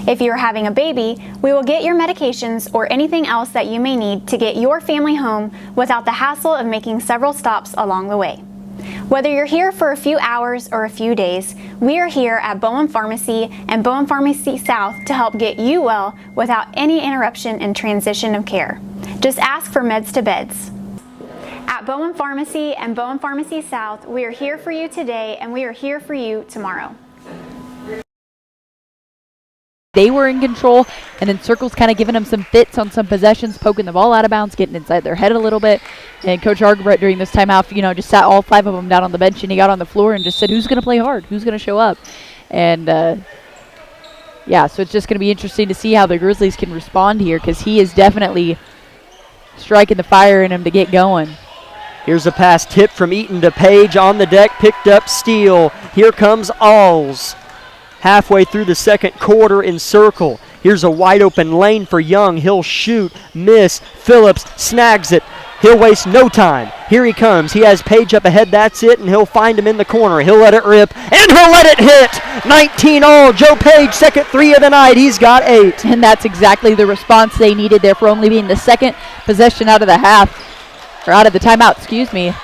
If you are having a baby, we will get your medications or anything else that you may need to get your family home without the hassle of making several stops along the way. Whether you're here for a few hours or a few days, we are here at Bowen Pharmacy and Bowen Pharmacy South to help get you well without any interruption in transition of care. Just ask for Meds to Beds. At Bowen Pharmacy and Bowen Pharmacy South, we are here for you today and we are here for you tomorrow. They were in control, and then Circle's kind of giving them some fits on some possessions, poking the ball out of bounds, getting inside their head a little bit. And Coach Argebrecht during this timeout, just sat all 5 of them down on the bench, and he got on the floor and just said, who's going to play hard? Who's going to show up? And, yeah, so it's just going to be interesting to see how the Grizzlies can respond here, because he is definitely striking the fire in him to get going. Here's a pass tipped from Eaton to Page on the deck, picked up steal. Here comes Alls. Halfway through the second quarter in Circle. Here's a wide open lane for Young. He'll shoot, miss. Phillips snags it. He'll waste no time. Here he comes. He has Page up ahead. That's it, and he'll find him in the corner. He'll let it rip, and he'll let it hit. 19 all. Joe Page, second 3 of the night. He's got 8. And that's exactly the response they needed there for only being the second possession out of the half, or out of the timeout, excuse me.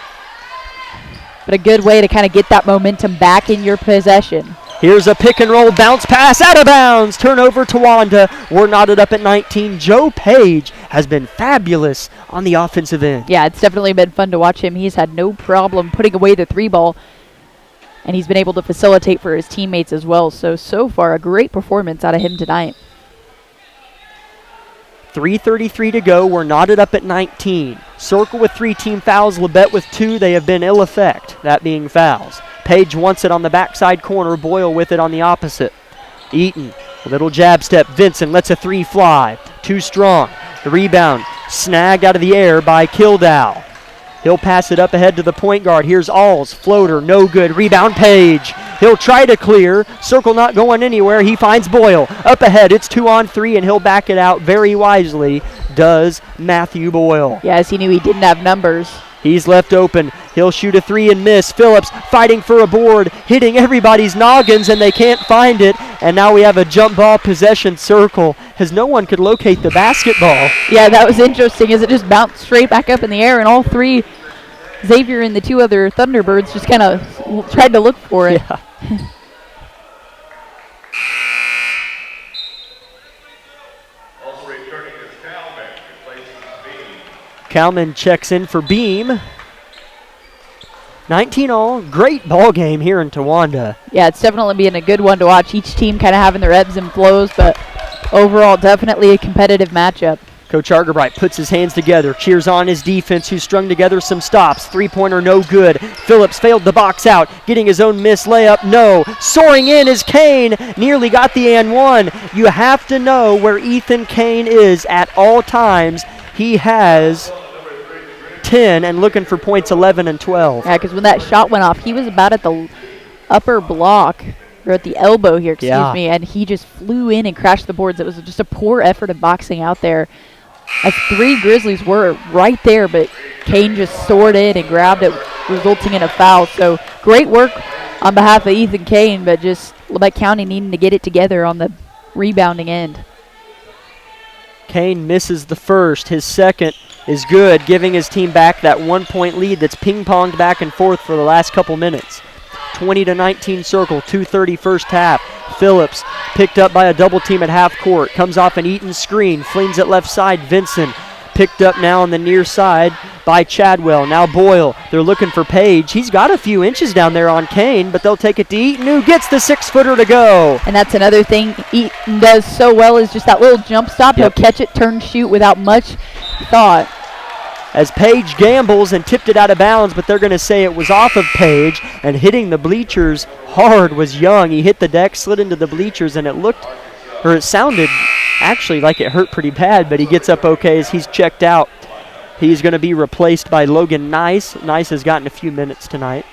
But a good way to kind of get that momentum back in your possession. Here's a pick and roll bounce pass out of bounds. Turnover to Wanda. We're knotted up at 19. Joe Page has been fabulous on the offensive end. Yeah, it's definitely been fun to watch him. He's had no problem putting away the 3 ball, and he's been able to facilitate for his teammates as well. So far, a great performance out of him tonight. 3:33 to go. We're knotted up at 19. Circle with 3 team fouls. Labette with 2. They have been ill effect, that being fouls. Page wants it on the backside corner. Boyle with it on the opposite. Eaton, a little jab step. Vincent lets a 3 fly. Too strong. The rebound snagged out of the air by Kildow. He'll pass it up ahead to the point guard. Here's Alls. Floater, no good. Rebound, Page. He'll try to clear. Circle not going anywhere. He finds Boyle. Up ahead, it's 2-on-3, and he'll back it out very wisely, does Matthew Boyle. Yes, he knew he didn't have numbers. He's left open. He'll shoot a 3 and miss. Phillips fighting for a board, hitting everybody's noggins, and they can't find it. And now we have a jump ball possession Circle, as no one could locate the basketball. Yeah, that was interesting as it just bounced straight back up in the air, and all three, Xavier and the two other Thunderbirds, just kind of tried to look for it. Yeah. Kalman checks in for Beam. 19 all, great ball game here in Towanda. Yeah, it's definitely been a good one to watch. Each team kind of having their ebbs and flows, but overall definitely a competitive matchup. Coach Argerbright puts his hands together, cheers on his defense, who strung together some stops. Three-pointer no good. Phillips failed the box out, getting his own missed layup. No. Soaring in is Kane. Nearly got the and one. You have to know where Ethan Kane is at all times. He has 10 and looking for points 11 and 12. Yeah, because when that shot went off, he was about at the upper block, or at the elbow here, excuse me, and he just flew in and crashed the boards. It was just a poor effort of boxing out there. As three Grizzlies were right there, but Kane just soared in and grabbed it, resulting in a foul. So great work on behalf of Ethan Kane, but just Labette County needing to get it together on the rebounding end. Kane misses the first. His second is good, giving his team back that 1-point lead that's ping-ponged back and forth for the last couple minutes. 20-19 Circle, 2:30 first half. Phillips picked up by a double team at half court. Comes off an Eaton screen, flings it left side. Vincent picked up now on the near side by Chadwell. Now Boyle. They're looking for Page. He's got a few inches down there on Kane, but they'll take it to Eaton, who gets the 6-footer to go. And that's another thing Eaton does so well is just that little jump stop. Yep. He'll catch it, turn, shoot without much thought. As Page gambles and tipped it out of bounds, but they're going to say it was off of Page, and hitting the bleachers hard was Young. He hit the deck, slid into the bleachers, and it sounded actually like it hurt pretty bad, but he gets up okay as he's checked out. He's going to be replaced by Logan Nice. Nice has gotten a few minutes tonight.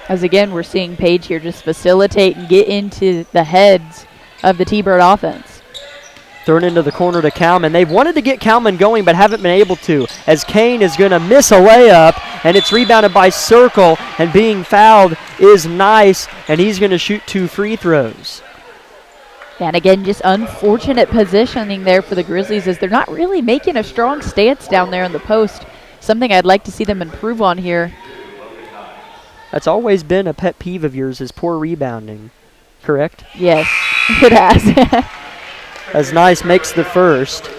As again, we're seeing Page here just facilitate and get into the heads of the T-Bird offense. Thrown into the corner to Kalman. They've wanted to get Kalman going, but haven't been able to, as Kane is going to miss a layup, and it's rebounded by Circle, and being fouled is Nice, and he's going to shoot 2 free throws. And again, just unfortunate positioning there for the Grizzlies, as they're not really making a strong stance down there in the post. Something I'd like to see them improve on here. That's always been a pet peeve of yours, is poor rebounding, correct? Yes, it has. As Nice makes the first.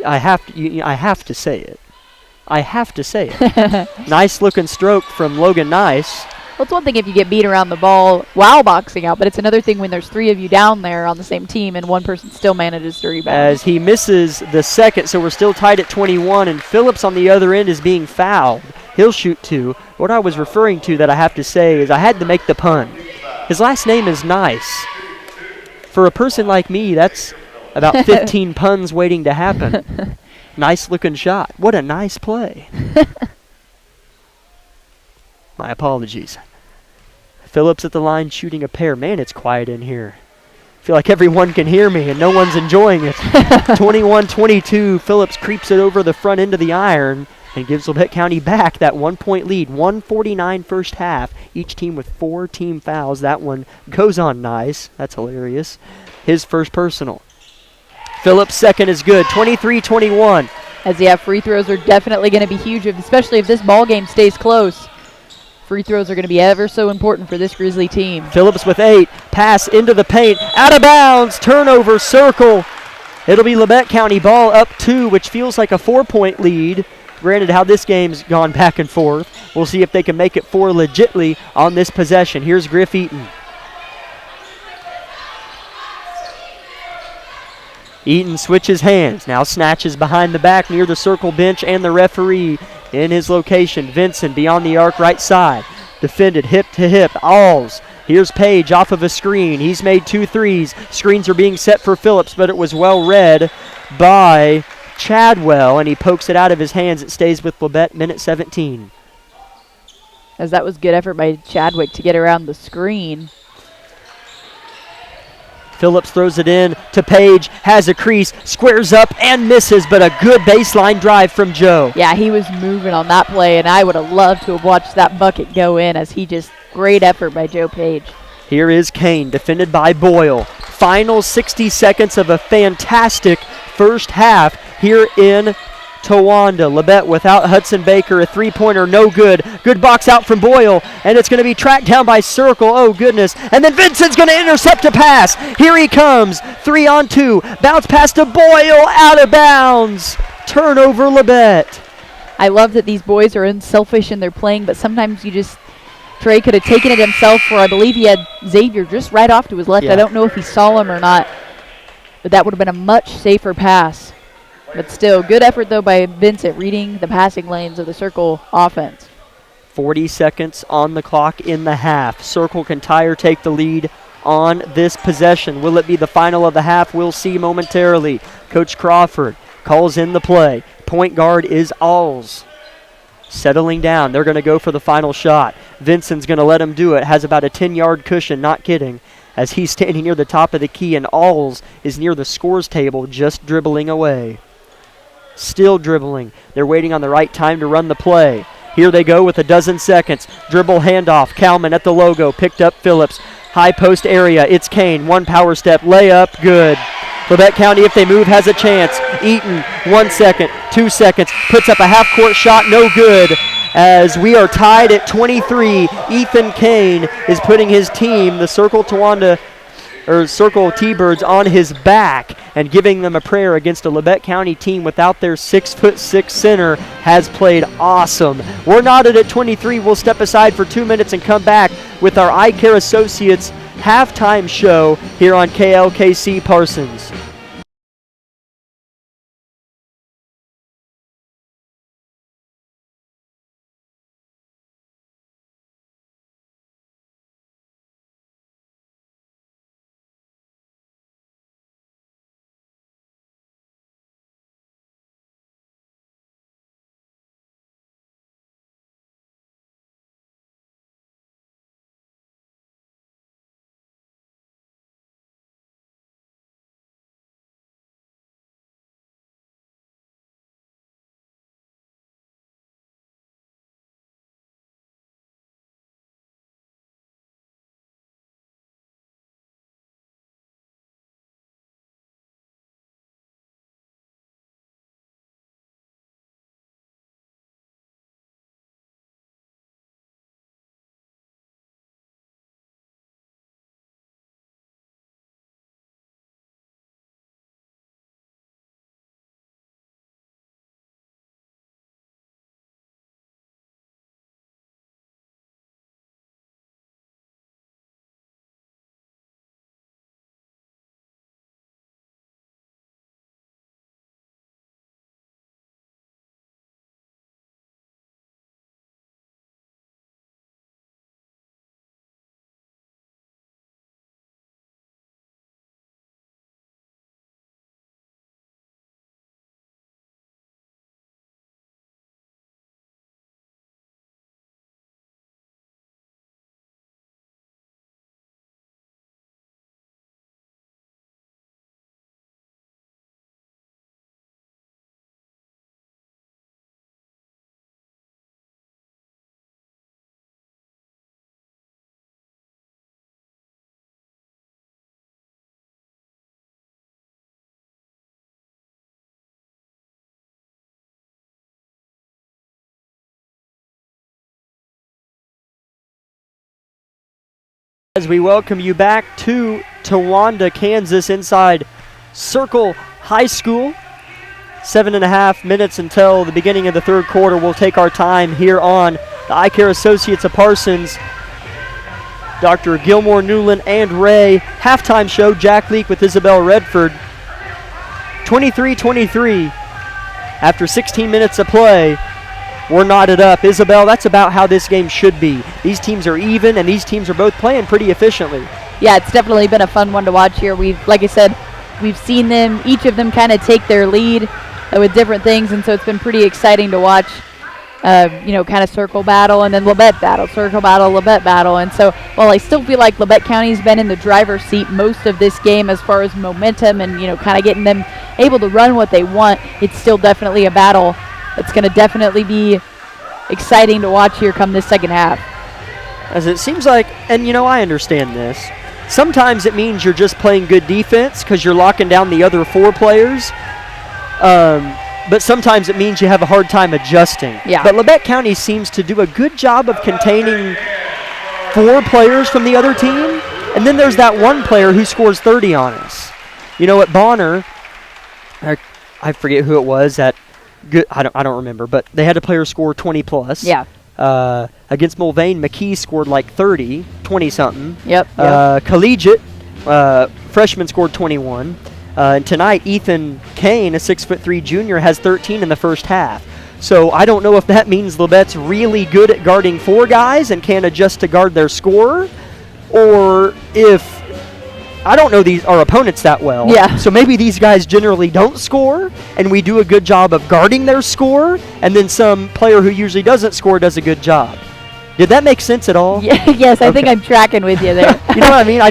I have to say it. I have to say it. Nice looking stroke from Logan Nice. Well, it's one thing if you get beat around the ball while boxing out, but it's another thing when there's three of you down there on the same team and one person still manages to rebound. As he misses the second, so we're still tied at 21, and Phillips on the other end is being fouled. He'll shoot 2. What I was referring to that I have to say is I had to make the pun. His last name is Nice. For a person like me, that's about 15 puns waiting to happen. Nice looking shot. What a nice play. My apologies. Phillips at the line shooting a pair. Man, it's quiet in here. I feel like everyone can hear me and no one's enjoying it. 21-22. Phillips creeps it over the front end of the iron and gives Labette County back that 1-point lead. 1:49 first half. Each team with 4 team fouls. That one goes on Nice. That's hilarious. His first personal. Phillips' second is good. 23-21. As free throws are definitely going to be huge, especially if this ball game stays close. Free throws are going to be ever so important for this Grizzly team. Phillips with 8. Pass into the paint. Out of bounds. Turnover. Circle. It'll be Labette County ball up 2, which feels like a 4-point lead. Granted, how this game's gone back and forth. We'll see if they can make it 4 legitly on this possession. Here's Griff Eaton. Eaton switches hands. Now snatches behind the back near the Circle bench and the referee in his location. Vincent beyond the arc right side. Defended hip to hip. Alls Here's Page off of a screen. He's made 2 threes. Screens are being set for Phillips, but it was well read by Chadwell, and he pokes it out of his hands. It stays with Labette, minute 17. As that was good effort by Chadwick to get around the screen. Phillips throws it in to Page, has a crease, squares up and misses, but a good baseline drive from Joe. Yeah, he was moving on that play, and I would have loved to have watched that bucket go in, as he just, great effort by Joe Page. Here is Kane, defended by Boyle. Final 60 seconds of a fantastic first half here in Towanda. Labette without Hudson Baker, a three-pointer, no good. Good box out from Boyle, and it's going to be tracked down by Circle. Oh, goodness. And then Vincent's going to intercept a pass. Here he comes. 3-on-2. Bounce pass to Boyle, out of bounds. Turnover, Labette. I love that these boys are unselfish in their playing, but sometimes you just, Trey could have taken it himself, for I believe he had Xavier just right off to his left. Yeah. I don't know if he saw him or not, but that would have been a much safer pass. But still, good effort, though, by Vincent, reading the passing lanes of the Circle offense. 40 seconds on the clock in the half. Circle can tie or take the lead on this possession. Will it be the final of the half? We'll see momentarily. Coach Crawford calls in the play. Point guard is Alls. Settling down. They're going to go for the final shot. Vincent's going to let him do it. Has about a 10-yard cushion, not kidding, as he's standing near the top of the key, and Alls is near the scores table just dribbling away. Still dribbling. They're waiting on the right time to run the play. Here they go with a dozen seconds. Dribble handoff. Kalman at the logo. Picked up Phillips. High post area. It's Kane. One power step. Layup. Good. Labette County, if they move, has a chance. Eaton, 1 second, 2 seconds. Puts up a half-court shot. No good. As we are tied at 23, Ethan Kane is putting his team, the Circle T-Birds, on his back and giving them a prayer against a Labette County team without their 6'6" center. Has played awesome. We're knotted at 23. We'll step aside for 2 minutes and come back with our Eye Care Associates halftime show here on KLKC Parsons. As we welcome you back to Towanda, Kansas, inside Circle High School. 7.5 minutes until the beginning of the third quarter. We'll take our time here on the Eye Care Associates of Parsons. Dr. Gilmore, Newland, and Ray. Halftime show, Jack Leak with Isabel Redford. 23-23 after 16 minutes of play. we're knotted up. Isabel, that's about how this game should be. These teams are even, and these teams are both playing pretty efficiently. Yeah, it's definitely been a fun one to watch here. Like I said, we've seen each of them kind of take their lead with different things, and so it's been pretty exciting to watch. Kind of circle battle and then Labette battle, circle battle, Labette battle. And so while I still feel like Labette County's been in the driver's seat most of this game as far as momentum and, kind of getting them able to run what they want, it's still definitely a battle. It's going to definitely be exciting to watch here come this second half. As it seems like, and I understand this, sometimes it means you're just playing good defense because you're locking down the other 4 players. But sometimes it means you have a hard time adjusting. Yeah. But Labette County seems to do a good job of containing 4 players from the other team. And then there's that one player who scores 30 on us. At Bonner, I forget who it was. I don't remember. But they had a player score 20 plus. Yeah. Against Mulvane, McKee scored like 30, 20-something. Yep. Collegiate, freshman scored 21. And tonight, Ethan Kane, a 6'3" junior, has 13 in the first half. So I don't know if that means Labette's really good at guarding 4 guys and can adjust to guard their scorer, or if I don't know our opponents that well. Yeah. So maybe these guys generally don't score, and we do a good job of guarding their score, and then some player who usually doesn't score does a good job. Did that make sense at all? Yeah, yes, I think I'm tracking with you there. You know what I mean? I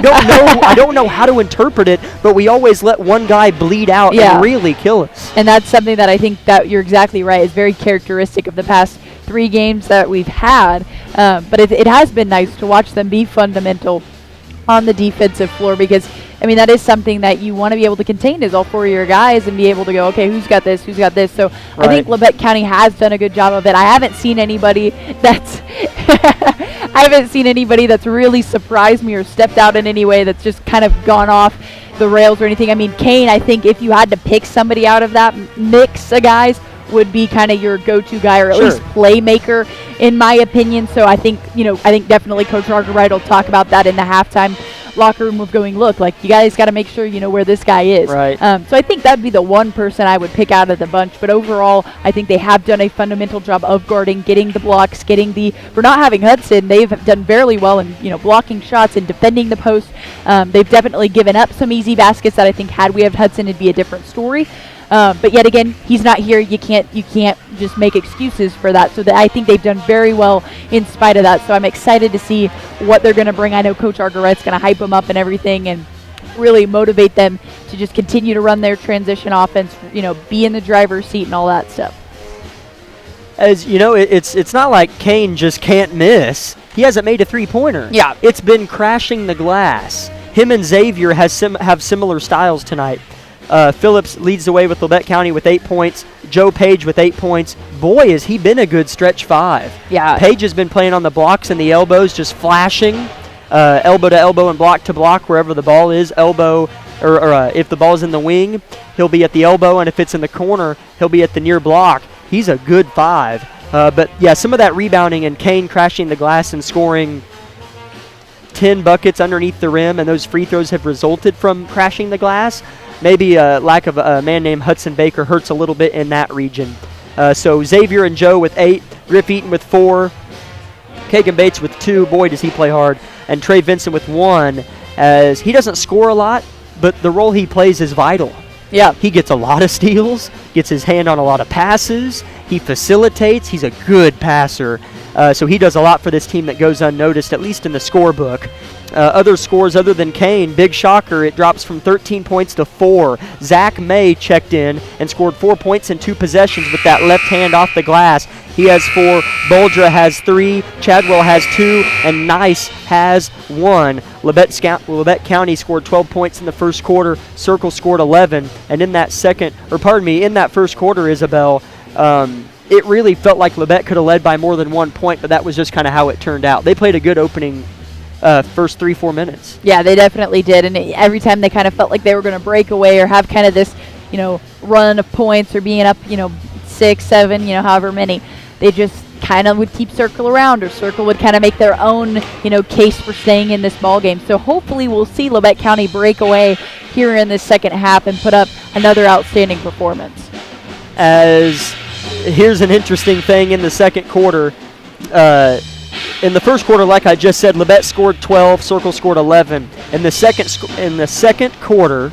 don't know how to interpret it, but we always let one guy bleed out and really kill us. And that's something that I think that you're exactly right. It's very characteristic of the past 3 games that we've had. But it has been nice to watch them be fundamental on the defensive floor because, that is something that you want to be able to contain is all 4 of your guys and be able to go, okay, who's got this? So right. I think Labette County has done a good job of it. I haven't seen anybody that's really surprised me or stepped out in any way that's just kind of gone off the rails or anything. Kane, I think if you had to pick somebody out of that mix of guys, would be kind of your go-to guy or at least playmaker, in my opinion. So I think definitely Coach Argerwright will talk about that in the halftime locker room of going, look, like you guys got to make sure you know where this guy is. Right. So I think that'd be the one person I would pick out of the bunch. But overall, I think they have done a fundamental job of guarding, getting the blocks, for not having Hudson, they've done fairly well in blocking shots and defending the post. They've definitely given up some easy baskets that I think had we have Hudson, it'd be a different story. But yet again, he's not here. You can't just make excuses for that. So I think they've done very well in spite of that. So I'm excited to see what they're going to bring. I know Coach Argerwright's going to hype them up and everything and really motivate them to just continue to run their transition offense, be in the driver's seat and all that stuff. As you know, it's not like Kane just can't miss. He hasn't made a 3-pointer. Yeah. It's been crashing the glass. Him and Xavier have similar styles tonight. Phillips leads the way with Labette County with 8 points. Joe Page with 8 points. Boy, has he been a good stretch 5. Yeah. Page has been playing on the blocks and the elbows, just flashing, elbow to elbow and block to block wherever the ball is. Elbow, or if the ball's in the wing, he'll be at the elbow, and if it's in the corner, he'll be at the near block. He's a good 5. But yeah, some of that rebounding and Kane crashing the glass and scoring 10 buckets underneath the rim, and those free throws have resulted from crashing the glass. Maybe a lack of a man named Hudson Baker hurts a little bit in that region. So Xavier and Joe with 8, Griff Eaton with 4, Kagan Bates with 2, boy does he play hard, and Trey Vincent with 1, as he doesn't score a lot, but the role he plays is vital. Yeah. He gets a lot of steals, gets his hand on a lot of passes, he facilitates, he's a good passer. So he does a lot for this team that goes unnoticed, at least in the scorebook. Other scores other than Kane, big shocker, it drops from 13 points to 4. Zach May checked in and scored 4 points in 2 possessions with that left hand off the glass. He has 4, Boldra has 3, Chadwell has 2, and Nice has 1. Labette County scored 12 points in the first quarter, Circle scored 11, and in that first quarter, Isabel, it really felt like Labette could have led by more than 1 point, but that was just kind of how it turned out. They played a good opening first 3-4 minutes. Yeah, they definitely did. And every time they kind of felt like they were going to break away or have kind of this, run of points or being up, 6, 7, however many, they just kind of would keep Circle around, or Circle would kind of make their own, case for staying in this ball game. So hopefully we'll see Labette County break away here in this second half and put up another outstanding performance. As here's an interesting thing in the second quarter. In the first quarter, like I just said, Labette scored 12, Circle scored 11. In the second quarter,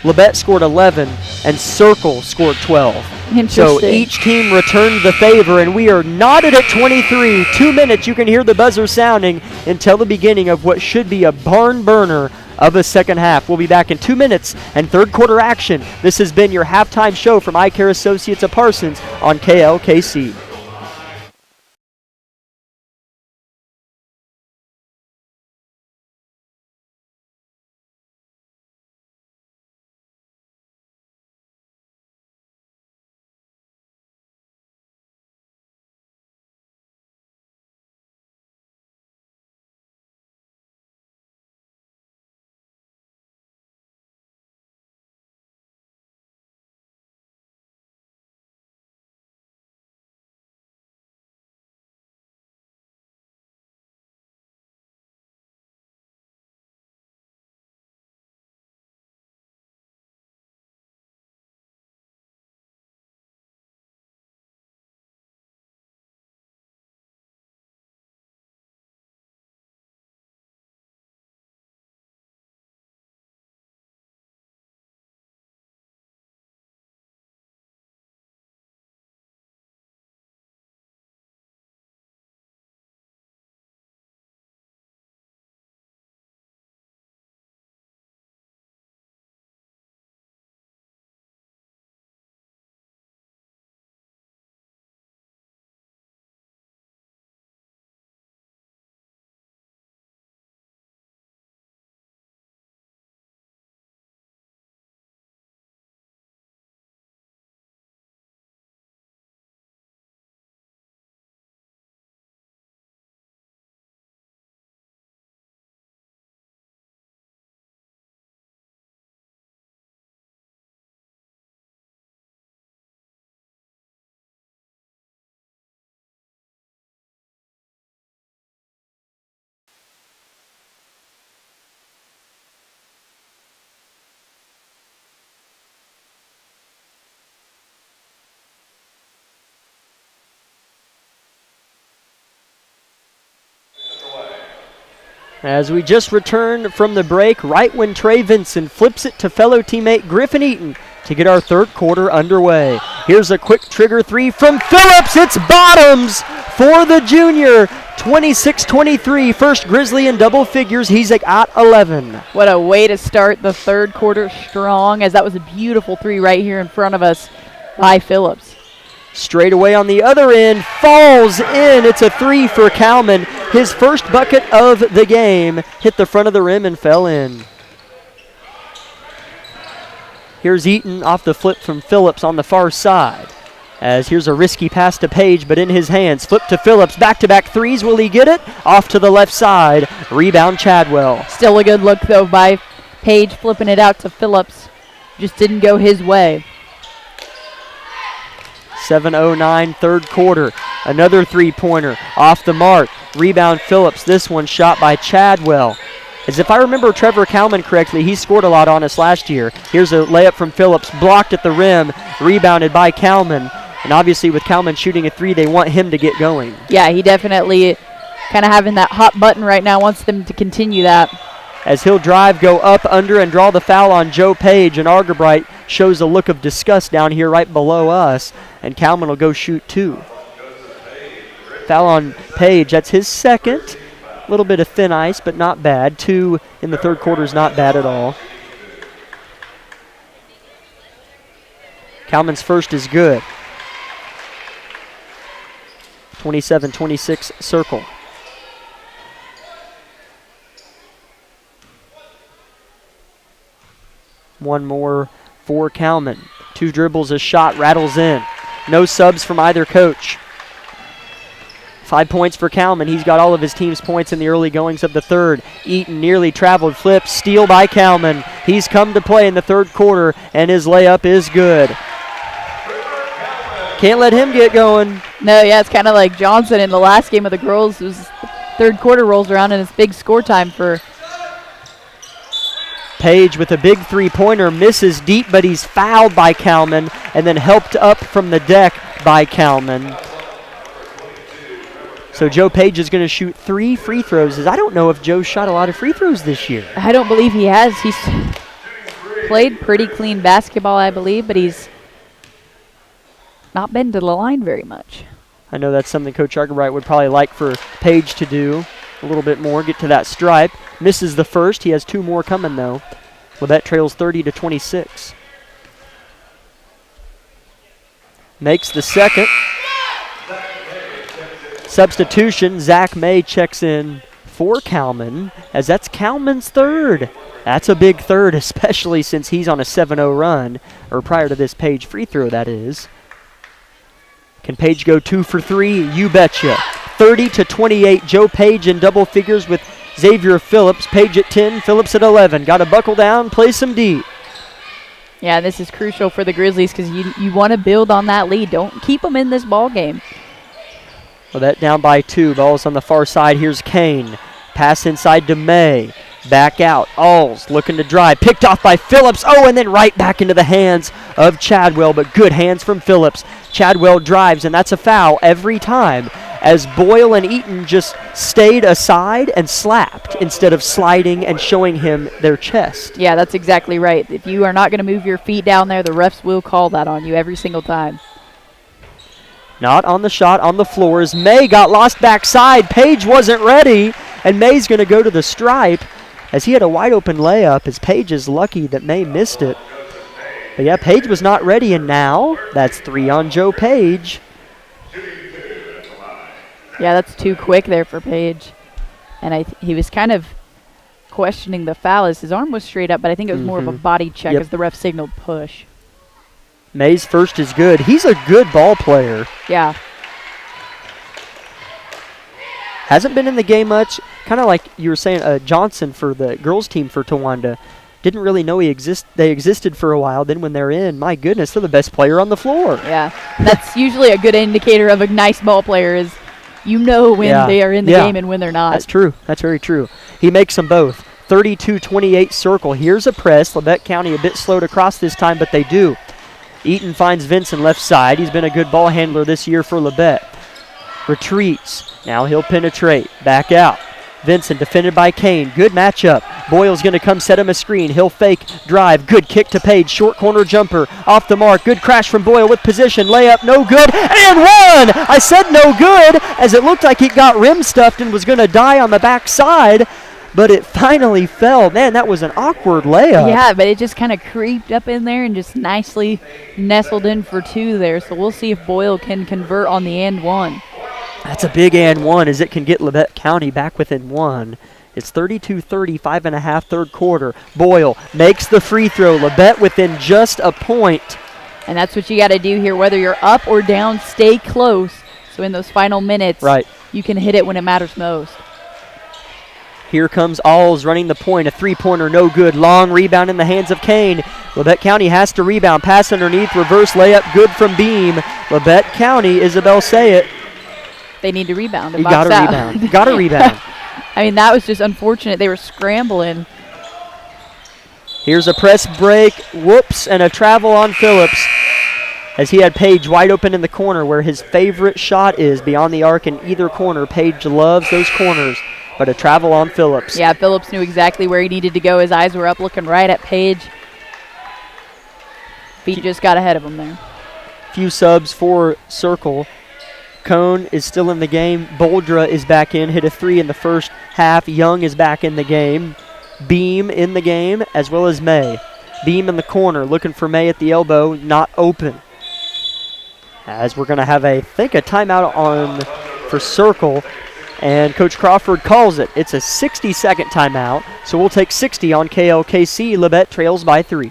Labette scored 11 and Circle scored 12. So each team returned the favor, and we are knotted at 23. 2 minutes, you can hear the buzzer sounding until the beginning of what should be a barn burner of a second half. We'll be back in 2 minutes and third quarter action. This has been your halftime show from Eye Care Associates of Parsons on KLKC. As we just returned from the break, right when Trey Vinson flips it to fellow teammate Griffin Eaton to get our third quarter underway. Here's a quick trigger three from Phillips. It's bottoms for the junior. 26-23, first Grizzly in double figures. He's at 11. What a way to start the third quarter strong, as that was a beautiful three right here in front of us by Phillips. Straight away on the other end, falls in. It's a three for Kalman. His first bucket of the game hit the front of the rim and fell in. Here's Eaton off the flip from Phillips on the far side. As here's a risky pass to Page, but in his hands. Flip to Phillips, back-to-back threes. Will he get it? Off to the left side. Rebound Chadwell. Still a good look, though, by Page, flipping it out to Phillips. Just didn't go his way. 7:09 third quarter. Another three-pointer off the mark. Rebound Phillips. This one shot by Chadwell. As if I remember Trevor Kalman correctly, he scored a lot on us last year. Here's a layup from Phillips, blocked at the rim, rebounded by Kalman. And obviously with Kalman shooting a three, they want him to get going. Yeah, he definitely kind of having that hot button right now, wants them to continue that. As he'll drive, go up, under, and draw the foul on Joe Page, and Argerbright shows a look of disgust down here right below us, and Kalman will go shoot two. Foul on Page, that's his second. A little bit of thin ice, but not bad. Two in the third quarter is not bad at all. Kalman's first is good. 27-26 Circle. One more for Kalman. Two dribbles, a shot, rattles in. No subs from either coach. 5 points for Kalman. He's got all of his team's points in the early goings of the third. Eaton nearly traveled, flip, steal by Kalman. He's come to play in the third quarter, and his layup is good. Can't let him get going. No, yeah, it's kind of like Johnson in the last game of the girls. It was third quarter rolls around, and it's big score time for Page with a big three-pointer, misses deep, but he's fouled by Kalman and then helped up from the deck by Kalman. So Joe Page is going to shoot 3 free throws. I don't know if Joe shot a lot of free throws this year. I don't believe he has. He's played pretty clean basketball, I believe, but he's not been to the line very much. I know that's something Coach Argerbright would probably like for Page to do a little bit more, get to that stripe. Misses the first. He has 2 more coming, though. Labette trails 30-26. Makes the second. Substitution, Zach May checks in for Kalman, as that's Kalman's third. That's a big third, especially since he's on a 7-0 run, or prior to this Page free throw, that is. Can Page go 2 for 3? You betcha. 30-28, Joe Page in double figures with Xavier Phillips. Page at 10, Phillips at 11. Got to buckle down, play some D. Yeah, this is crucial for the Grizzlies because you want to build on that lead. Don't keep them in this ball game. Well, that down by 2. Ball's on the far side. Here's Kane. Pass inside to May. Back out. Alls looking to drive. Picked off by Phillips. Oh, and then right back into the hands of Chadwell, but good hands from Phillips. Chadwell drives, and that's a foul every time, as Boyle and Eaton just stayed aside and slapped instead of sliding and showing him their chest. Yeah, that's exactly right. If you are not going to move your feet down there, the refs will call that on you every single time. Not on the shot, on the floor, as May got lost backside. Page wasn't ready, and May's going to go to the stripe, as he had a wide open layup, as Page is lucky that May missed it. But yeah, Page was not ready, and now that's 3 on Joe Page. Yeah, that's too quick there for Page. And he was kind of questioning the foul as his arm was straight up, but I think it was more of a body check as the ref signaled push. May's first is good. He's a good ball player. Yeah. Hasn't been in the game much. Kind of like you were saying, Johnson for the girls team for Towanda. Didn't really know they existed for a while. Then when they're in, my goodness, they're the best player on the floor. Yeah, that's usually a good indicator of a nice ball player is you know when they are in the game and when they're not. That's true. That's very true. He makes them both. 32-28 circle. Here's a press. Labette County a bit slow to cross this time, but they do. Eaton finds Vincent left side. He's been a good ball handler this year for Labette. Retreats. Now he'll penetrate. Back out. Vincent defended by Kane. Good matchup. Boyle's going to come set him a screen. He'll fake, drive. Good kick to Page. Short corner jumper. Off the mark. Good crash from Boyle with position. Layup. No good. And one! I said no good, as it looked like he got rim stuffed and was going to die on the backside, but it finally fell. Man, that was an awkward layup. Yeah, but it just kind of creeped up in there and just nicely nestled in for 2 there. So we'll see if Boyle can convert on the and one. That's a big and one, as it can get Labette County back within 1. It's 32-30, 5.5 third quarter. Boyle makes the free throw. Labette within just a point. And that's what you got to do here, whether you're up or down, stay close. So in those final minutes, you can hit it when it matters most. Here comes Alls running the point. A three-pointer, no good. Long rebound in the hands of Kane. Labette County has to rebound. Pass underneath, reverse layup, good from Beam. Labette County, Isabel say it. They need to rebound. You got to rebound. Got to rebound. I mean, that was just unfortunate. They were scrambling. Here's a press break. Whoops, and a travel on Phillips, as he had Page wide open in the corner where his favorite shot is, beyond the arc in either corner. Page loves those corners, but a travel on Phillips. Yeah, Phillips knew exactly where he needed to go. His eyes were up looking right at Page. Feet just got ahead of him there. Few subs for Circle. Cone is still in the game. Boldra is back in, hit a 3 in the first half. Young is back in the game. Beam in the game, as well as May. Beam in the corner, looking for May at the elbow, not open. As we're going to have, I think, a timeout on for Circle, and Coach Crawford calls it. It's a 60-second timeout, so we'll take 60 on KLKC. Labette trails by 3.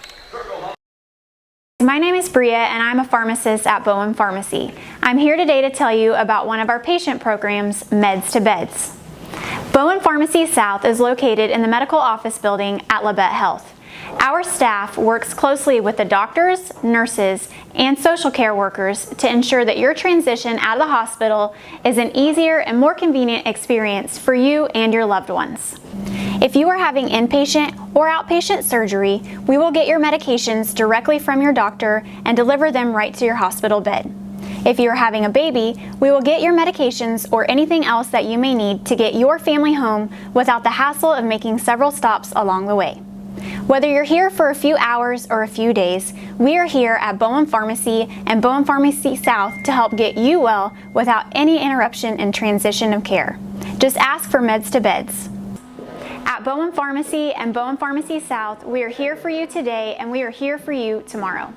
My name is Bria, and I'm a pharmacist at Bowen Pharmacy. I'm here today to tell you about one of our patient programs, Meds to Beds. Bowen Pharmacy South is located in the medical office building at Labette Health. Our staff works closely with the doctors, nurses, and social care workers to ensure that your transition out of the hospital is an easier and more convenient experience for you and your loved ones. If you are having inpatient or outpatient surgery, we will get your medications directly from your doctor and deliver them right to your hospital bed. If you're having a baby, we will get your medications or anything else that you may need to get your family home without the hassle of making several stops along the way. Whether you're here for a few hours or a few days, we are here at Bowen Pharmacy and Bowen Pharmacy South to help get you well without any interruption in transition of care. Just ask for Meds to Beds. At Bowen Pharmacy and Bowen Pharmacy South, we are here for you today and we are here for you tomorrow.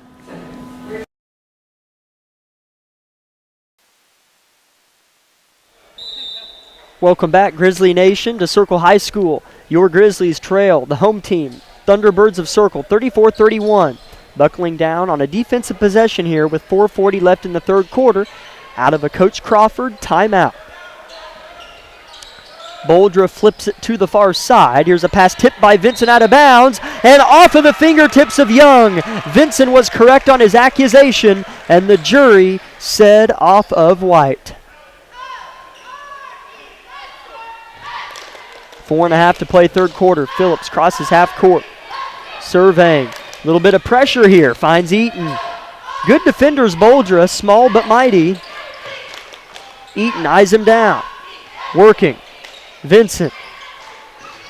Welcome back, Grizzly Nation, to Circle High School. Your Grizzlies trail the home team, Thunderbirds of Circle, 34-31. Buckling down on a defensive possession here with 4:40 left in the third quarter out of a Coach Crawford timeout. Boldra flips it to the far side. Here's a pass tipped by Vincent out of bounds and off of the fingertips of Young. Vincent was correct on his accusation, and the jury said off of White. 4.5 to play third quarter. Phillips crosses half court. Surveying. A little bit of pressure here. Finds Eaton. Good defenders, Boldra. Small but mighty. Eaton eyes him down. Working. Vincent.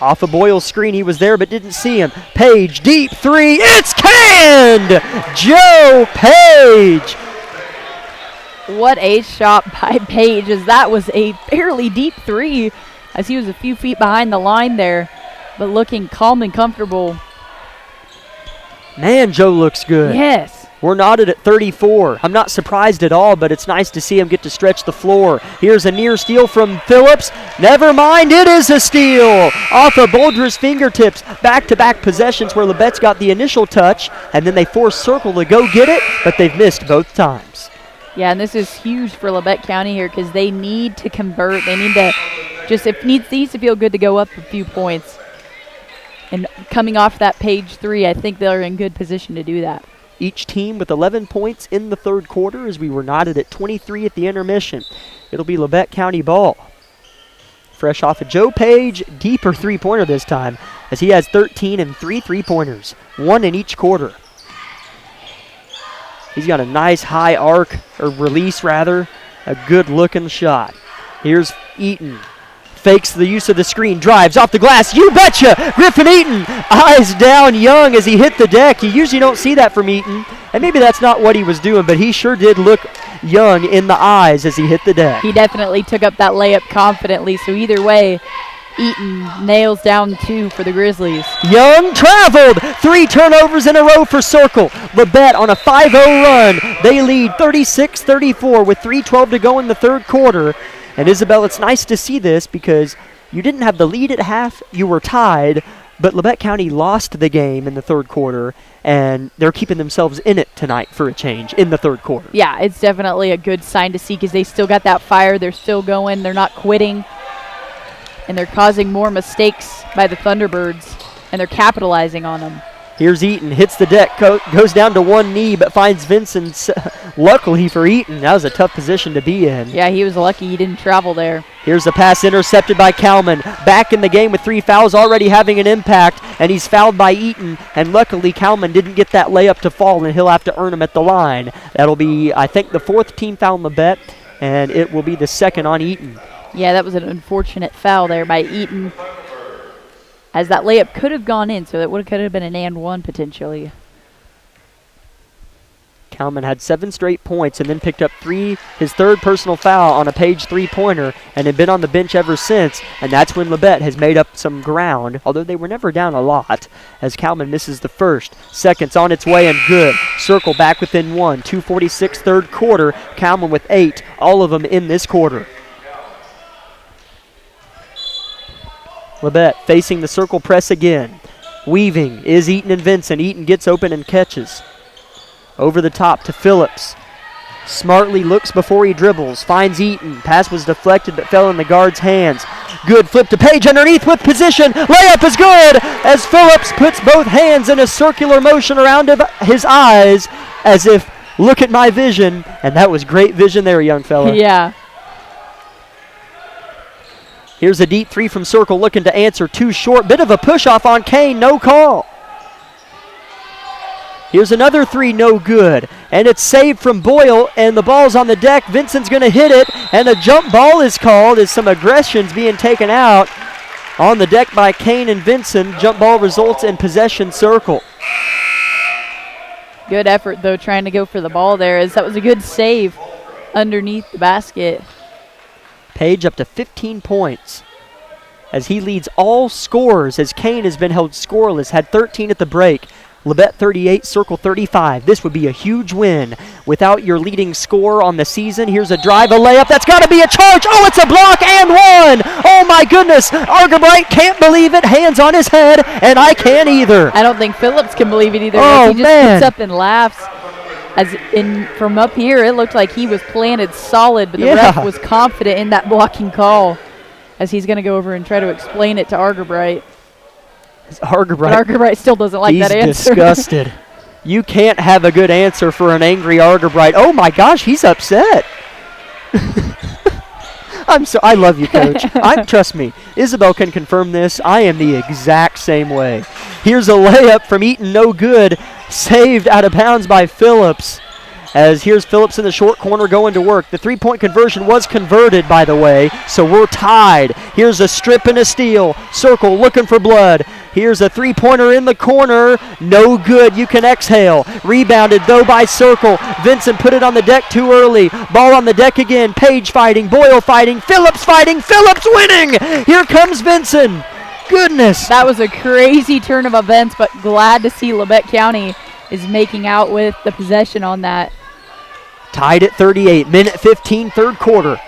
Off of Boyle's screen. He was there but didn't see him. Page. Deep three. It's canned! Joe Page. What a shot by Page, as that was a fairly deep three, as he was a few feet behind the line there, but looking calm and comfortable. Man, Joe looks good. Yes. We're knotted at 34. I'm not surprised at all, but it's nice to see him get to stretch the floor. Here's a near steal from Phillips. Never mind, it is a steal off of Boldra's fingertips. Back-to-back possessions where Labette's got the initial touch, and then they force Circle to go get it, but they've missed both times. Yeah, and this is huge for Labette County here because they need to convert. They need to it needs to feel good to go up a few points. And coming off that Page three, I think they're in good position to do that. Each team with 11 points in the third quarter as we were knotted at 23 at the intermission. It'll be Labette County ball. Fresh off of Joe Page, deeper three-pointer this time, as he has 13 and 3 3-pointers, one in each quarter. He's got a nice high arc, or release rather, a good-looking shot. Here's Eaton. Fakes the use of the screen, drives off the glass. You betcha! Griffin Eaton eyes down Young as he hit the deck. You usually don't see that from Eaton, and maybe that's not what he was doing, but he sure did look Young in the eyes as he hit the deck. He definitely took up that layup confidently, so either way, Eaton nails down two for the Grizzlies. Young traveled. 3 turnovers in a row for Circle. Labette on a 5-0 run. They lead 36-34 with 3:12 to go in the third quarter. And Isabel, it's nice to see this because you didn't have the lead at half, you were tied, but Labette County lost the game in the third quarter, and they're keeping themselves in it tonight for a change in the third quarter. Yeah, it's definitely a good sign to see because they still got that fire, they're still going, they're not quitting, and they're causing more mistakes by the Thunderbirds, and they're capitalizing on them. Here's Eaton, hits the deck, goes down to one knee, but finds Vincent. Luckily for Eaton, that was a tough position to be in. Yeah, he was lucky he didn't travel there. Here's a pass intercepted by Kalman. Back in the game with 3 fouls, already having an impact, and he's fouled by Eaton, and luckily Kalman didn't get that layup to fall, and he'll have to earn him at the line. That'll be, I think, the 4th team foul in Labette, and it will be the 2nd on Eaton. Yeah, that was an unfortunate foul there by Eaton, as that layup could have gone in, so it could have been an and one potentially. Kalman had 7 straight points and then picked up his 3rd personal foul on a Page 3-pointer, and had been on the bench ever since, and that's when Labette has made up some ground, although they were never down a lot, as Kalman misses the first. Second's on its way and good. Circle back within 1. 2:46 third quarter. Kalman with 8, all of them in this quarter. Labette facing the Circle press again. Weaving is Eaton and Vincent. Eaton gets open and catches. Over the top to Phillips. Smartly looks before he dribbles. Finds Eaton. Pass was deflected but fell in the guard's hands. Good flip to Page underneath with position. Layup is good as Phillips puts both hands in a circular motion around his eyes as if, look at my vision. And that was great vision there, young fella. Yeah. Here's a deep 3 from Circle, looking to answer. Too short. Bit of a push-off on Kane. No call. Here's another 3. No good. and it's saved from Boyle, and the ball's on the deck. Vincent's going to hit it, and a jump ball is called as some aggression's being taken out on the deck by Kane and Vincent. Jump ball results in possession, Circle. Good effort, though, trying to go for the ball there, as that was a good save underneath the basket. Page up to 15 points as he leads all scorers, as Kane has been held scoreless, had 13 at the break. Labette 38, Circle 35. This would be a huge win without your leading scorer on the season. Here's a drive, a layup. That's got to be a charge. Oh, it's a block and one. Oh, my goodness. Argabright can't believe it. Hands on his head, and I can't either. I don't think Phillips can believe it either. Oh, he just man. sits up and laughs. As in from up here, it looked like he was planted solid, but the ref was confident in that blocking call, as he's going to go over and try to explain it to Argabright. Argabright still doesn't like that answer. He's disgusted. You can't have a good answer for an angry Argabright. Oh my gosh, he's upset. I love you, Coach. Trust me, Isabel can confirm this. I am the exact same way. Here's a layup from Eaton, no good. Saved out of bounds by Phillips. As here's Phillips in the short corner going to work. The three-point conversion was converted, by the way, so we're tied. Here's a strip and a steal. Circle looking for blood. Here's a three-pointer in the corner. No good. You can exhale. Rebounded, though, by Circle. Vincent put it on the deck too early. Ball on the deck again. Page fighting. Boyle fighting. Phillips fighting. Phillips winning. Here comes Vincent. Goodness. That was a crazy turn of events, but glad to see Labette County is making out with the possession on that. Tied at 38, minute 15, third quarter.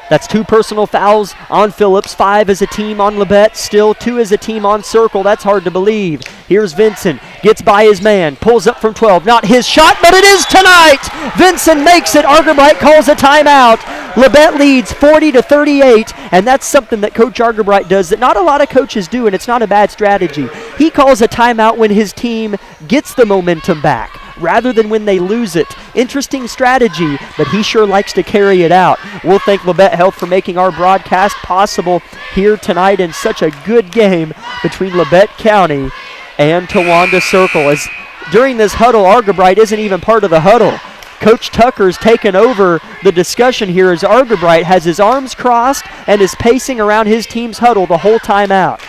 That's 2 personal fouls on Phillips, 5 as a team on Labette, still 2 as a team on Circle. That's hard to believe. Here's Vincent, gets by his man, pulls up from 12. Not his shot, but it is tonight! Vincent makes it. Argabright calls a timeout. Labette leads 40-38, and that's something that Coach Argabright does that not a lot of coaches do, and it's not a bad strategy. He calls a timeout when his team gets the momentum back, rather than when they lose it. Interesting strategy, but he sure likes to carry it out. We'll thank Labette Health for making our broadcast possible here tonight in such a good game between Labette County and Towanda Circle. As during this huddle, Argabright isn't even part of the huddle. Coach Tucker's taken over the discussion here as Argabright has his arms crossed and is pacing around his team's huddle the whole time out.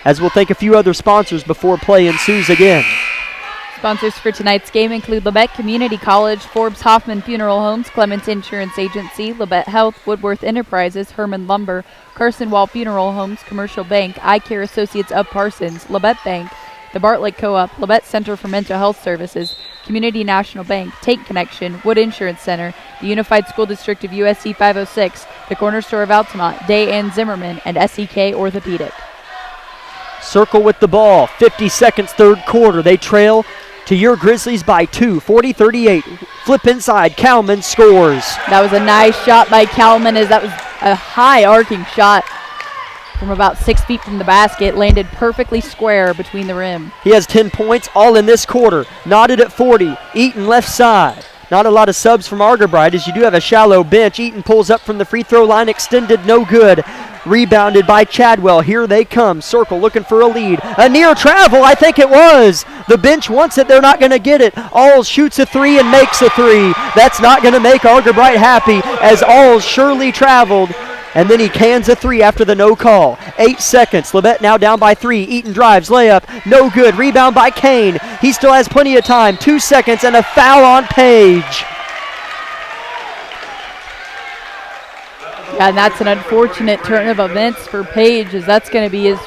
As we'll thank a few other sponsors before play ensues again. Sponsors for tonight's game include Labette Community College, Forbes Hoffman Funeral Homes, Clements Insurance Agency, Labette Health, Woodworth Enterprises, Herman Lumber, Carson Wall Funeral Homes, Commercial Bank, Eye Care Associates of Parsons, Labette Bank, the Bartlett Co-op, Labette Center for Mental Health Services, Community National Bank, Tank Connection, Wood Insurance Center, the Unified School District of USC 506, the Corner Store of Altamont, Day and Zimmerman, and SEK Orthopedic. Circle with the ball, 50 seconds, third quarter. They trail to your Grizzlies by 2, 40-38. Flip inside, Kalman scores. That was a nice shot by Kalman, as that was a high arcing shot from about 6 feet from the basket, landed perfectly square between the rim. He has 10 points, all in this quarter. Knotted at 40, Eaton left side. Not a lot of subs from Argabright, as you do have a shallow bench. Eaton pulls up from the free throw line, extended, no good. Rebounded by Chadwell. Here they come. Circle looking for a lead. A near travel, I think it was. The bench wants it. They're not going to get it. Alls shoots a 3 and makes a 3. That's not going to make Argabright happy, as Alls surely traveled. And then he cans a 3 after the no call. 8 seconds. Labette now down by 3. Eaton drives, layup, no good. Rebound by Kane. He still has plenty of time. 2 seconds and a foul on Page. Yeah, and that's an unfortunate turn of events for Page, as that's going to be his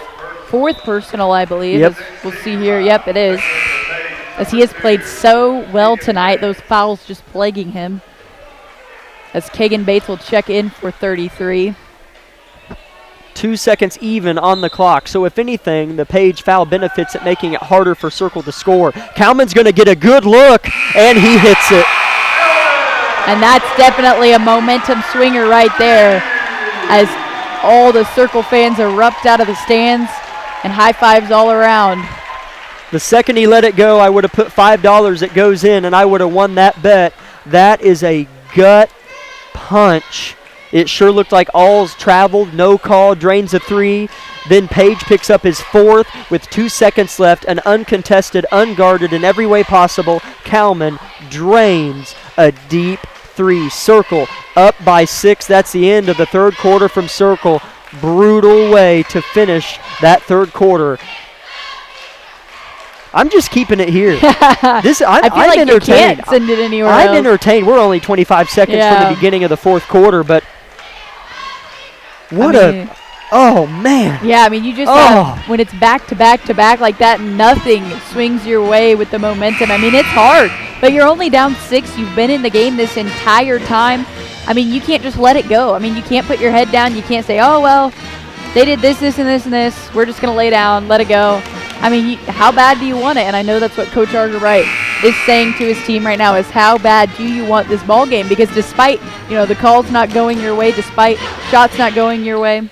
4th personal, I believe. Yep. As we'll see here. Yep, it is. As he has played so well tonight, those fouls just plaguing him. As Kagan Bates will check in for 33. 2 seconds even on the clock. So if anything, the Page foul benefits at making it harder for Circle to score. Kalman's going to get a good look, and he hits it. And that's definitely a momentum swinger right there, as all the Circle fans erupt out of the stands and high fives all around. The second he let it go, I would have put $5 it goes in, and I would have won that bet. That is a gut punch. It sure looked like Alls traveled, no call, drains a 3, Then Page picks up his 4th with 2 seconds left. An uncontested, unguarded in every way possible. Kalman drains a deep 3. Circle up by 6. That's the end of the third quarter from Circle. Brutal way to finish that third quarter. I'm just keeping it here. I feel like entertained. You can't send it anywhere I'm else. entertained. We're only 25 seconds from the beginning of the fourth quarter, but oh, man. Yeah, I mean, you just have, when it's back to back to back like that, nothing swings your way with the momentum. I mean, it's hard, but you're only down 6. You've been in the game this entire time. I mean, you can't just let it go. I mean, you can't put your head down. You can't say, oh, well, they did this, this, and this, and this. We're just going to lay down, let it go. I mean, how bad do you want it? And I know that's what Coach Argerbright is saying to his team right now is how bad do you want this ball game? Because despite, the calls not going your way, despite shots not going your way,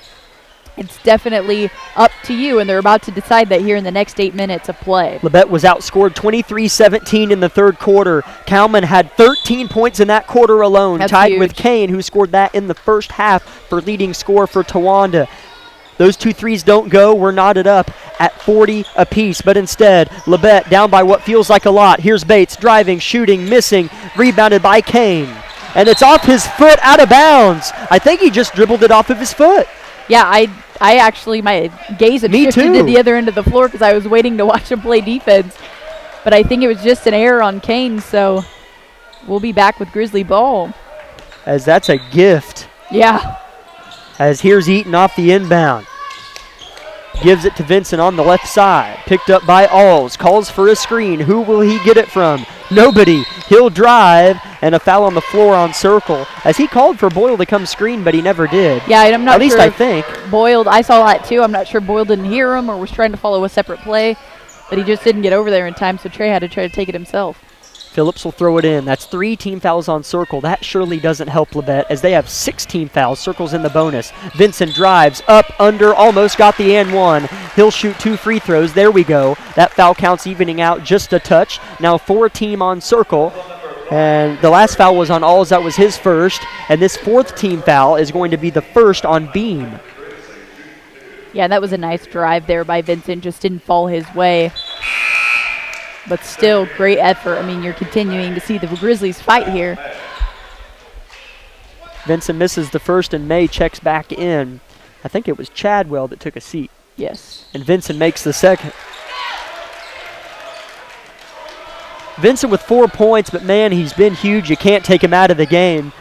it's definitely up to you, and they're about to decide that here in the next 8 minutes of play. Labette was outscored 23-17 in the third quarter. Kalman had 13 points in that quarter alone, tied with Kane, who scored that in the first half for leading scorer for Towanda. Those 2 threes don't go. We're knotted up at 40 apiece, but instead, Labette down by what feels like a lot. Here's Bates driving, shooting, missing, rebounded by Kane. And it's off his foot, out of bounds. I think he just dribbled it off of his foot. Yeah, I actually, my gaze had shifted to the other end of the floor because I was waiting to watch him play defense. But I think it was just an error on Kane, so we'll be back with Grizzly ball. As that's a gift. Yeah. As here's Eaton off the inbound. Gives it to Vincent on the left side. Picked up by Alls. Calls for a screen. Who will he get it from? Nobody. He'll drive, and a foul on the floor on Circle. As he called for Boyle to come screen, but he never did. Yeah, I'm not sure. At least I think. Boyle, I saw that too. I'm not sure Boyle didn't hear him or was trying to follow a separate play, but he just didn't get over there in time, so Trey had to try to take it himself. Phillips will throw it in. That's 3 team fouls on Circle. That surely doesn't help Labette as they have 6 team fouls. Circle's in the bonus. Vincent drives up, under, almost got the and one. He'll shoot 2 free throws. There we go. That foul counts evening out just a touch. Now 4 team on Circle. And the last foul was on Alls. That was his first. And this 4th team foul is going to be the first on Beam. Yeah, that was a nice drive there by Vincent. Just didn't fall his way. But still, great effort. I mean, you're continuing to see the Grizzlies fight here. Vincent misses the first, and May checks back in. I think it was Chadwell that took a seat. Yes. And Vincent makes the second. Vincent with 4 points, but man, he's been huge. You can't take him out of the game.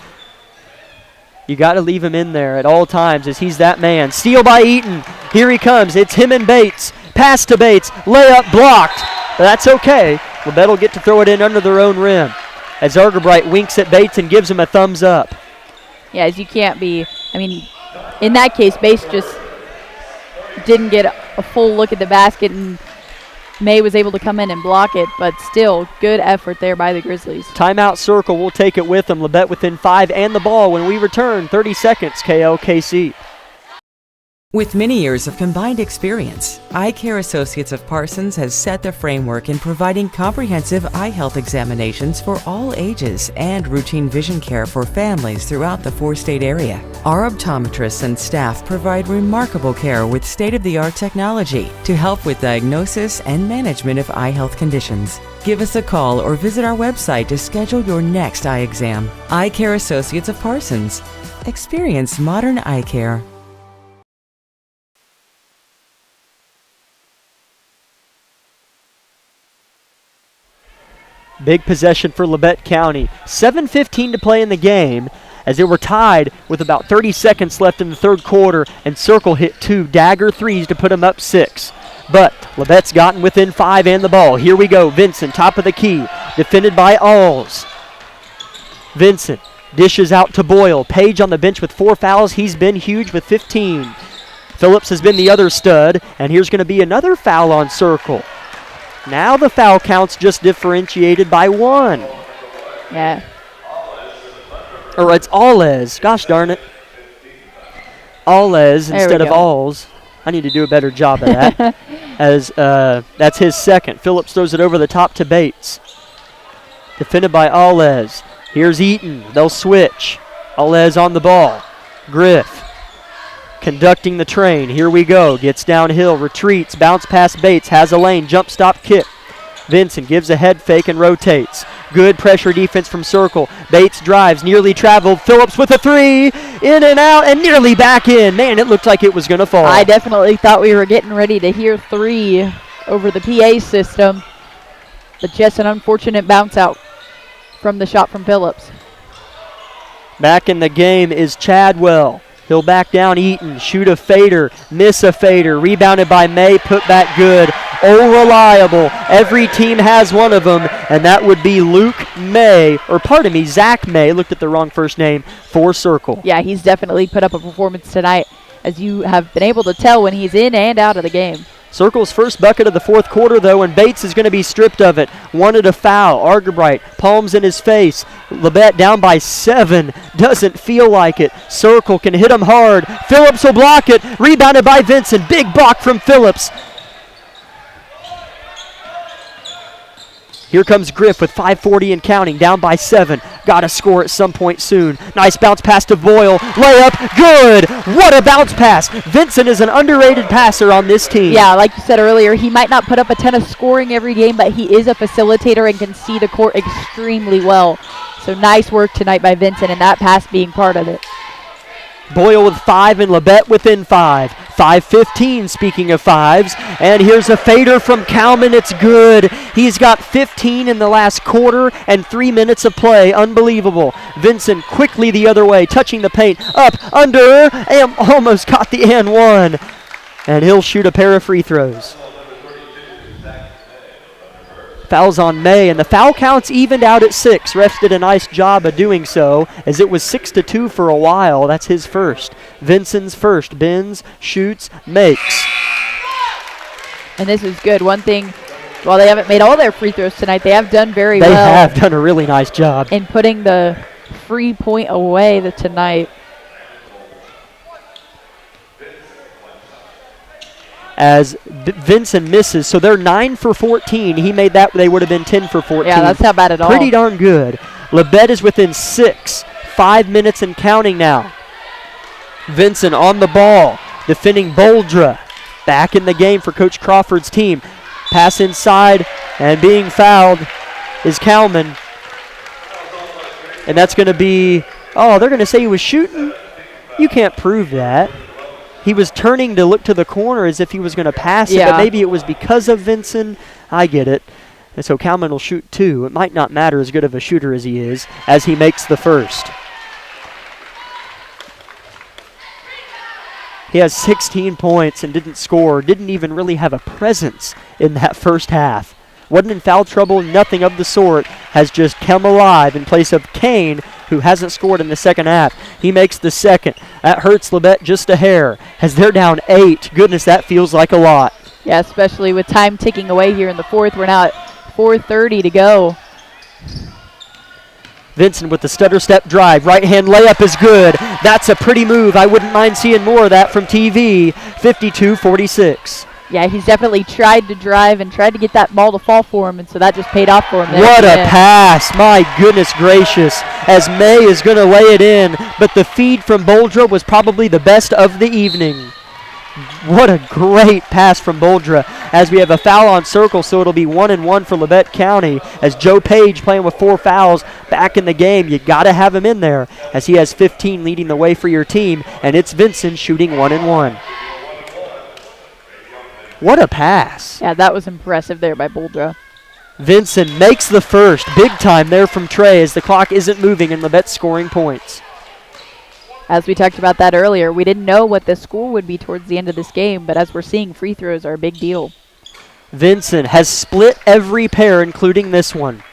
You got to leave him in there at all times as he's that man. Steal by Eaton. Here he comes. It's him and Bates. Pass to Bates. Layup blocked. But that's okay. Labette will get to throw it in under their own rim as Argerbright winks at Bates and gives him a thumbs up. Yeah, as you can't be, I mean, in that case, Bates just didn't get a full look at the basket, and May was able to come in and block it, but still, good effort there by the Grizzlies. Timeout Circle will take it with them. Labette within 5 and the ball when we return. 30 seconds, KLKC. With many years of combined experience, Eye Care Associates of Parsons has set the framework in providing comprehensive eye health examinations for all ages and routine vision care for families throughout the 4-state area. Our optometrists and staff provide remarkable care with state-of-the-art technology to help with diagnosis and management of eye health conditions. Give us a call or visit our website to schedule your next eye exam. Eye Care Associates of Parsons. Experience modern eye care. Big possession for Labette County. 7:15 to play in the game as they were tied with about 30 seconds left in the third quarter, and Circle hit 2 dagger threes to put them up 6. But Labette's gotten within 5 and the ball. Here we go. Vincent, top of the key, defended by Alls. Vincent dishes out to Boyle. Page on the bench with 4 fouls. He's been huge with 15. Phillips has been the other stud, and here's going to be another foul on Circle. Now the foul count's just differentiated by 1. Yeah. Or it's Alles. Gosh darn it. Alles instead of Alls. I need to do a better job of that. As that's his second. Phillips throws it over the top to Bates. Defended by Alles. Here's Eaton. They'll switch. Alles on the ball. Griff. conducting the train. Here we go. Gets downhill, retreats, bounce past Bates, has a lane, jump stop kick. Vincent gives a head fake and rotates. Good pressure defense from Circle. Bates drives, nearly traveled. Phillips with a three, in and out, and nearly back in. Man, it looked like it was going to fall. I definitely thought we were getting ready to hear 3 over the PA system, but just an unfortunate bounce out from the shot from Phillips. Back in the game is Chadwell. He'll back down Eaton, shoot a fader, miss a fader, rebounded by May, put back good. Oh, reliable. Every team has one of them, and that would be Zach May, looked at the wrong first name, for Circle. Yeah, he's definitely put up a performance tonight, as you have been able to tell when he's in and out of the game. Circle's first bucket of the fourth quarter, though, and Bates is going to be stripped of it. Wanted a foul. Argerbright, palms in his face. Labette down by 7. Doesn't feel like it. Circle can hit him hard. Phillips will block it. Rebounded by Vincent. Big block from Phillips. Here comes Griff with 5:40 and counting, down by 7. Got to score at some point soon. Nice bounce pass to Boyle. Layup, good. What a bounce pass. Vincent is an underrated passer on this team. Yeah, like you said earlier, he might not put up a ton of scoring every game, but he is a facilitator and can see the court extremely well. So nice work tonight by Vincent, and that pass being part of it. Boyle with 5 and Labette within 5. 5:15, speaking of 5s. And here's a fader from Kalman. It's good. He's got 15 in the last quarter and 3 minutes of play. Unbelievable. Vincent quickly the other way, touching the paint. Up, under, and almost caught the and one. And he'll shoot a pair of free throws. Fouls on May, and the foul counts evened out at 6. Refs did a nice job of doing so, as it was 6-2 for a while. That's his first. Vincent's first. Bends, shoots, makes. And this is good. One thing, while they haven't made all their free throws tonight, they have done very well. They have done a really nice job in putting the free point away tonight. As Vincent misses, so they're 9 for 14. He made that, they would have been 10 for 14. Yeah, that's not bad at all. Pretty darn good. Labette is within 6. 5 minutes and counting now. Vincent on the ball, defending Boldra. Back in the game for Coach Crawford's team. Pass inside, and being fouled is Kalman. And that's going to be, they're going to say he was shooting? You can't prove that. He was turning to look to the corner as if he was going to pass it, but maybe it was because of Vincent. I get it. And so Kalman will shoot 2. It might not matter as good of a shooter as he is, as he makes the first. He has 16 points and didn't score, didn't even really have a presence in that first half. Wasn't in foul trouble, nothing of the sort, has just come alive in place of Kane, who hasn't scored in the second half. He makes the second. That hurts Labette just a hair, as they're down 8. Goodness, that feels like a lot. Yeah, especially with time ticking away here in the fourth. We're now at 4:30 to go. Vincent with the stutter step drive. Right-hand layup is good. That's a pretty move. I wouldn't mind seeing more of that from TV. 52-46. Yeah, he's definitely tried to drive and tried to get that ball to fall for him, and so that just paid off for him. What a pass. My goodness gracious, as May is going to lay it in, but the feed from Boldra was probably the best of the evening. What a great pass from Boldra, as we have a foul on Circle, so it'll be 1-1 for Labette County, as Joe Page playing with 4 fouls back in the game. You got to have him in there, as he has 15 leading the way for your team, and it's Vincent shooting 1-1. What a pass. Yeah, that was impressive there by Boldra. Vincent makes the first. Big time there from Trey as the clock isn't moving and Labette's scoring points. As we talked about that earlier, we didn't know what the score would be towards the end of this game, but as we're seeing, free throws are a big deal. Vincent has split every pair, including this one.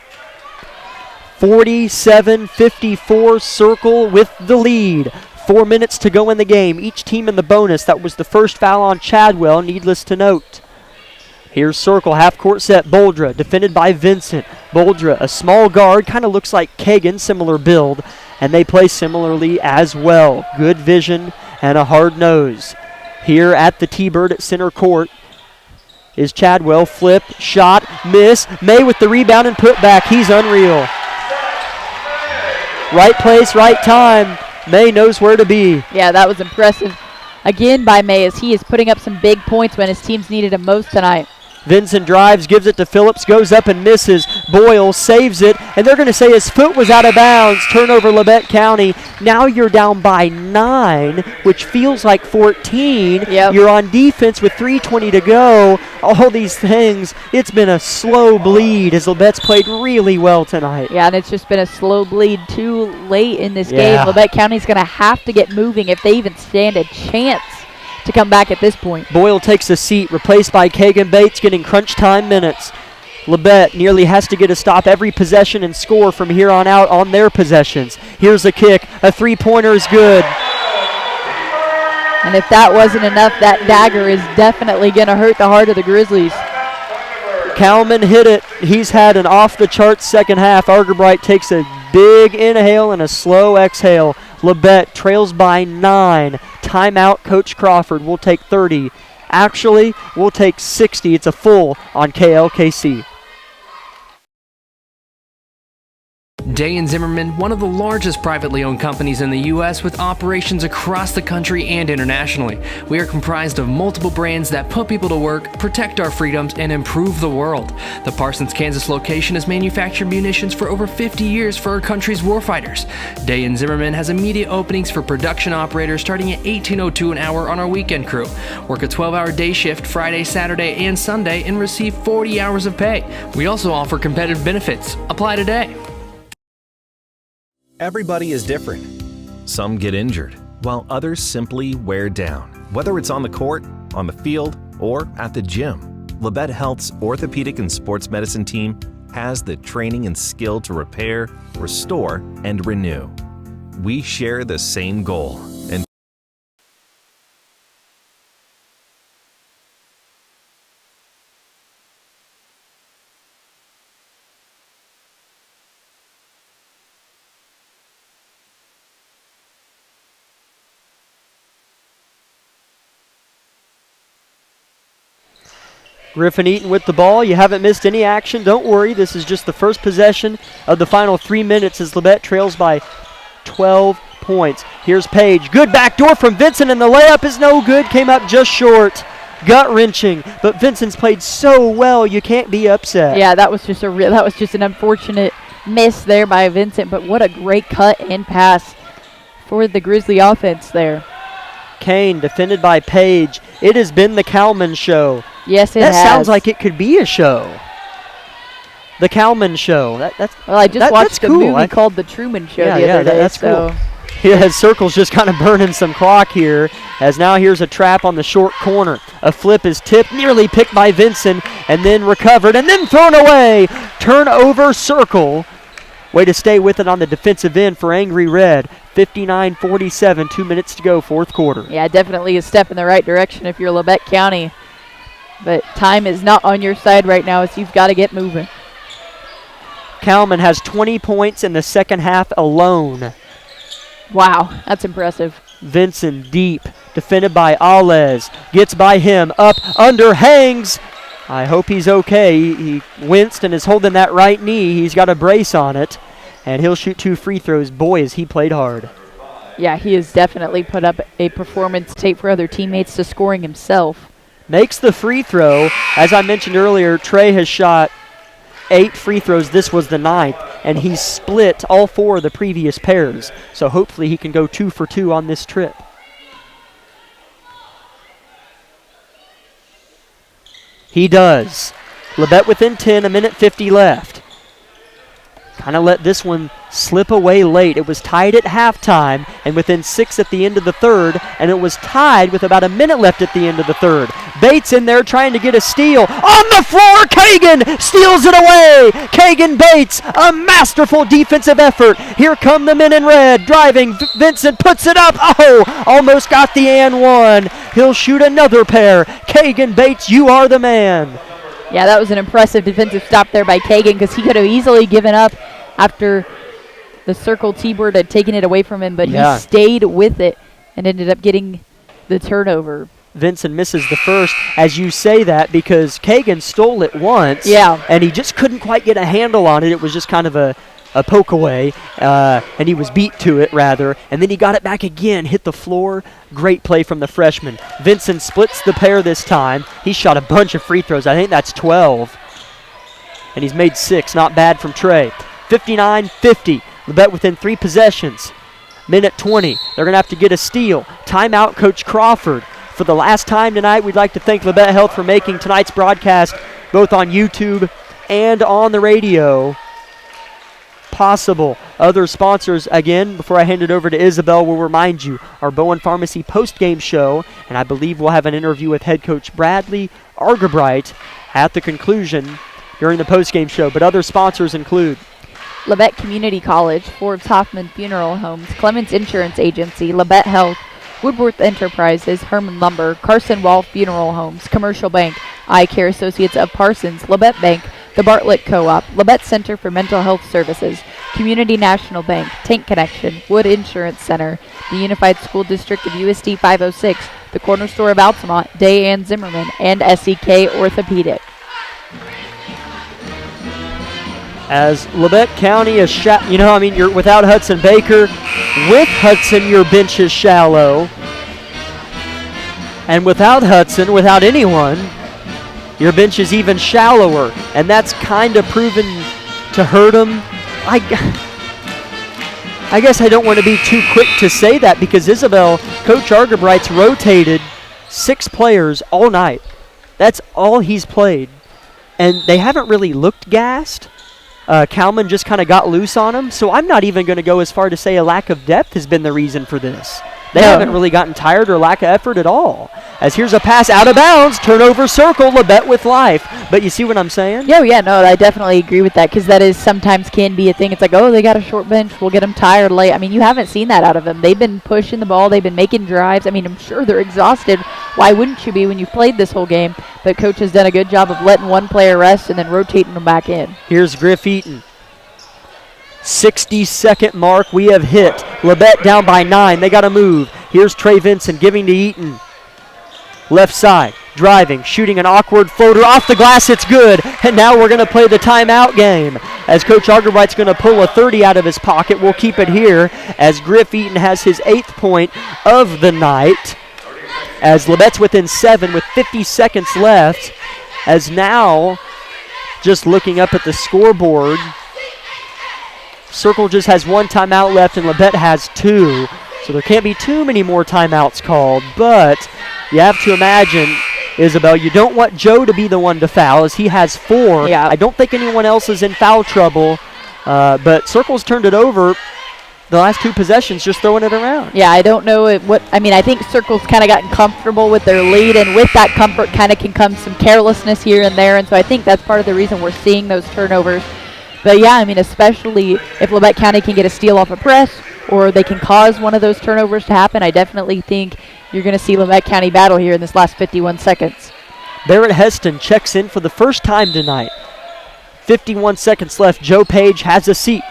47-54, Circle with the lead. 4 minutes to go in the game. Each team in the bonus. That was the first foul on Chadwell, needless to note. Here's Circle, half-court set. Boldra, defended by Vincent. Boldra, a small guard, kind of looks like Kagan, similar build, and they play similarly as well. Good vision and a hard nose. Here at the T-Bird at center court is Chadwell. Flip, shot, miss. May with the rebound and put back. He's unreal. Right place, right time. May knows where to be. Yeah, that was impressive. again by May as he is putting up some big points when his teams needed him most tonight. Vincent drives, gives it to Phillips, goes up and misses. Boyle saves it, and they're going to say his foot was out of bounds. Turnover, Labette County. Now you're down by 9, which feels like 14. Yep. You're on defense with 3:20 to go. All these things. It's been a slow bleed as Labette's played really well tonight. Yeah, and it's just been a slow bleed too late in this Yeah. game. Labette County's going to have to get moving if they even stand a chance to come back at this point. Boyle takes a seat, replaced by Kagan Bates, getting crunch time minutes. Labette nearly has to get a stop every possession and score from here on out on their possessions. Here's a kick. A three-pointer is good. And if that wasn't enough, that dagger is definitely going to hurt the heart of the Grizzlies. Kalman hit it. He's had an off-the-charts second half. Argerbright takes a big inhale and a slow exhale. Labette trails by 9. Timeout, Coach Crawford. We'll take 30. Actually, we'll take 60. It's a full on KLKC. Day & Zimmerman, one of the largest privately owned companies in the U.S. with operations across the country and internationally. We are comprised of multiple brands that put people to work, protect our freedoms, and improve the world. The Parsons, Kansas location has manufactured munitions for over 50 years for our country's warfighters. Day & Zimmerman has immediate openings for production operators starting at $18.02 an hour on our weekend crew. Work a 12-hour day shift Friday, Saturday, and Sunday and receive 40 hours of pay. We also offer competitive benefits. Apply today. Everybody is different. Some get injured, while others simply wear down. Whether it's on the court, on the field, or at the gym, Labette Health's orthopedic and sports medicine team has the training and skill to repair, restore, and renew. We share the same goal. And Griffin Eaton with the ball. You haven't missed any action. Don't worry. This is just the first possession of the final 3 minutes as Labette trails by 12 points. Here's Page. Good backdoor from Vincent, and the layup is no good. Came up just short. Gut-wrenching. But Vincent's played so well, you can't be upset. Yeah, that was just an unfortunate miss there by Vincent, but what a great cut and pass for the Grizzly offense there. Kane defended by Page. It has been the Kalman show. Yes, it that has. That sounds like it could be a show. The Kalman Show. Well, I just watched a cool. movie called The Truman Show the other day. That's so. Cool. Yeah, Circle's just kind of burning some clock here, as now here's a trap on the short corner. A flip is tipped, nearly picked by Vincent, and then recovered, and then thrown away. Turnover, Circle. Way to stay with it on the defensive end for Angry Red. 59-47, 2 minutes to go, fourth quarter. Yeah, definitely a step in the right direction if you're Labette County. But time is not on your side right now, as you've got to get moving. Kalman has 20 points in the second half alone. Wow, that's impressive. Vincent deep, defended by Alez. Gets by him, up, under, hangs. I hope he's okay. He winced and is holding that right knee. He's got a brace on it, and he'll shoot 2 free throws. Boy, has he played hard. Yeah, he has definitely put up a performance tape for other teammates to scoring himself. Makes the free throw. As I mentioned earlier, Trey has shot 8 free throws. This was the 9th, and he split all 4 of the previous pairs. So hopefully he can go 2 for 2 on this trip. He does. Labette within 10, a minute 50 left. Kind of let this one slip away late. It was tied at halftime and within 6 at the end of the third, and it was tied with about a minute left at the end of the third. Bates in there trying to get a steal. On the floor, Kagan steals it away. Kagan Bates, a masterful defensive effort. Here come the men in red, driving. Vincent puts it up. Oh, almost got the and one. He'll shoot another pair. Kagan Bates, you are the man. Yeah, that was an impressive defensive stop there by Kagan, because he could have easily given up after the Circle T-Bird had taken it away from him, but he stayed with it and ended up getting the turnover. Vincent misses the first, as you say that, because Kagan stole it once, and he just couldn't quite get a handle on it. It was just kind of a a poke away, and he was beat to it, rather. And then he got it back again, hit the floor. Great play from the freshman. Vincent splits the pair this time. He shot a bunch of free throws. I think that's 12. And he's made 6. Not bad from Trey. 59-50. Labette within 3 possessions. Minute 20. They're going to have to get a steal. Timeout, Coach Crawford. For the last time tonight, we'd like to thank Labette Health for making tonight's broadcast both on YouTube and on the radio possible. Other sponsors, again, before I hand it over to Isabel, will remind you our Bowen Pharmacy post-game show, and I believe we'll have an interview with head coach Bradley Argabright at the conclusion during the post-game show. But other sponsors include Labette Community College, Forbes Hoffman Funeral Homes, Clements Insurance Agency, Labette Health, Woodworth Enterprises, Herman Lumber, Carson Wall Funeral Homes, Commercial Bank, Eye Care Associates of Parsons, Labette Bank, the Bartlett Co-op, Labette Center for Mental Health Services, Community National Bank, Tank Connection, Wood Insurance Center, the Unified School District of USD 506, the Corner Store of Altamont, Day Ann Zimmerman, and SEK Orthopedic. As Labette County is you're without Hudson Baker. With Hudson, your bench is shallow. And without Hudson, without anyone, your bench is even shallower. And that's kind of proven to hurt them. I guess I don't want to be too quick to say that because Isabel, Coach Argabright's rotated 6 players all night. That's all he's played. And they haven't really looked gassed. Kalman just kind of got loose on him, so I'm not even going to go as far to say a lack of depth has been the reason for this. They haven't really gotten tired or lack of effort at all. As here's a pass out of bounds, turnover circle, Labette with life. But you see what I'm saying? Yeah, no, I definitely agree with that because that is sometimes can be a thing. It's like, oh, they got a short bench, we'll get them tired late. I mean, you haven't seen that out of them. They've been pushing the ball, they've been making drives. I mean, I'm sure they're exhausted. Why wouldn't you be when you've played this whole game? But Coach has done a good job of letting one player rest and then rotating them back in. Here's Griff Eaton. 60-second mark, we have hit. Labette down by 9. They got to move. Here's Trey Vincent giving to Eaton. Left side, driving, shooting an awkward floater off the glass. It's good. And now we're going to play the timeout game. As Coach Argabright's going to pull a 30 out of his pocket. We'll keep it here as Griff Eaton has his 8th point of the night. As Labette's within 7 with 50 seconds left. As now, just looking up at the scoreboard, Circle just has 1 timeout left and Labette has 2. So there can't be too many more timeouts called. But you have to imagine, Isabel, you don't want Joe to be the one to foul as he has 4. Yeah. I don't think anyone else is in foul trouble. But Circle's turned it over the last 2 possessions, just throwing it around. Yeah, I don't know I think Circle's kind of gotten comfortable with their lead, and with that comfort kind of can come some carelessness here and there. And so I think that's part of the reason we're seeing those turnovers. But yeah, I mean, especially if Labette County can get a steal off a press or they can cause one of those turnovers to happen, I definitely think you're going to see Labette County battle here in this last 51 seconds. Barrett Heston checks in for the first time tonight. 51 seconds left. Joe Page has a seat.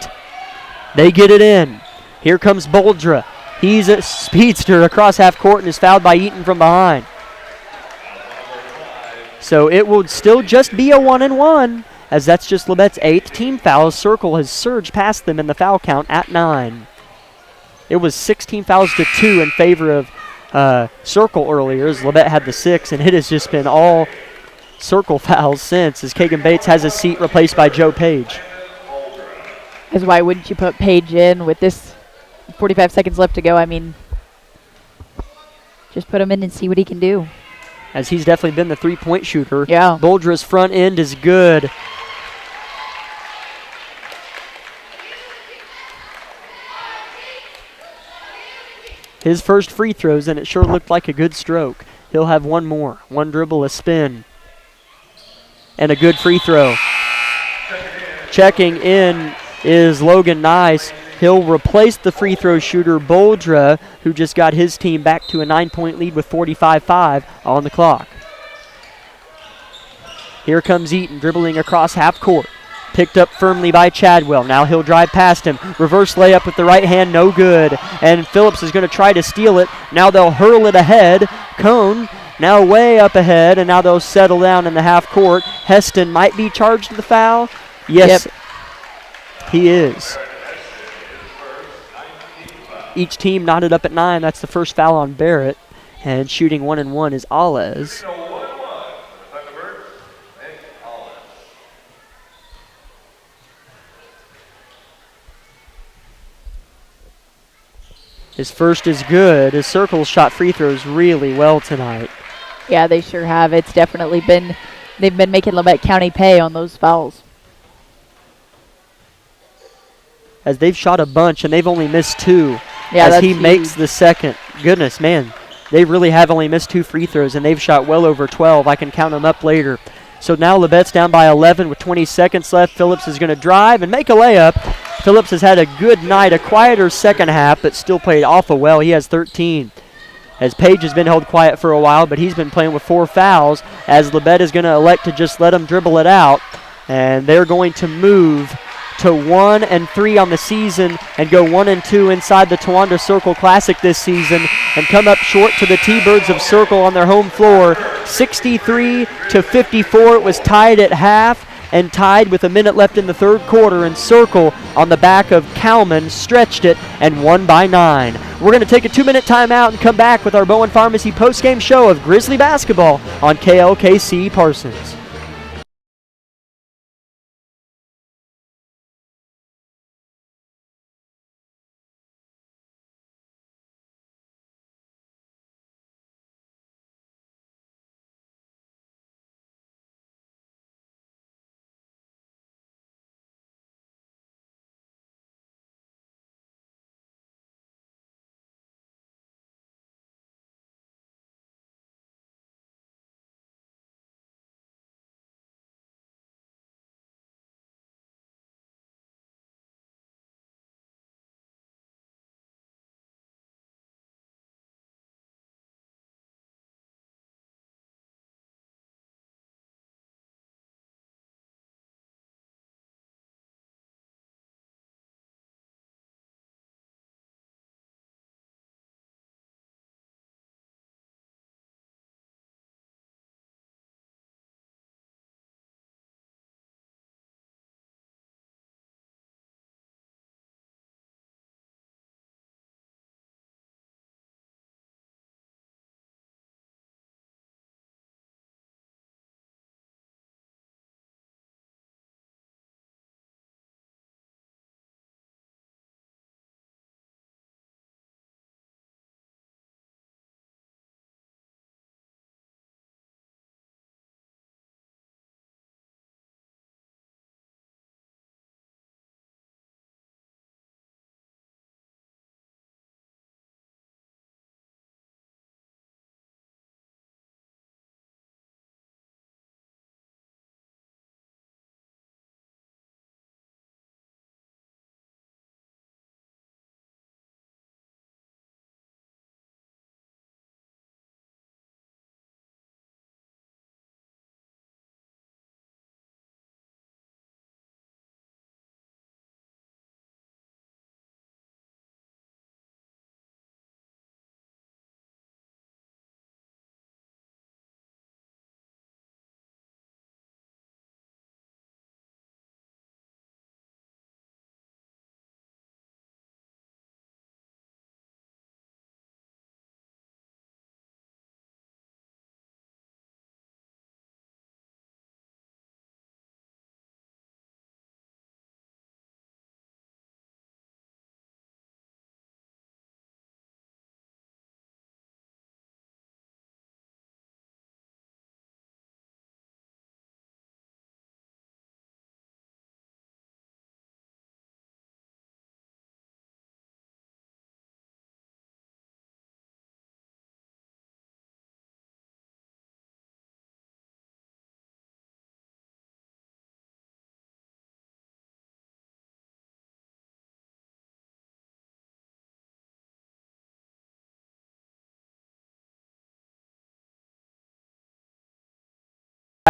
They get it in. Here comes Boldra. He's a speedster across half court and is fouled by Eaton from behind. So it will still just be a 1-and-1. As that's just Labette's 8th team foul. Circle has surged past them in the foul count at 9. It was 16 fouls to 2 in favor of Circle earlier as Labette had the 6, and it has just been all Circle fouls since as Kagan Bates has a seat replaced by Joe Page. Because why wouldn't you put Page in with this 45 seconds left to go? I mean, just put him in and see what he can do. As he's definitely been the 3-point shooter. Yeah. Boldra's front end is good. His first free throws, and it sure looked like a good stroke. He'll have 1 more. 1 dribble, a spin. And a good free throw. Checking in is Logan Nice. He'll replace the free throw shooter Boldra, who just got his team back to a 9-point lead with 45-5 on the clock. Here comes Eaton dribbling across half court. Picked up firmly by Chadwell. Now he'll drive past him. Reverse layup with the right hand, no good. And Phillips is going to try to steal it. Now they'll hurl it ahead. Cone now way up ahead, and now they'll settle down in the half court. Heston might be charged with the foul. Yes. Yep. He is. Each team knotted up at 9. That's the first foul on Barrett. And shooting 1-1 is Alez. His first is good. His Circles shot free throws really well tonight. Yeah, they sure have. It's definitely been, they've been making Labette County pay on those fouls. As they've shot a bunch and they've only missed 2. Yeah, as he huge. makes the second. Goodness, man. They really have only missed 2 free throws and they've shot well over 12. I can count them up later. So now Labette's down by 11 with 20 seconds left. Phillips is going to drive and make a layup. Phillips has had a good night, a quieter second half, but still played awful well. He has 13. As Page has been held quiet for a while, but he's been playing with 4 fouls, as Labette is going to elect to just let him dribble it out. And they're going to move to 1-3 on the season and go 1-2 inside the Towanda Circle Classic this season and come up short to the T-Birds of Circle on their home floor. 63-54. It was tied at half and tied with a minute left in the third quarter, and Circle on the back of Cowman stretched it and won by 9. We're going to take a 2-minute timeout and come back with our Bowen Pharmacy postgame show of Grizzly basketball on KLKC Parsons.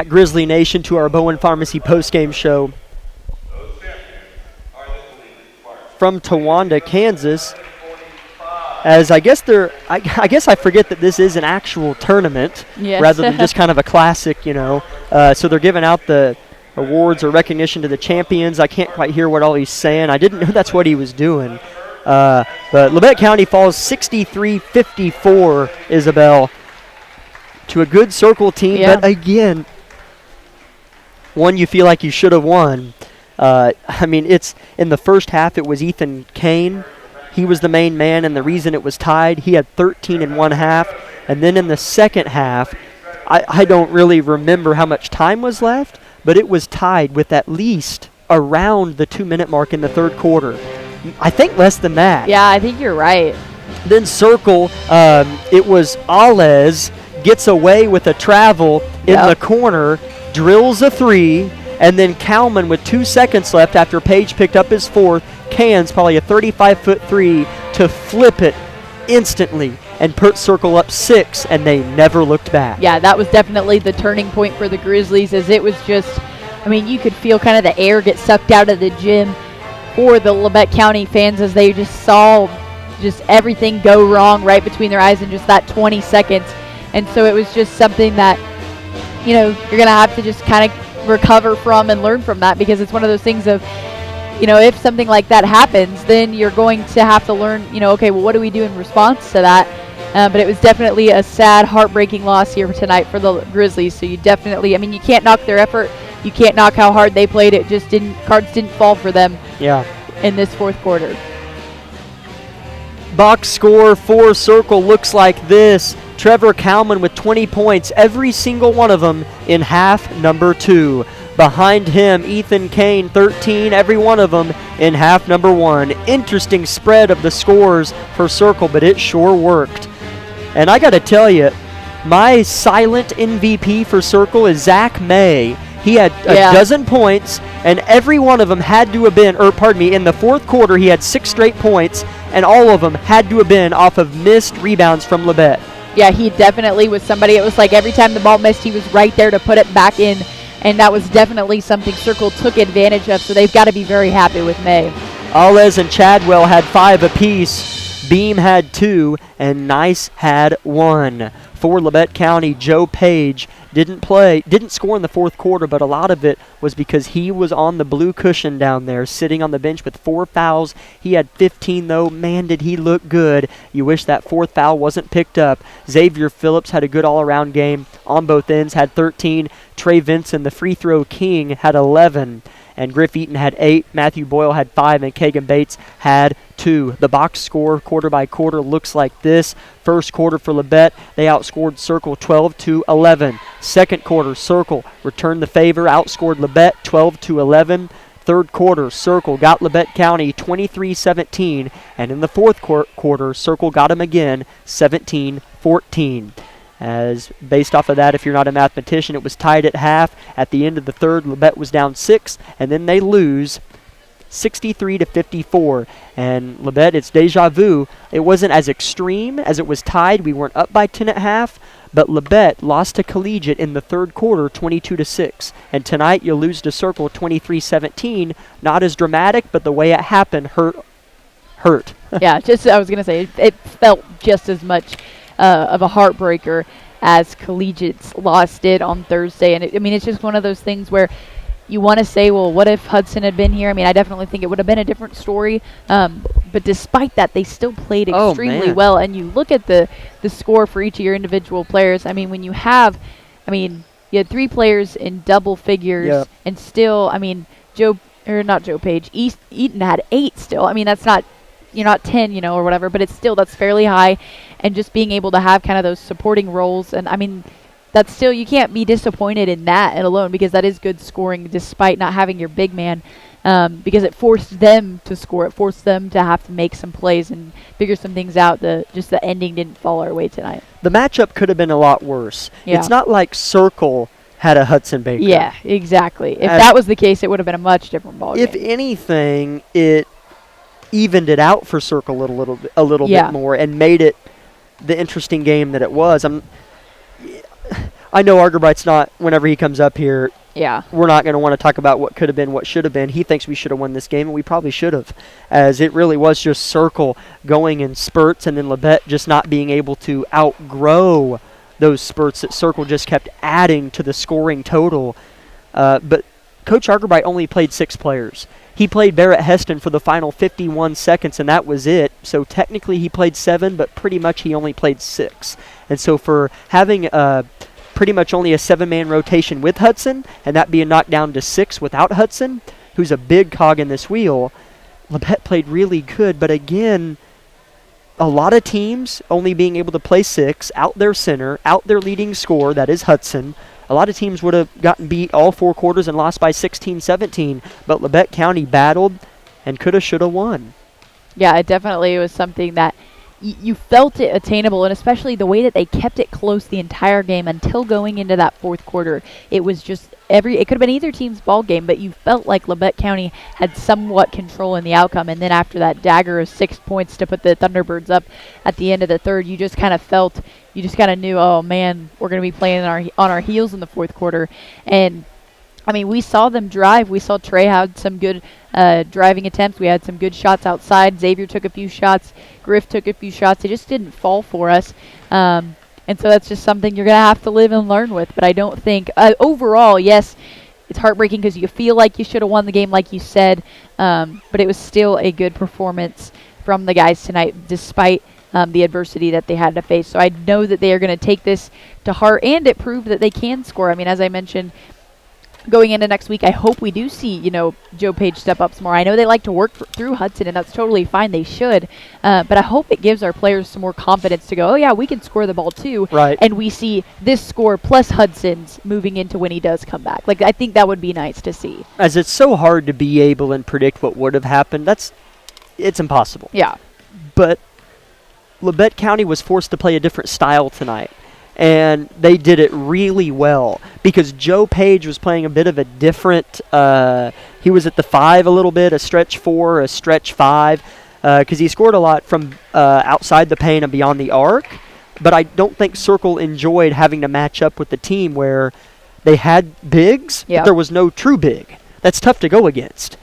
Grizzly Nation to our Bowen Pharmacy postgame show from Towanda, Kansas. As I guess I guess I forget that this is an actual tournament yes. rather than just kind of a classic, you know. So they're giving out the awards or recognition to the champions. I can't quite hear what all he's saying. I didn't know that's what he was doing. But Labette County falls 63-54, Isabel, to a good Circle team. Yeah. But again, one you feel like you should have won. I mean, it's in the first half, it was Ethan Kane. He was the main man, and the reason it was tied, he had 13 in one half. And then in the second half, I don't really remember how much time was left, but it was tied with at least around the 2-minute mark in the third quarter. I think less than that. Yeah, I think you're right. Then Circle, it was Alez gets away with a travel in the corner, drills a three, and then Kalman with 2 seconds left after Page picked up his fourth, cans probably a 35-foot three to flip it instantly and put Circle up 6, and they never looked back. Yeah, that was definitely the turning point for the Grizzlies, as it was just, I mean, you could feel kind of the air get sucked out of the gym for the Labette County fans as they just saw just everything go wrong right between their eyes in just that 20 seconds. And so it was just something that, you know, you're going to have to just kind of recover from and learn from that, because it's one of those things of, you know, if something like that happens, then you're going to have to learn, you know, okay, well, what do we do in response to that? But it was definitely a sad, heartbreaking loss here tonight for the Grizzlies. So you definitely, I mean, you can't knock their effort. You can't knock how hard they played. It just cards didn't fall for them in this fourth quarter. Box score for Circle looks like this. Trevor Kalman with 20 points, every single one of them in half number 2. Behind him, Ethan Kane, 13, every one of them in half number 1. Interesting spread of the scores for Circle, but it sure worked. And I got to tell you, my silent MVP for Circle is Zach May. He had a dozen points, and every one of them had to have been, in the fourth quarter, he had 6 straight points, and all of them had to have been off of missed rebounds from Labette. Yeah, he definitely was somebody. It was like every time the ball missed, he was right there to put it back in, and that was definitely something Circle took advantage of, so they've got to be very happy with May. Alez and Chadwell had 5 apiece. Beam had 2, and Nice had 1. For Labette County, Joe Page didn't score in the fourth quarter, but a lot of it was because he was on the blue cushion down there, sitting on the bench with 4 fouls. He had 15, though. Man, did he look good. You wish that fourth foul wasn't picked up. Xavier Phillips had a good all-around game on both ends, had 13. Trey Vinson, the free throw king, had 11. And Griff Eaton had 8, Matthew Boyle had 5, and Kagan Bates had 2. The box score quarter by quarter looks like this. First quarter for Labette, they outscored Circle 12-11. Second quarter, Circle returned the favor, outscored Labette 12-11. Third quarter, Circle got Labette County 23-17, and in the fourth quarter, Circle got them again 17-14. As based off of that, if you're not a mathematician, it was tied at half. At the end of the third, Labette was down 6, and then they lose 63-54. And Labette, it's deja vu. It wasn't as extreme as it was tied. We weren't up by 10 at half, but Labette lost to Collegiate in the third quarter 22-6. And tonight you lose to Circle 23-17. Not as dramatic, but the way it happened hurt. Yeah, just I was going to say, it felt just as much of a heartbreaker as Collegiate's loss did on Thursday. And it's just one of those things where you want to say, well, what if Hudson had been here? I mean, I definitely think it would have been a different story. But despite that, they still played extremely well. And you look at the score for each of your individual players. I mean, when you have, you had 3 players in double figures, and still, not Joe Page, Eaton had 8 still. I mean, that's not, you're not 10, or whatever, but it's still, that's fairly high. And just being able to have kind of those supporting roles, and that's still, you can't be disappointed in that alone, because that is good scoring despite not having your big man, because it forced them to score. It forced them to have to make some plays and figure some things out. The ending didn't fall our way tonight. The matchup could have been a lot worse. Yeah. It's not like Circle had a Hudson Baker. Yeah, exactly. If that was the case, it would have been a much different ballgame. If anything, it evened it out for Circle a little bit more and made it the interesting game that it was. I know Argerbright's not, whenever he comes up here, we're not going to want to talk about what could have been, what should have been. He thinks we should have won this game, and we probably should have, as it really was just Circle going in spurts, and then Labette just not being able to outgrow those spurts that Circle just kept adding to the scoring total. But Coach Argerbright only played 6 players. He played Barrett Heston for the final 51 seconds, and that was it. So technically he played 7, but pretty much he only played 6. And so for having pretty much only a 7-man rotation with Hudson, and that being knocked down to 6 without Hudson, who's a big cog in this wheel, Labette played really good. But again, a lot of teams only being able to play 6, out their center, out their leading scorer, that is Hudson. A lot of teams would have gotten beat all 4 quarters and lost by 16-17, but Labette County battled and coulda, shoulda won. Yeah, it definitely was something that you felt it attainable, and especially the way that they kept it close the entire game until going into that 4th quarter. It was just it could have been either team's ball game, but you felt like Labette County had somewhat control in the outcome. And then after that dagger of 6 points to put the Thunderbirds up at the end of the 3rd, you just kind of knew, oh man, we're going to be playing on our heels in the 4th quarter. And I mean, we saw them drive. We saw Trey had some good driving attempts. We had some good shots outside. Xavier took a few shots. Griff took a few shots. It just didn't fall for us. And so that's just something you're going to have to live and learn with. But I don't think, overall, yes, it's heartbreaking because you feel like you should have won the game, like you said. But it was still a good performance from the guys tonight, despite the adversity that they had to face. So I know that they are going to take this to heart, and it proved that they can score. I mean, as I mentioned, going into next week, I hope we do see, Joe Page step up some more. I know they like to work through Hudson, and that's totally fine. They should. But I hope it gives our players some more confidence to go, oh, yeah, we can score the ball too. Right. And we see this score plus Hudson's moving into when he does come back. Like, I think that would be nice to see. As it's so hard to be able and predict what would have happened, it's impossible. Yeah. But Labette County was forced to play a different style tonight. And they did it really well because Joe Page was playing a bit of a different, he was at the 5 a little bit, a stretch 4, a stretch 5, because he scored a lot from outside the paint and beyond the arc. But I don't think Circle enjoyed having to match up with the team where they had bigs, but there was no true big. That's tough to go against.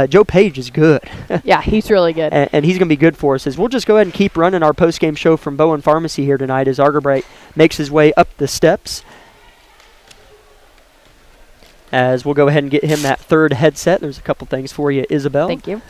Joe Page is good. Yeah, he's really good. And he's going to be good for us. As we'll just go ahead and keep running our post-game show from Bowen Pharmacy here tonight as Argerbright makes his way up the steps. As we'll go ahead and get him that 3rd headset. There's a couple things for you, Isabel. Thank you.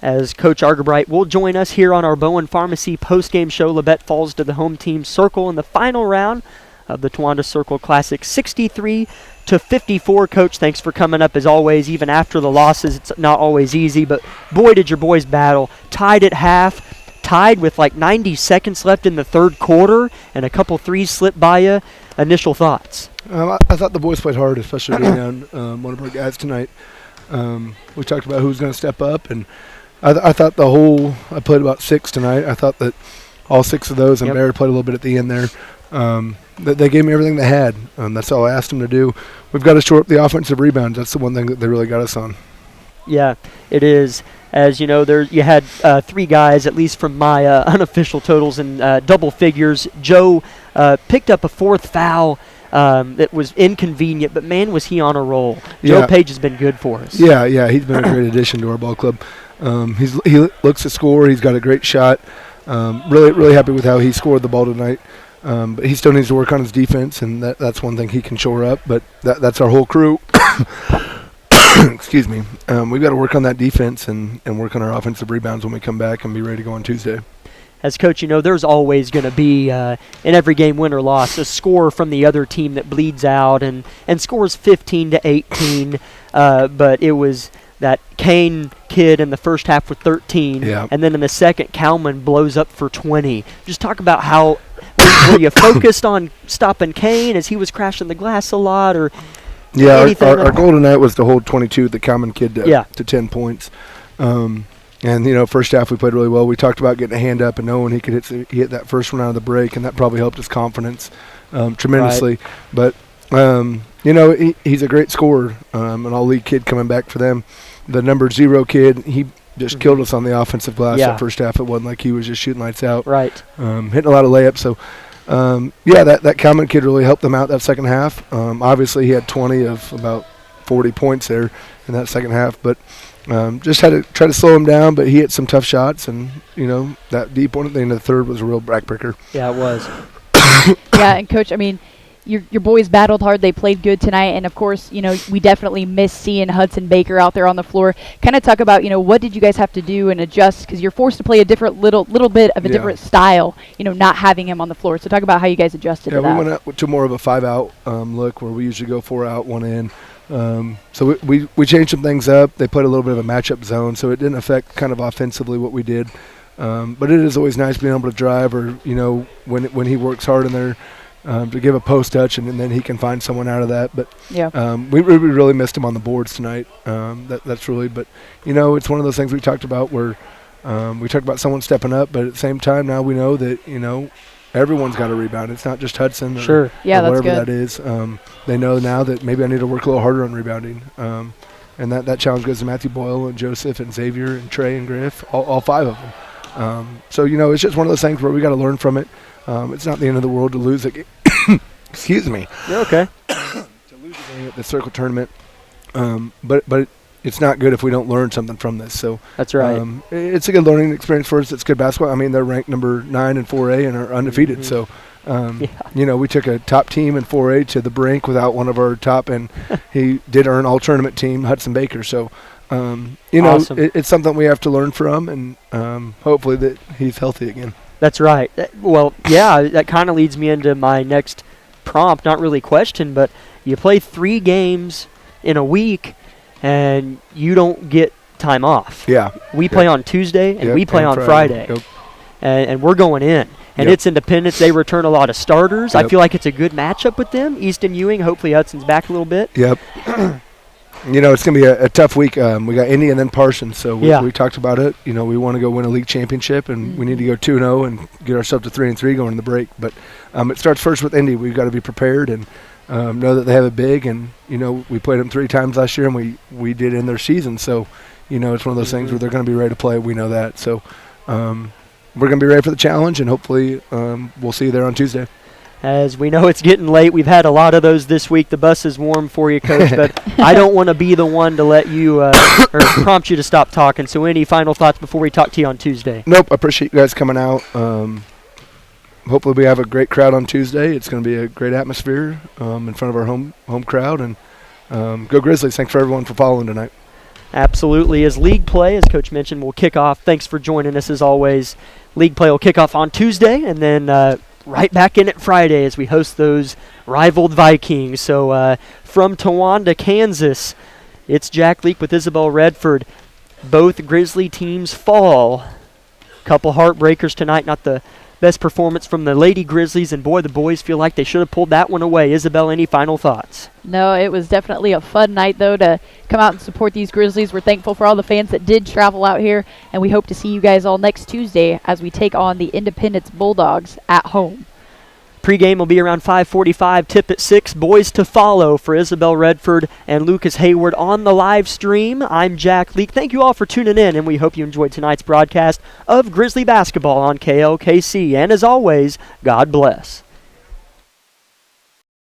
As Coach Argerbright will join us here on our Bowen Pharmacy post-game show. Labette falls to the home team Circle in the final round of the Towanda Circle Classic, 63-54. Coach, thanks for coming up as always. Even after the losses, it's not always easy, but boy, did your boys battle. Tied at half, tied with like 90 seconds left in the 3rd quarter, and a couple threes slipped by you. Initial thoughts? I thought the boys played hard, especially being down one of our guys tonight. We talked about who's going to step up, and I thought I played about 6 tonight. I thought that all 6 of those, and Barry played a little bit at the end there. They gave me everything they had. That's all I asked them to do. We've got to shore up the offensive rebounds. That's the one thing that they really got us on. Yeah, it is. As you know, you had 3 guys, at least from my unofficial totals, in double figures. Joe picked up a 4th foul that was inconvenient, but man, was he on a roll. Joe Page has been good for us. Yeah, he's been a great addition to our ball club. He looks to score. He's got a great shot. Really happy with how he scored the ball tonight. But he still needs to work on his defense, and that's one thing he can shore up. But that's our whole crew. Excuse me. We've got to work on that defense and work on our offensive rebounds when we come back and be ready to go on Tuesday. As coach, there's always going to be, in every game, win or loss, a score from the other team that bleeds out and scores 15-18. But it was that Kane kid in the first half with 13, and then in the second, Kalman blows up for 20. Just talk about how were you focused on stopping Kane as he was crashing the glass a lot, or anything? Our goal tonight was to hold 22, the Kalman kid, to 10 points. And first half we played really well. We talked about getting a hand up and knowing he could hit that first one out of the break, and that probably helped his confidence tremendously. But he's a great scorer, an all-league kid coming back for them. The number 0 kid, he just killed us on the offensive glass that first half. It wasn't like he was just shooting lights out. Right. Hitting a lot of layups. So, that Kalman kid really helped them out that second half. Obviously, he had 20 of about 40 points there in that second half. But just had to try to slow him down. But he hit some tough shots. And, that deep one at the end of the 3rd was a real backbreaker. Yeah, it was. Yeah, and Coach, your boys battled hard. They played good tonight. And, of course, we definitely miss seeing Hudson Baker out there on the floor. Kind of talk about, what did you guys have to do and adjust? Because you're forced to play a different little bit of a different style, not having him on the floor. So talk about how you guys adjusted to that. Yeah, we went out to more of a 5-out look where we usually go 4 out, 1 in. So we changed some things up. They played a little bit of a matchup zone, so it didn't affect kind of offensively what we did. But it is always nice being able to drive or, when he works hard in there, to give a post touch and then he can find someone out of that. But we really missed him on the boards tonight. That's really, but it's one of those things we talked about where we talked about someone stepping up, but at the same time now we know that everyone's got to rebound. It's not just Hudson or whatever that is. They know now that maybe I need to work a little harder on rebounding. And that challenge goes to Matthew Boyle and Joseph and Xavier and Trey and Griff, all 5 of them. So it's just one of those things where we got to learn from it. It's not the end of the world to lose a game. Excuse me. You're okay. To lose a game at the circle tournament, but it's not good if we don't learn something from this. So that's right. It's a good learning experience for us. It's good basketball. I mean, they're ranked number 9 in 4A and are undefeated. So, we took a top team in 4A to the brink without one of our top, and he did earn all tournament team, Hudson Baker. So, awesome. It's something we have to learn from, and hopefully that he's healthy again. That's right. Well, yeah, that kind of leads me into my next prompt, not really question, but you play 3 games in a week and you don't get time off. Yeah. We play on Tuesday and we play on Friday. Yep. And we're going in. And it's Independence. They return a lot of starters. I feel like it's a good matchup with them. Easton Ewing, hopefully Hudson's back a little bit. Yep. It's going to be a tough week. We got Indy and then Parsons, so we talked about it. We want to go win a league championship, and we need to go 2-0 and get ourselves to 3-3 going in the break. But it starts first with Indy. We've got to be prepared and know that they have it big. And, we played them 3 times last year, and we did in their season. So, it's one of those things where they're going to be ready to play. We know that. So we're going to be ready for the challenge, and hopefully we'll see you there on Tuesday. As we know, it's getting late. We've had a lot of those this week. The bus is warm for you, Coach, but I don't want to be the one to let you or prompt you to stop talking. So any final thoughts before we talk to you on Tuesday? Nope. I appreciate you guys coming out. Hopefully we have a great crowd on Tuesday. It's going to be a great atmosphere in front of our home crowd. And go Grizzlies. Thanks for everyone for following tonight. Absolutely. As league play, as Coach mentioned, will kick off. Thanks for joining us as always. League play will kick off on Tuesday, and then right back in it Friday as we host those rivaled Vikings. So from Towanda, Kansas, it's Jack Leak with Isabel Redford. Both Grizzly teams fall. Couple heartbreakers tonight. Not the best performance from the Lady Grizzlies, and boy, the boys feel like they should have pulled that one away. Isabel, any final thoughts? No, it was definitely a fun night, though, to come out and support these Grizzlies. We're thankful for all the fans that did travel out here, and we hope to see you guys all next Tuesday as we take on the Independence Bulldogs at home. Pregame will be around 5:45, tip at 6. Boys to follow for Isabel Redford and Lucas Hayward on the live stream. I'm Jack Leak. Thank you all for tuning in, and we hope you enjoyed tonight's broadcast of Grizzly basketball on KLKC. And as always, God bless.